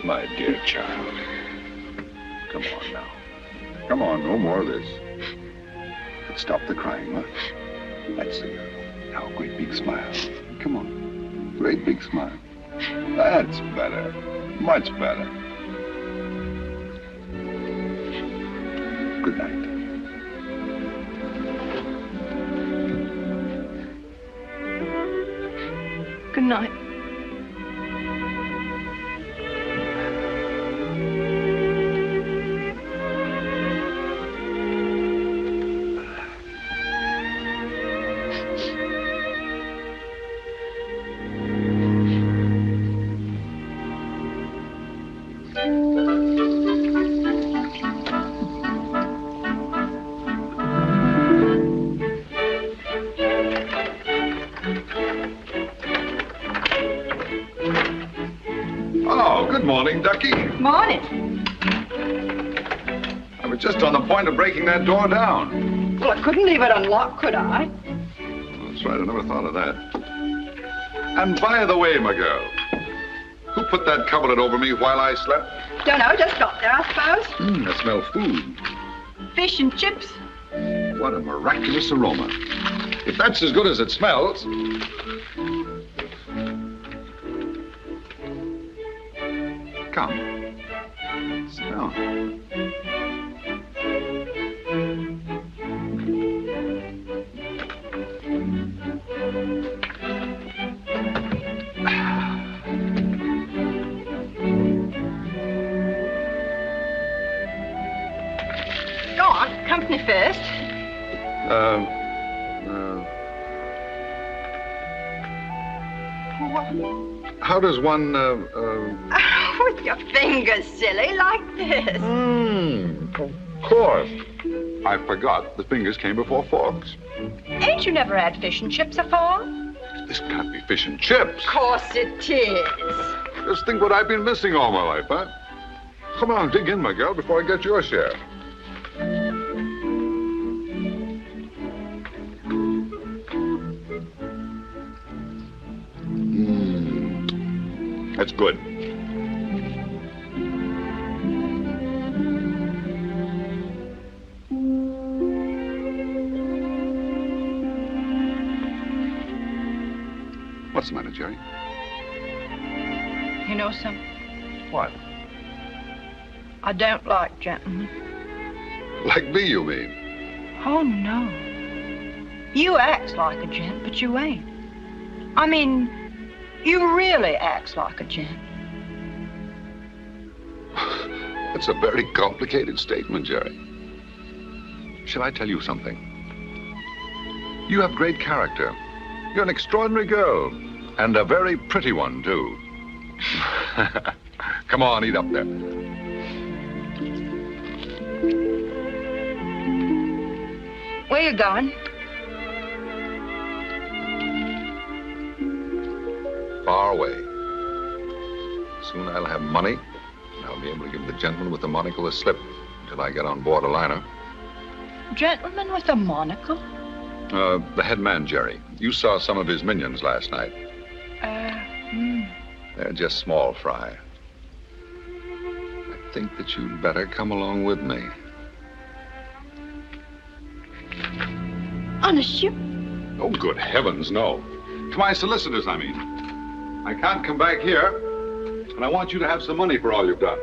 My dear child. Come on now. Come on, no more of this. Stop the crying, huh? That's the girl. Now, great big smile. Come on. Great big smile. That's better. Much better. Good night. Good night. Morning, Ducky. Morning. I was just on the point of breaking that door down. Well, I couldn't leave it unlocked, could I? That's right, I never thought of that. And by the way, my girl, who put that coverlet over me while I slept? Don't know, just got there, I suppose. I smell food. Fish and chips. What a miraculous aroma. If that's as good as it smells... Come. Sit down. Go on, company first. How does one, With your fingers, silly, like this. Of course. I forgot the fingers came before forks. Ain't you never had fish and chips afore? This can't be fish and chips. Of course it is. Just think what I've been missing all my life, huh? Come on, dig in, my girl, before I get your share. That's good. What's the matter, Jerry? You know something? What? I don't like gentlemen. Like me, you mean? Oh, no. You acts like a gent, but you ain't. I mean, you really acts like a gent. That's a very complicated statement, Jerry. Shall I tell you something? You have great character. You're an extraordinary girl. And a very pretty one, too. Come on, eat up there. Where you going? Far away. Soon I'll have money, and I'll be able to give the gentleman with the monocle a slip until I get on board a liner. Gentleman with a monocle? The head man, Jerry. You saw some of his minions last night. They're just small fry. I think that you'd better come along with me. Honest, you? Oh, good heavens, no. To my solicitors, I mean. I can't come back here and I want you to have some money for all you've done.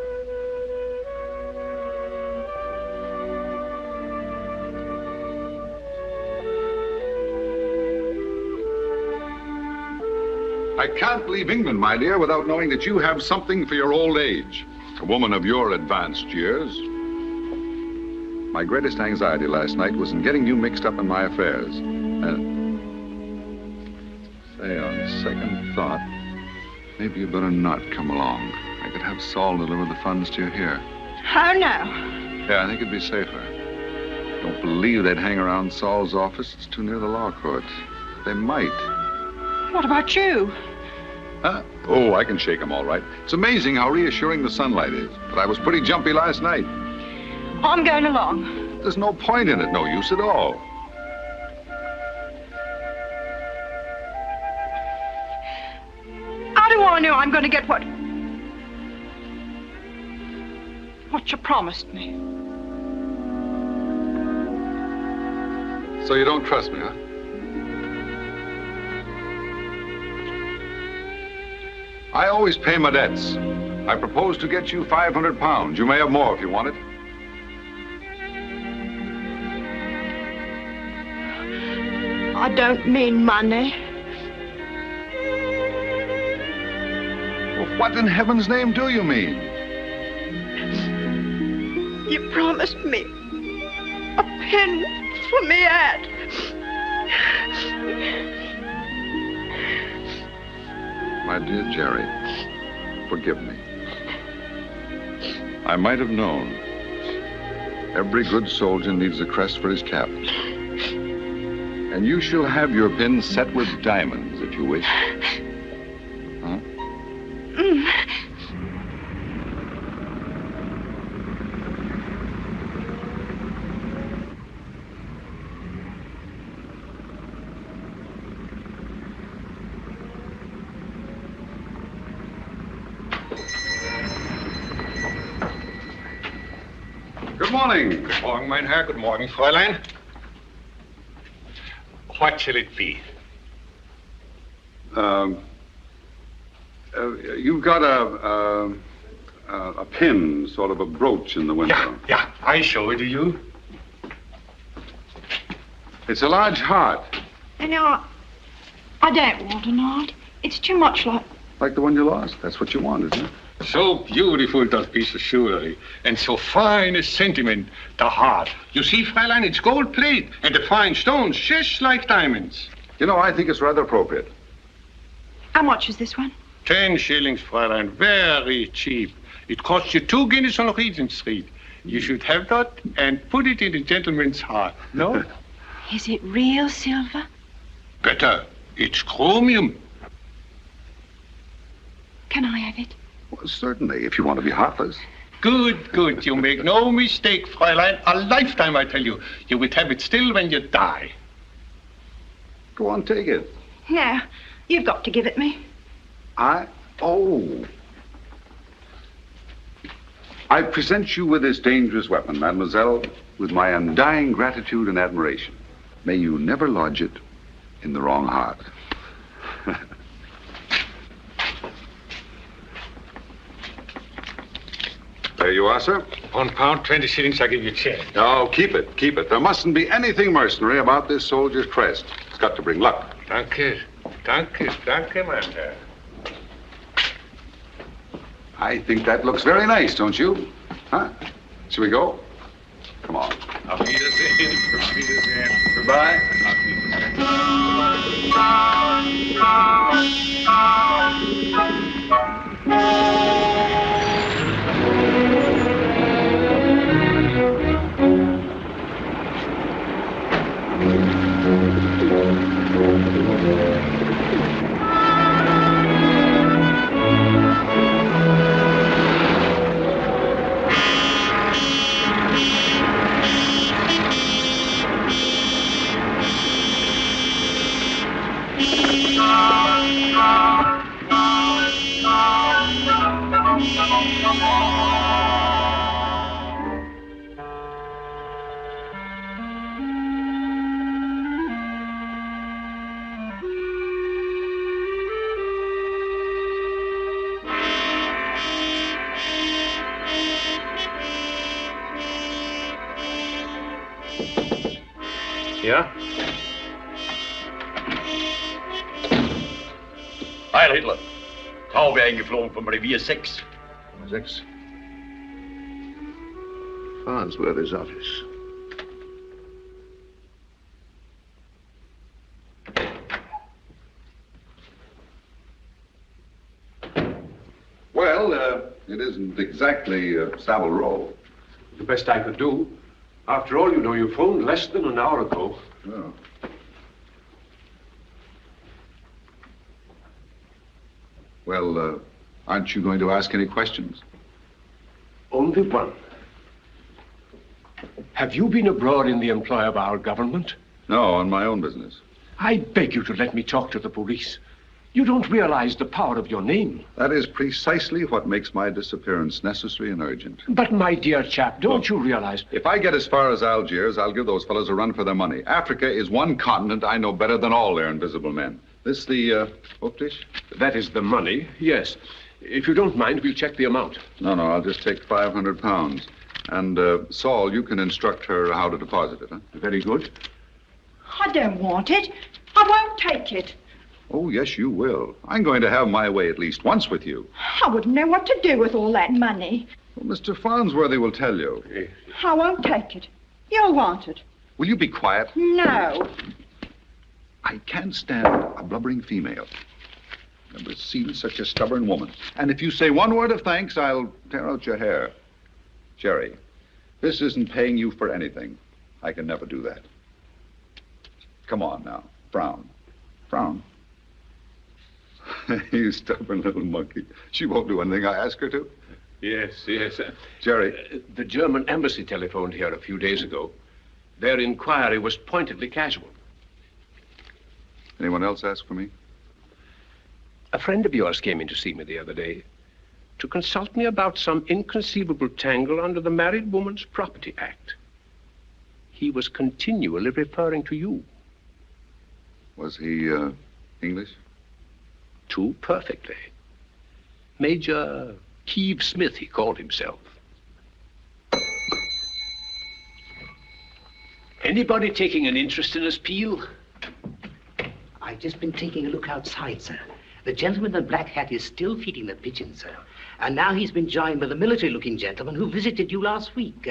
I can't leave England, my dear, without knowing that you have something for your old age. A woman of your advanced years. My greatest anxiety last night was in getting you mixed up in my affairs. Say, on second thought, maybe you better not come along. I could have Saul deliver the funds to you here. How now? Yeah, I think it'd be safer. Don't believe they'd hang around Saul's office. It's too near the law courts. They might. What about you? Huh? Oh, I can shake them all right. It's amazing how reassuring the sunlight is. But I was pretty jumpy last night. I'm going along. There's no point in it, no use at all. How do I know I'm going to get what you promised me? So you don't trust me, huh? I always pay my debts. I propose to get you 500 pounds. You may have more if you want it. I don't mean money. Well, what in heaven's name do you mean? You promised me a pin for me hat. My dear Jerry, forgive me. I might have known. Every good soldier needs a crest for his cap. And you shall have your pin set with diamonds, if you wish. Huh? Good morning. Good morning, mein Herr. Good morning, Fräulein. What shall it be? You've got a pin, sort of a brooch in the window. Yeah, I show it to you. It's a large heart. You know, I don't want a knot. It's too much Like the one you lost. That's what you want, isn't it? So beautiful, that piece of jewelry, and so fine a sentiment, the heart. You see, Fräulein, it's gold plate, and the fine stones, just like diamonds. You know, I think it's rather appropriate. How much is this one? 10 shillings, Fräulein, very cheap. It costs you 2 guineas on Regent Street. You should have that and put it in a gentleman's heart, no? Is it real silver? Better, it's chromium. Can I have it? Well, certainly, if you want to be heartless. Good, good. You make no mistake, Fräulein. A lifetime, I tell you. You would have it still when you die. Go on, take it. No, you've got to give it me. I present you with this dangerous weapon, mademoiselle, with my undying gratitude and admiration. May you never lodge it in the wrong heart. There you are, sir. £1, 20 shillings, I give you change. Oh, keep it, keep it. There mustn't be anything mercenary about this soldier's crest. It's got to bring luck. Danke, mein Herr. I think that looks very nice, don't you? Huh? Shall we go? Come on. Auf Wiedersehen. Auf Wiedersehen. Goodbye. Ja? Heil Hitler. Taube eingeflogen vom Revier 6. 6. Farnsworthy's office. Well, it isn't exactly Savile Row. The best I could do. After all, you know, you phoned less than an hour ago. Oh. Well, aren't you going to ask any questions? Only one. Have you been abroad in the employ of our government? No, on my own business. I beg you to let me talk to the police. You don't realize the power of your name. That is precisely what makes my disappearance necessary and urgent. But, my dear chap, don't you realize... If I get as far as Algiers, I'll give those fellows a run for their money. Africa is one continent I know better than all their invisible men. This the Optisch? That is the money, yes. If you don't mind, we'll check the amount. No, I'll just take 500 pounds. And, Saul, you can instruct her how to deposit it, huh? Very good. I don't want it. I won't take it. Oh, yes, you will. I'm going to have my way at least once with you. I wouldn't know what to do with all that money. Well, Mr. Farnsworthy will tell you. I won't take it. You'll want it. Will you be quiet? No. I can't stand a blubbering female. Never seen such a stubborn woman. And if you say one word of thanks, I'll tear out your hair. Jerry, this isn't paying you for anything. I can never do that. Come on now. Frown. Frown. You stubborn little monkey. She won't do anything I ask her to. Yes. Jerry. The German embassy telephoned here a few days ago. Their inquiry was pointedly casual. Anyone else ask for me? A friend of yours came in to see me the other day to consult me about some inconceivable tangle under the Married Woman's Property Act. He was continually referring to you. Was he, English? Too perfectly. Major Heave Smith, he called himself. Anybody taking an interest in us, Peel? I've just been taking a look outside, sir. The gentleman in the black hat is still feeding the pigeons, sir. And now he's been joined by the military-looking gentleman who visited you last week.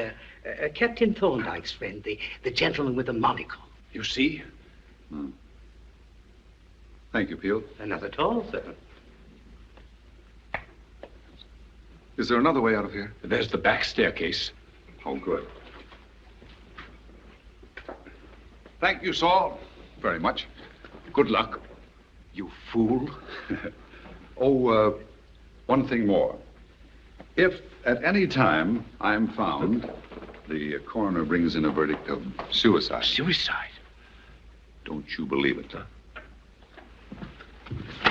Captain Thorndyke's friend, the gentleman with the monocle. You see? Thank you, Peel. Not at all, sir. Is there another way out of here? There's the back staircase. Oh, good. Thank you, Saul. Very much. Good luck, you fool. Oh, one thing more. If at any time I'm found, the coroner brings in a verdict of suicide. Suicide? Don't you believe it, huh?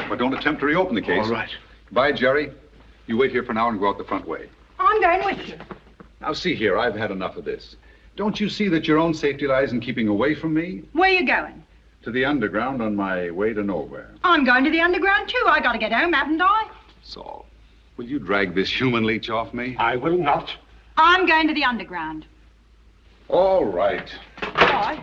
But don't attempt to reopen the case. All right. Goodbye, Jerry. You wait here for now and go out the front way. I'm going with you. Now, see here, I've had enough of this. Don't you see that your own safety lies in keeping away from me? Where you going? To the underground on my way to nowhere. I'm going to the underground, too. I got to get home, haven't I? Saul, will you drag this human leech off me? I will not. I'm going to the underground. All right. Bye.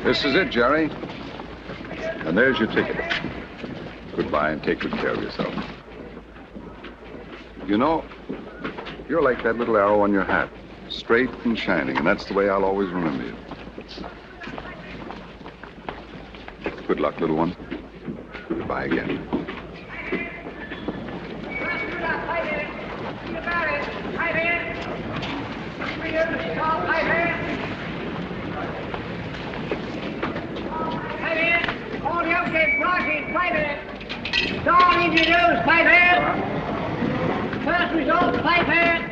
This is it, Jerry. And there's your ticket. Goodbye and take good care of yourself. You know, you're like that little arrow on your hat. Straight and shining, and that's the way I'll always remember you. Good luck, little one. Goodbye again. Don't introduce Piper. First result, Piper.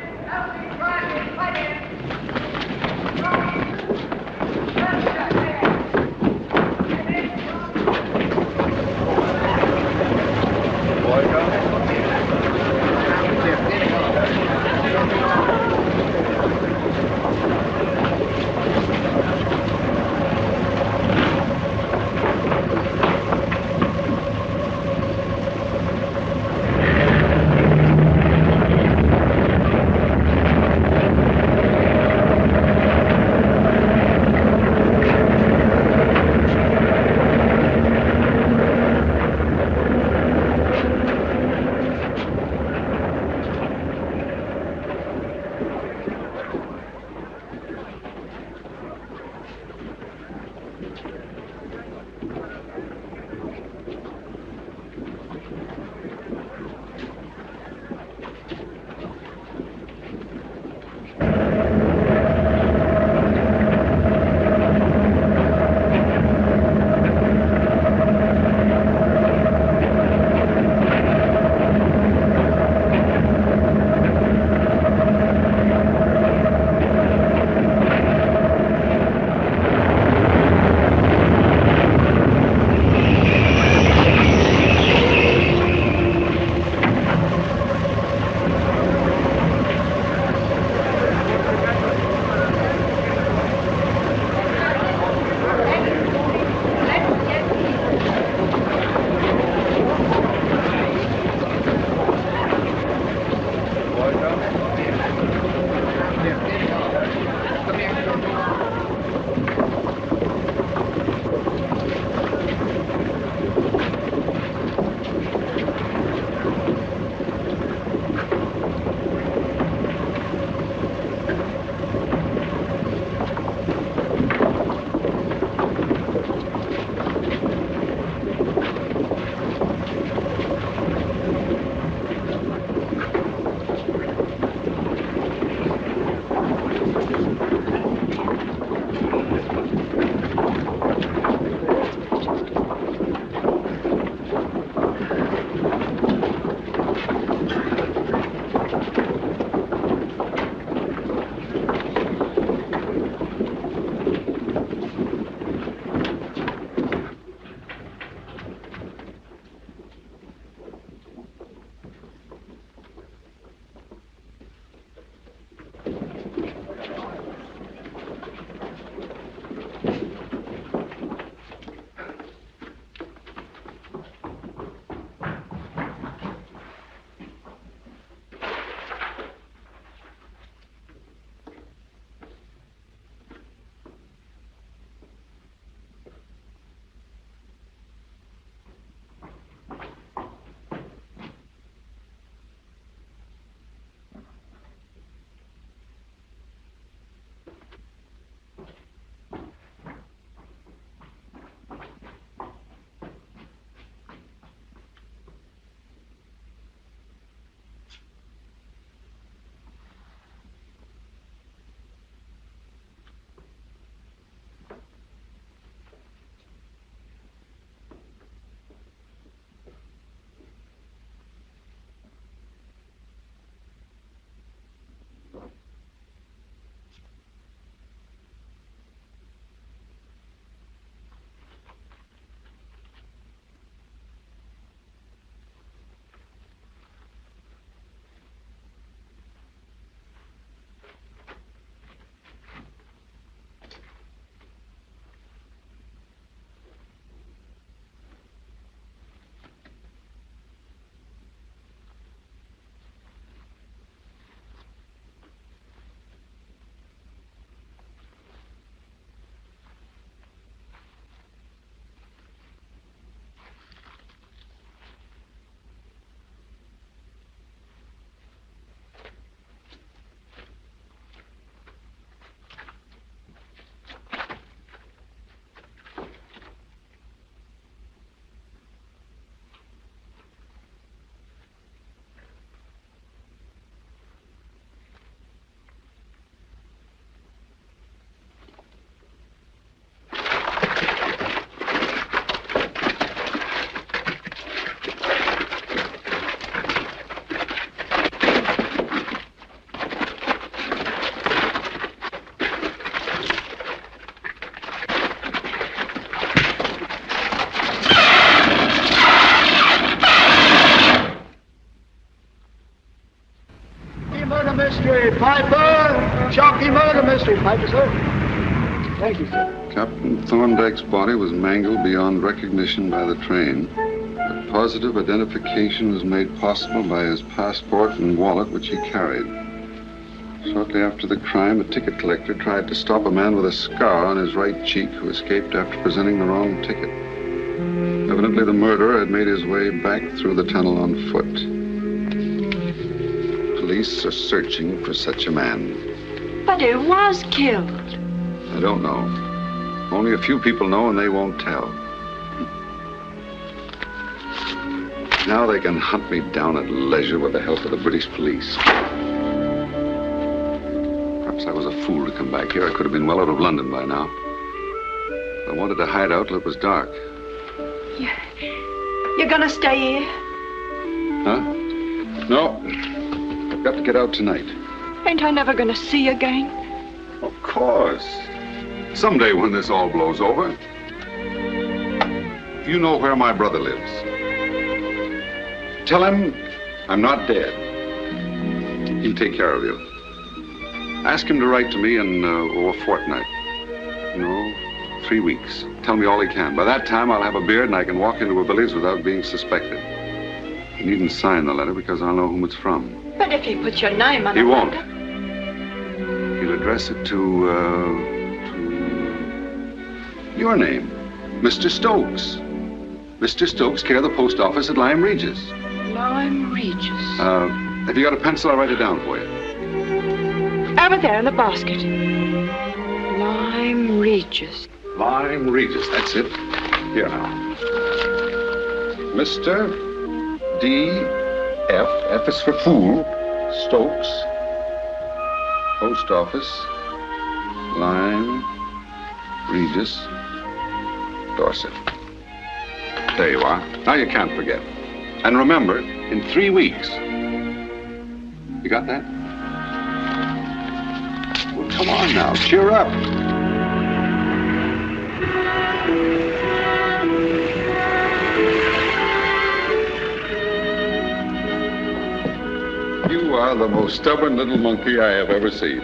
Extra pipe, sir. Thank you, sir. Captain Thorndyke's body was mangled beyond recognition by the train. But positive identification was made possible by his passport and wallet, which he carried. Shortly after the crime, a ticket collector tried to stop a man with a scar on his right cheek who escaped after presenting the wrong ticket. Evidently, the murderer had made his way back through the tunnel on foot. Police are searching for such a man. But he was killed. I don't know. Only a few people know, and they won't tell. Now they can hunt me down at leisure with the help of the British police. Perhaps I was a fool to come back here. I could have been well out of London by now. I wanted to hide out till it was dark. You're gonna stay here? Huh? No. I've got to get out tonight. Ain't I never gonna see you again? Of course. Someday when this all blows over, you know where my brother lives. Tell him I'm not dead. He'll take care of you. Ask him to write to me in a fortnight. No, 3 weeks. Tell me all he can. By that time, I'll have a beard and I can walk into a village without being suspected. He needn't sign the letter because I'll know whom it's from. But if he puts your name on it. He won't. He'll address it to your name, Mr. Stokes. Mr. Stokes, care of the post office at Lyme Regis. Lyme Regis. Have you got a pencil? I'll write it down for you. Over there in the basket. Lyme Regis. Lyme Regis, that's it. Here now. Mr. D.F., F is for fool, Stokes, post office, Lyme Regis, Dorset. There you are. Now you can't forget. And remember, in 3 weeks. You got that? Well, come on now, cheer up. You are the most stubborn little monkey I have ever seen.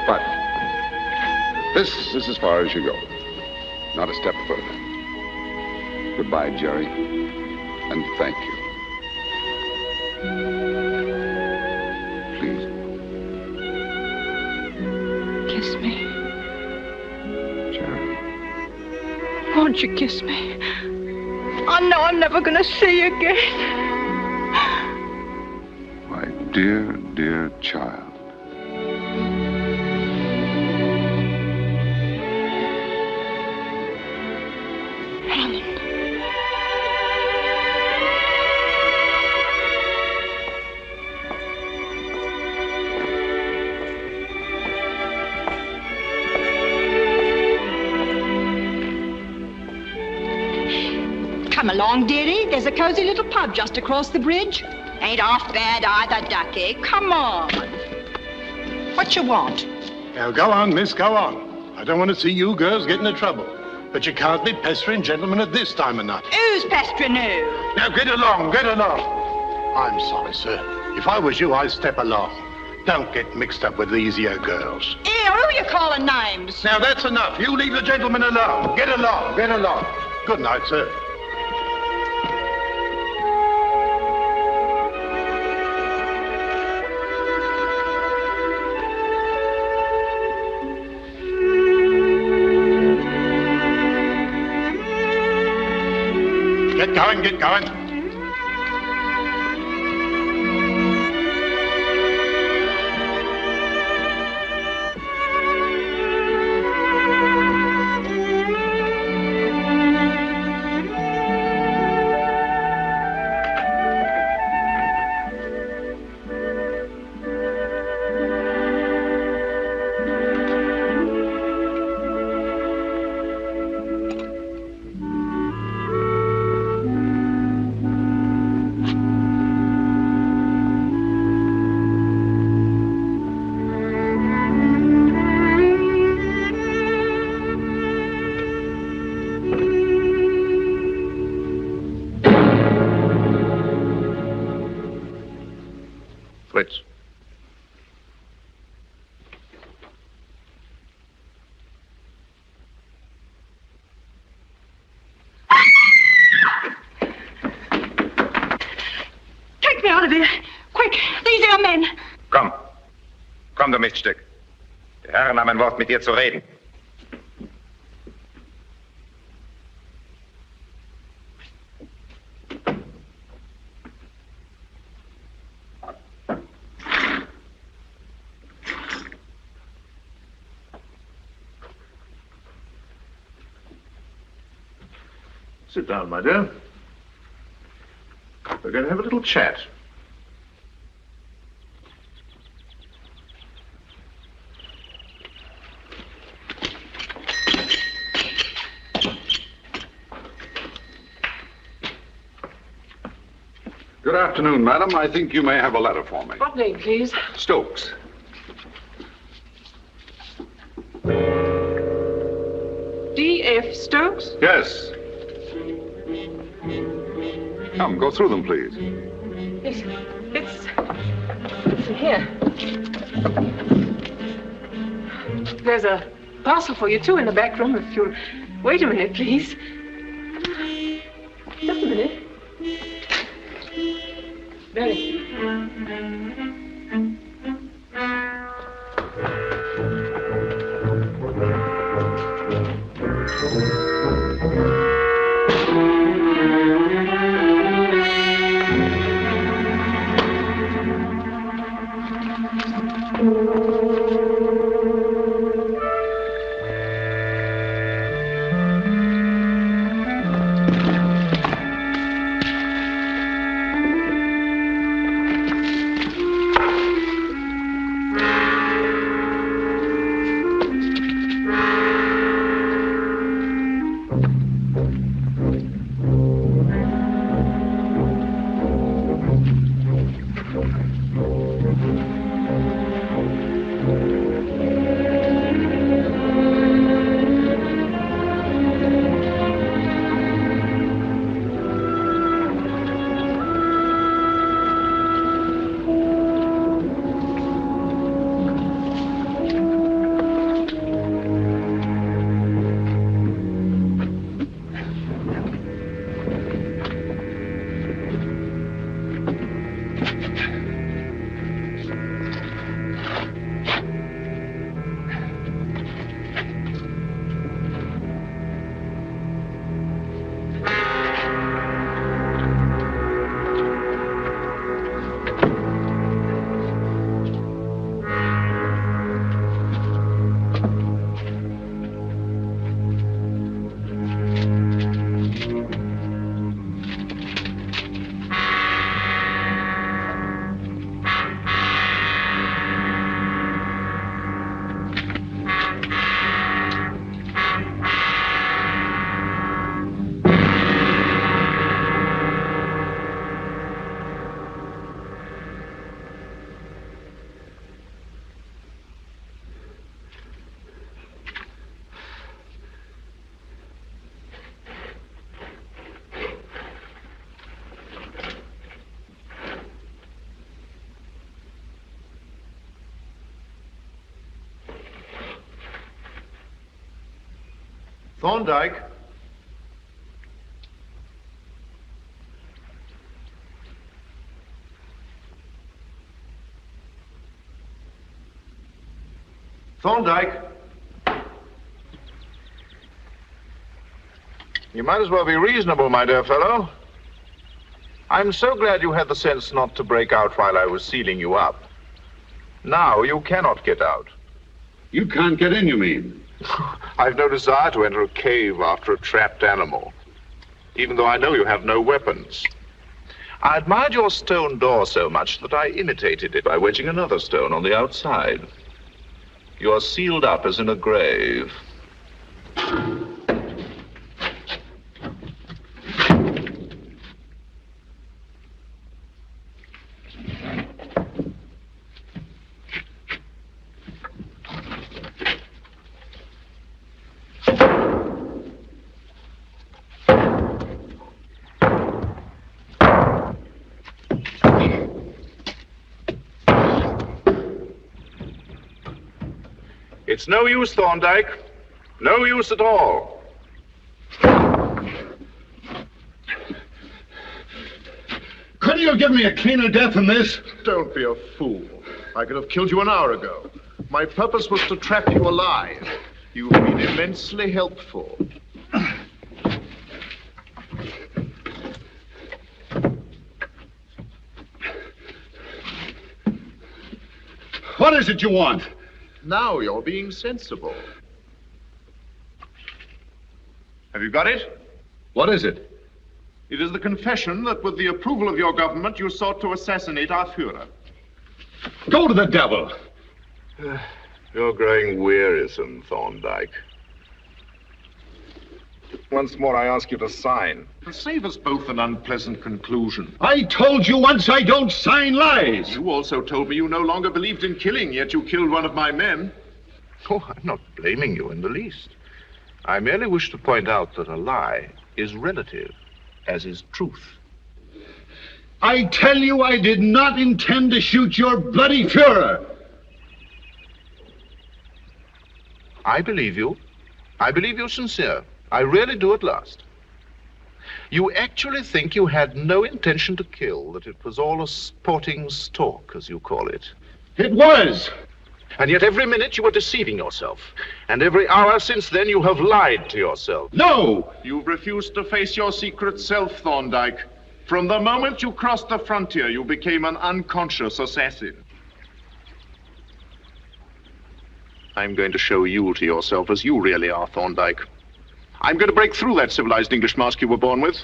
But this is as far as you go. Not a step further. Goodbye, Jerry. And thank you. Please. Kiss me. Jerry. Won't you kiss me? I know I'm never gonna see you again. My dear, dear child. Come along, dearie. There's a cozy little pub just across the bridge. Ain't half bad either, Ducky. Come on. What you want? Now, go on, miss, go on. I don't want to see you girls get into trouble. But you can't be pestering gentlemen at this time of night. Who's pestering who? Now, get along, get along. I'm sorry, sir. If I was you, I'd step along. Don't get mixed up with these here girls. Here, who you calling names? Now, that's enough. You leave the gentleman alone. Get along, get along. Good night, sir. Get going, get going. out of here. Quick, these are men. Komm. Komm, du Miststück. Die Herren haben ein Wort mit dir zu reden. Sit down, my dear. We're going to have a little chat. Good afternoon, madam. I think you may have a letter for me. What name, please? Stokes. D.F. Stokes? Yes. Come, go through them, please. It's here. There's a parcel for you, too, in the back room, if you'll wait a minute, please. Just a minute. Very. Thorndyke. Thorndyke. You might as well be reasonable, my dear fellow. I'm so glad you had the sense not to break out while I was sealing you up. Now you cannot get out. You can't get in, you mean? I've no desire to enter a cave after a trapped animal, even though I know you have no weapons. I admired your stone door so much that I imitated it by wedging another stone on the outside. You are sealed up as in a grave. It's no use, Thorndyke. No use at all. Could you you'll give me a cleaner death than this? Don't be a fool. I could have killed you an hour ago. My purpose was to trap you alive. You've been immensely helpful. What is it you want? Now you're being sensible. Have you got it? What is it? It is the confession that with the approval of your government, you sought to assassinate our Führer. Go to the devil! You're growing wearisome, Thorndyke. Once more, I ask you to sign. To save us both an unpleasant conclusion. I told you once I don't sign lies. You also told me you no longer believed in killing, yet you killed one of my men. Oh, I'm not blaming you in the least. I merely wish to point out that a lie is relative, as is truth. I tell you I did not intend to shoot your bloody Führer. I believe you. I believe you're sincere. I really do at last. You actually think you had no intention to kill, that it was all a sporting stalk, as you call it. It was! And yet every minute you were deceiving yourself. And every hour since then you have lied to yourself. No! You've refused to face your secret self, Thorndyke. From the moment you crossed the frontier, you became an unconscious assassin. I'm going to show you to yourself as you really are, Thorndyke. I'm going to break through that civilized English mask you were born with.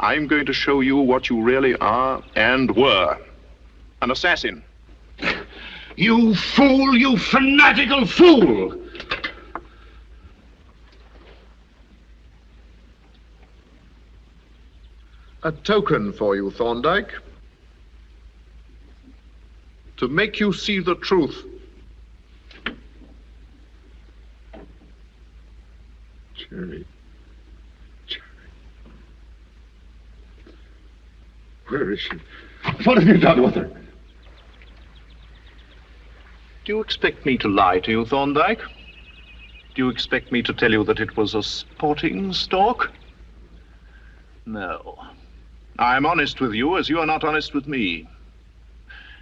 I'm going to show you what you really are and were. An assassin. You fool, you fanatical fool! A token for you, Thorndyke. To make you see the truth. Cherry. Where is she? What have you done with her? Do you expect me to lie to you, Thorndyke? Do you expect me to tell you that it was a sporting stalk? No. I'm honest with you as you are not honest with me.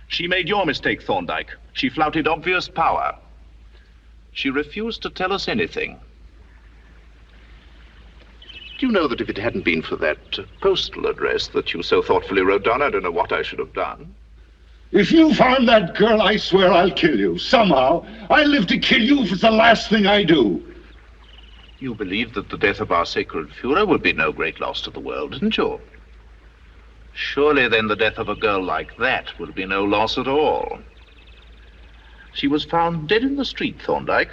She made your mistake, Thorndyke. She flouted obvious power. She refused to tell us anything. Do you know that if it hadn't been for that postal address that you so thoughtfully wrote down, I don't know what I should have done. If you find that girl, I swear I'll kill you. Somehow. I live to kill you if it's the last thing I do. You believed that the death of our sacred Führer would be no great loss to the world, didn't you? Surely then the death of a girl like that will be no loss at all. She was found dead in the street, Thorndyke.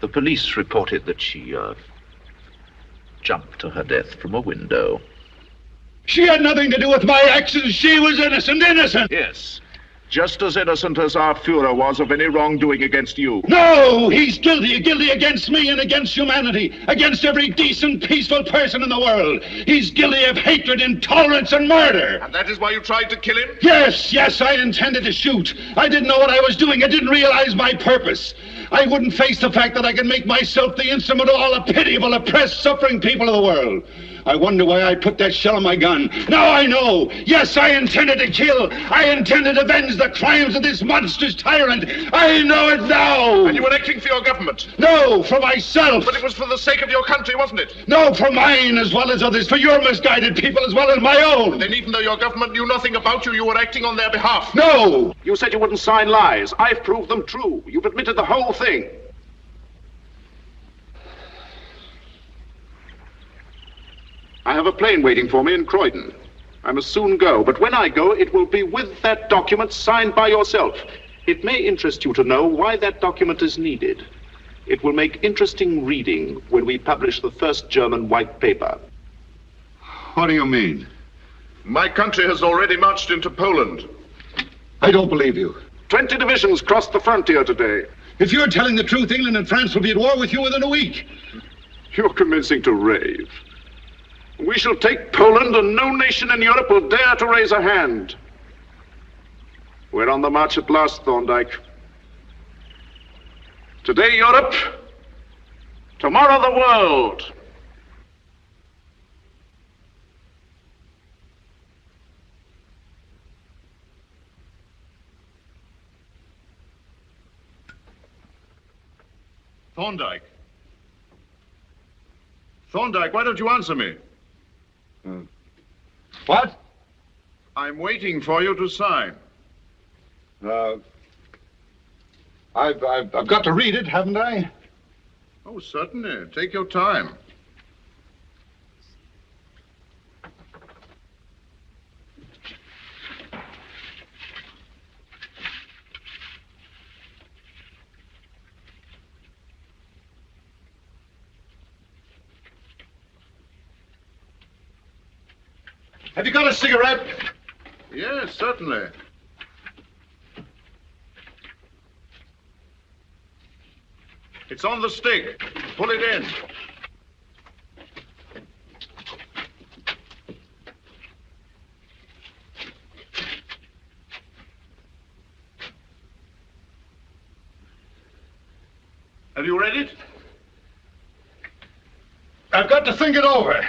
The police reported that she jumped to her death from a window. She had nothing to do with my actions. She was innocent. Yes, just as innocent as our Führer was of any wrongdoing against you. No, he's guilty against me and against humanity, against every decent, peaceful person in the world. He's guilty of hatred, intolerance, and murder. And that is why you tried to kill him? Yes, I intended to shoot. I didn't know what I was doing. I didn't realize my purpose. I wouldn't face the fact that I could make myself the instrument of all the pitiable, oppressed, suffering people of the world. I wonder why I put that shell in my gun. Now I know. Yes, I intended to kill. I intended to avenge the crimes of this monstrous tyrant. I know it now. And you were acting for your government? No, for myself. But it was for the sake of your country, wasn't it? No, for mine as well as others, for your misguided people as well as my own. Then even though your government knew nothing about you, you were acting on their behalf? No. You said you wouldn't sign lies. I've proved them true. You've admitted the whole thing. I have a plane waiting for me in Croydon. I must soon go, but when I go, it will be with that document signed by yourself. It may interest you to know why that document is needed. It will make interesting reading when we publish the first German white paper. What do you mean? My country has already marched into Poland. I don't believe you. 20 divisions crossed the frontier today. If you're telling the truth, England and France will be at war with you within a week. You're commencing to rave. We shall take Poland, and no nation in Europe will dare to raise a hand. We're on the march at last, Thorndyke. Today, Europe. Tomorrow, the world. Thorndyke. Thorndyke, why don't you answer me? What? I'm waiting for you to sign. I've got to read it, haven't I? Oh, certainly. Take your time. Have you got a cigarette? Yes, certainly. It's on the stick. Pull it in. Have you read it? I've got to think it over.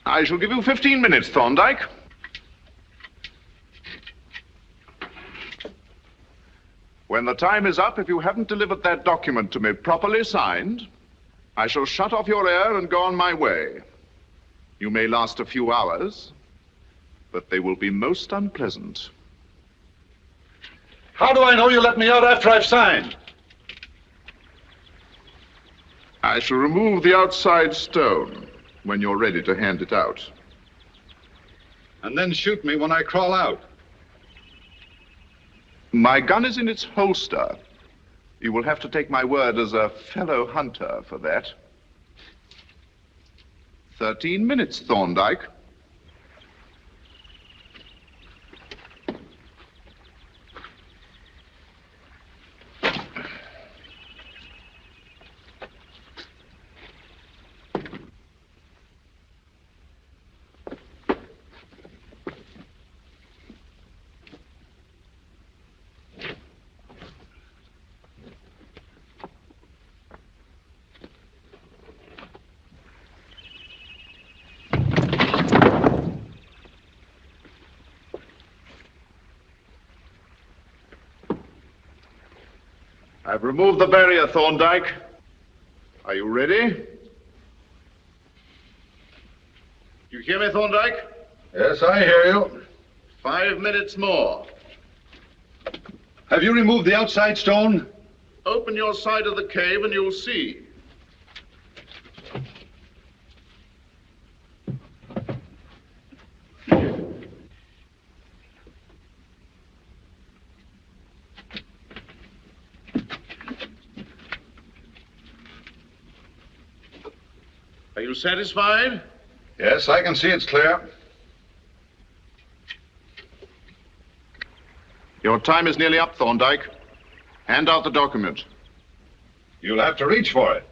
I shall give you 15 minutes, Thorndyke. When the time is up, if you haven't delivered that document to me properly signed, I shall shut off your air and go on my way. You may last a few hours, but they will be most unpleasant. How do I know you let me out after I've signed? I shall remove the outside stone when you're ready to hand it out. And then shoot me when I crawl out. My gun is in its holster. You will have to take my word as a fellow hunter for that. 13 minutes, Thorndyke. I've removed the barrier, Thorndyke. Are you ready? You hear me, Thorndyke? Yes, I hear you. 5 minutes more. Have you removed the outside stone? Open your side of the cave and you'll see. Are you satisfied? Yes, I can see it's clear. Your time is nearly up, Thorndyke. Hand out the document. You'll have to reach for it.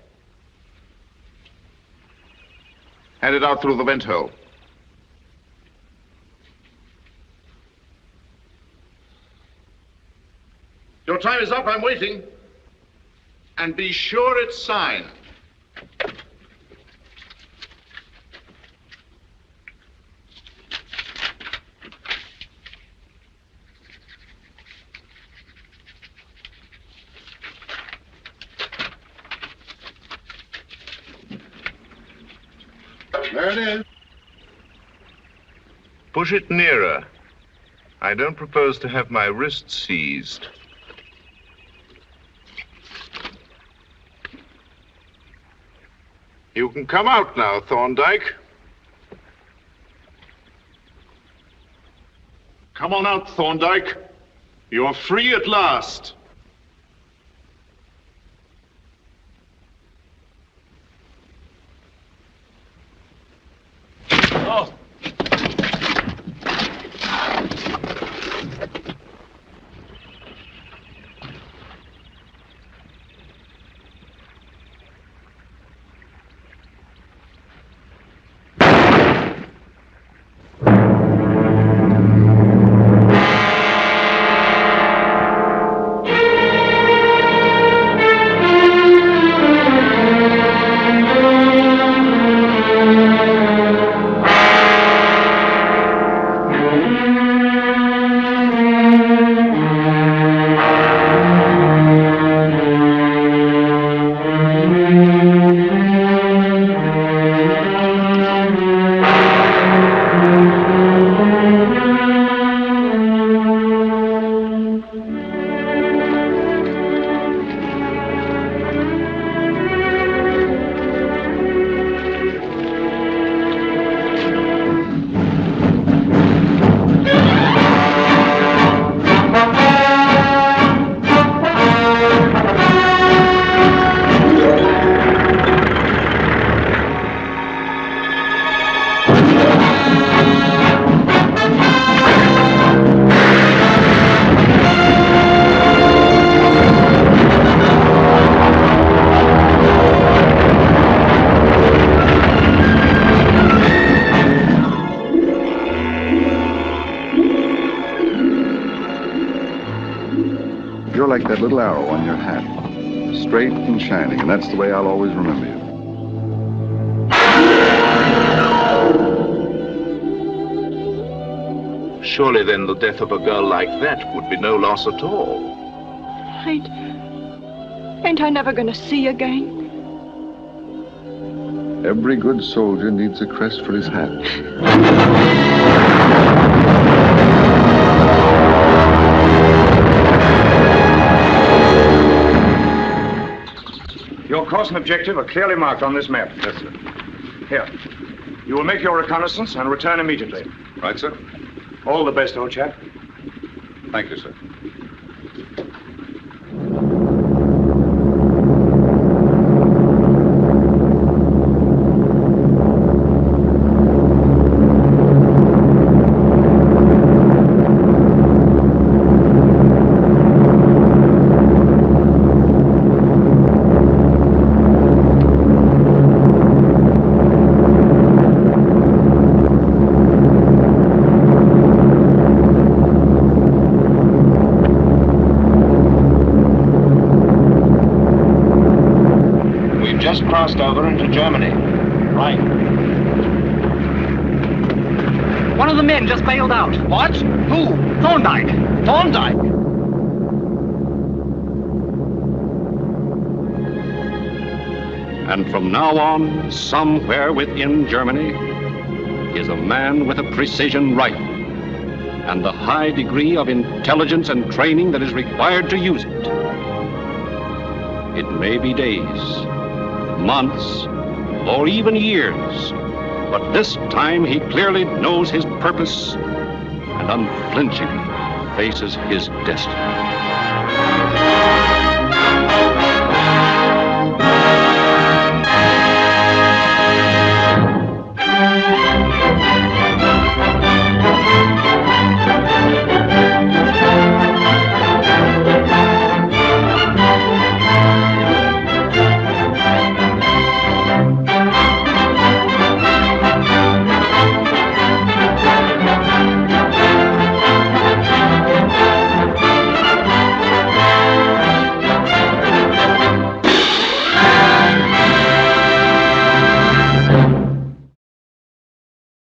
Hand it out through the vent hole. Your time is up, I'm waiting. And be sure it's signed. There it is. Push it nearer. I don't propose to have my wrist seized. You can come out now, Thorndyke. Come on out, Thorndyke. You're free at last. Oh. You're like that little arrow on your hat. Straight and shining, and that's the way I'll always remember you. Surely then the death of a girl like that would be no loss at all. Ain't I never gonna see again? Every good soldier needs a crest for his hat. Your course and objective are clearly marked on this map. Yes, sir. Here. You will make your reconnaissance and return immediately. Right, sir. All the best, old chap. Thank you, sir. Just crossed over into Germany. Right. One of the men just bailed out. What? Who? Thorndyke. Thorndyke? And from now on, somewhere within Germany, is a man with a precision rifle and the high degree of intelligence and training that is required to use it. It may be days, months, or even years, but this time he clearly knows his purpose and unflinchingly faces his destiny.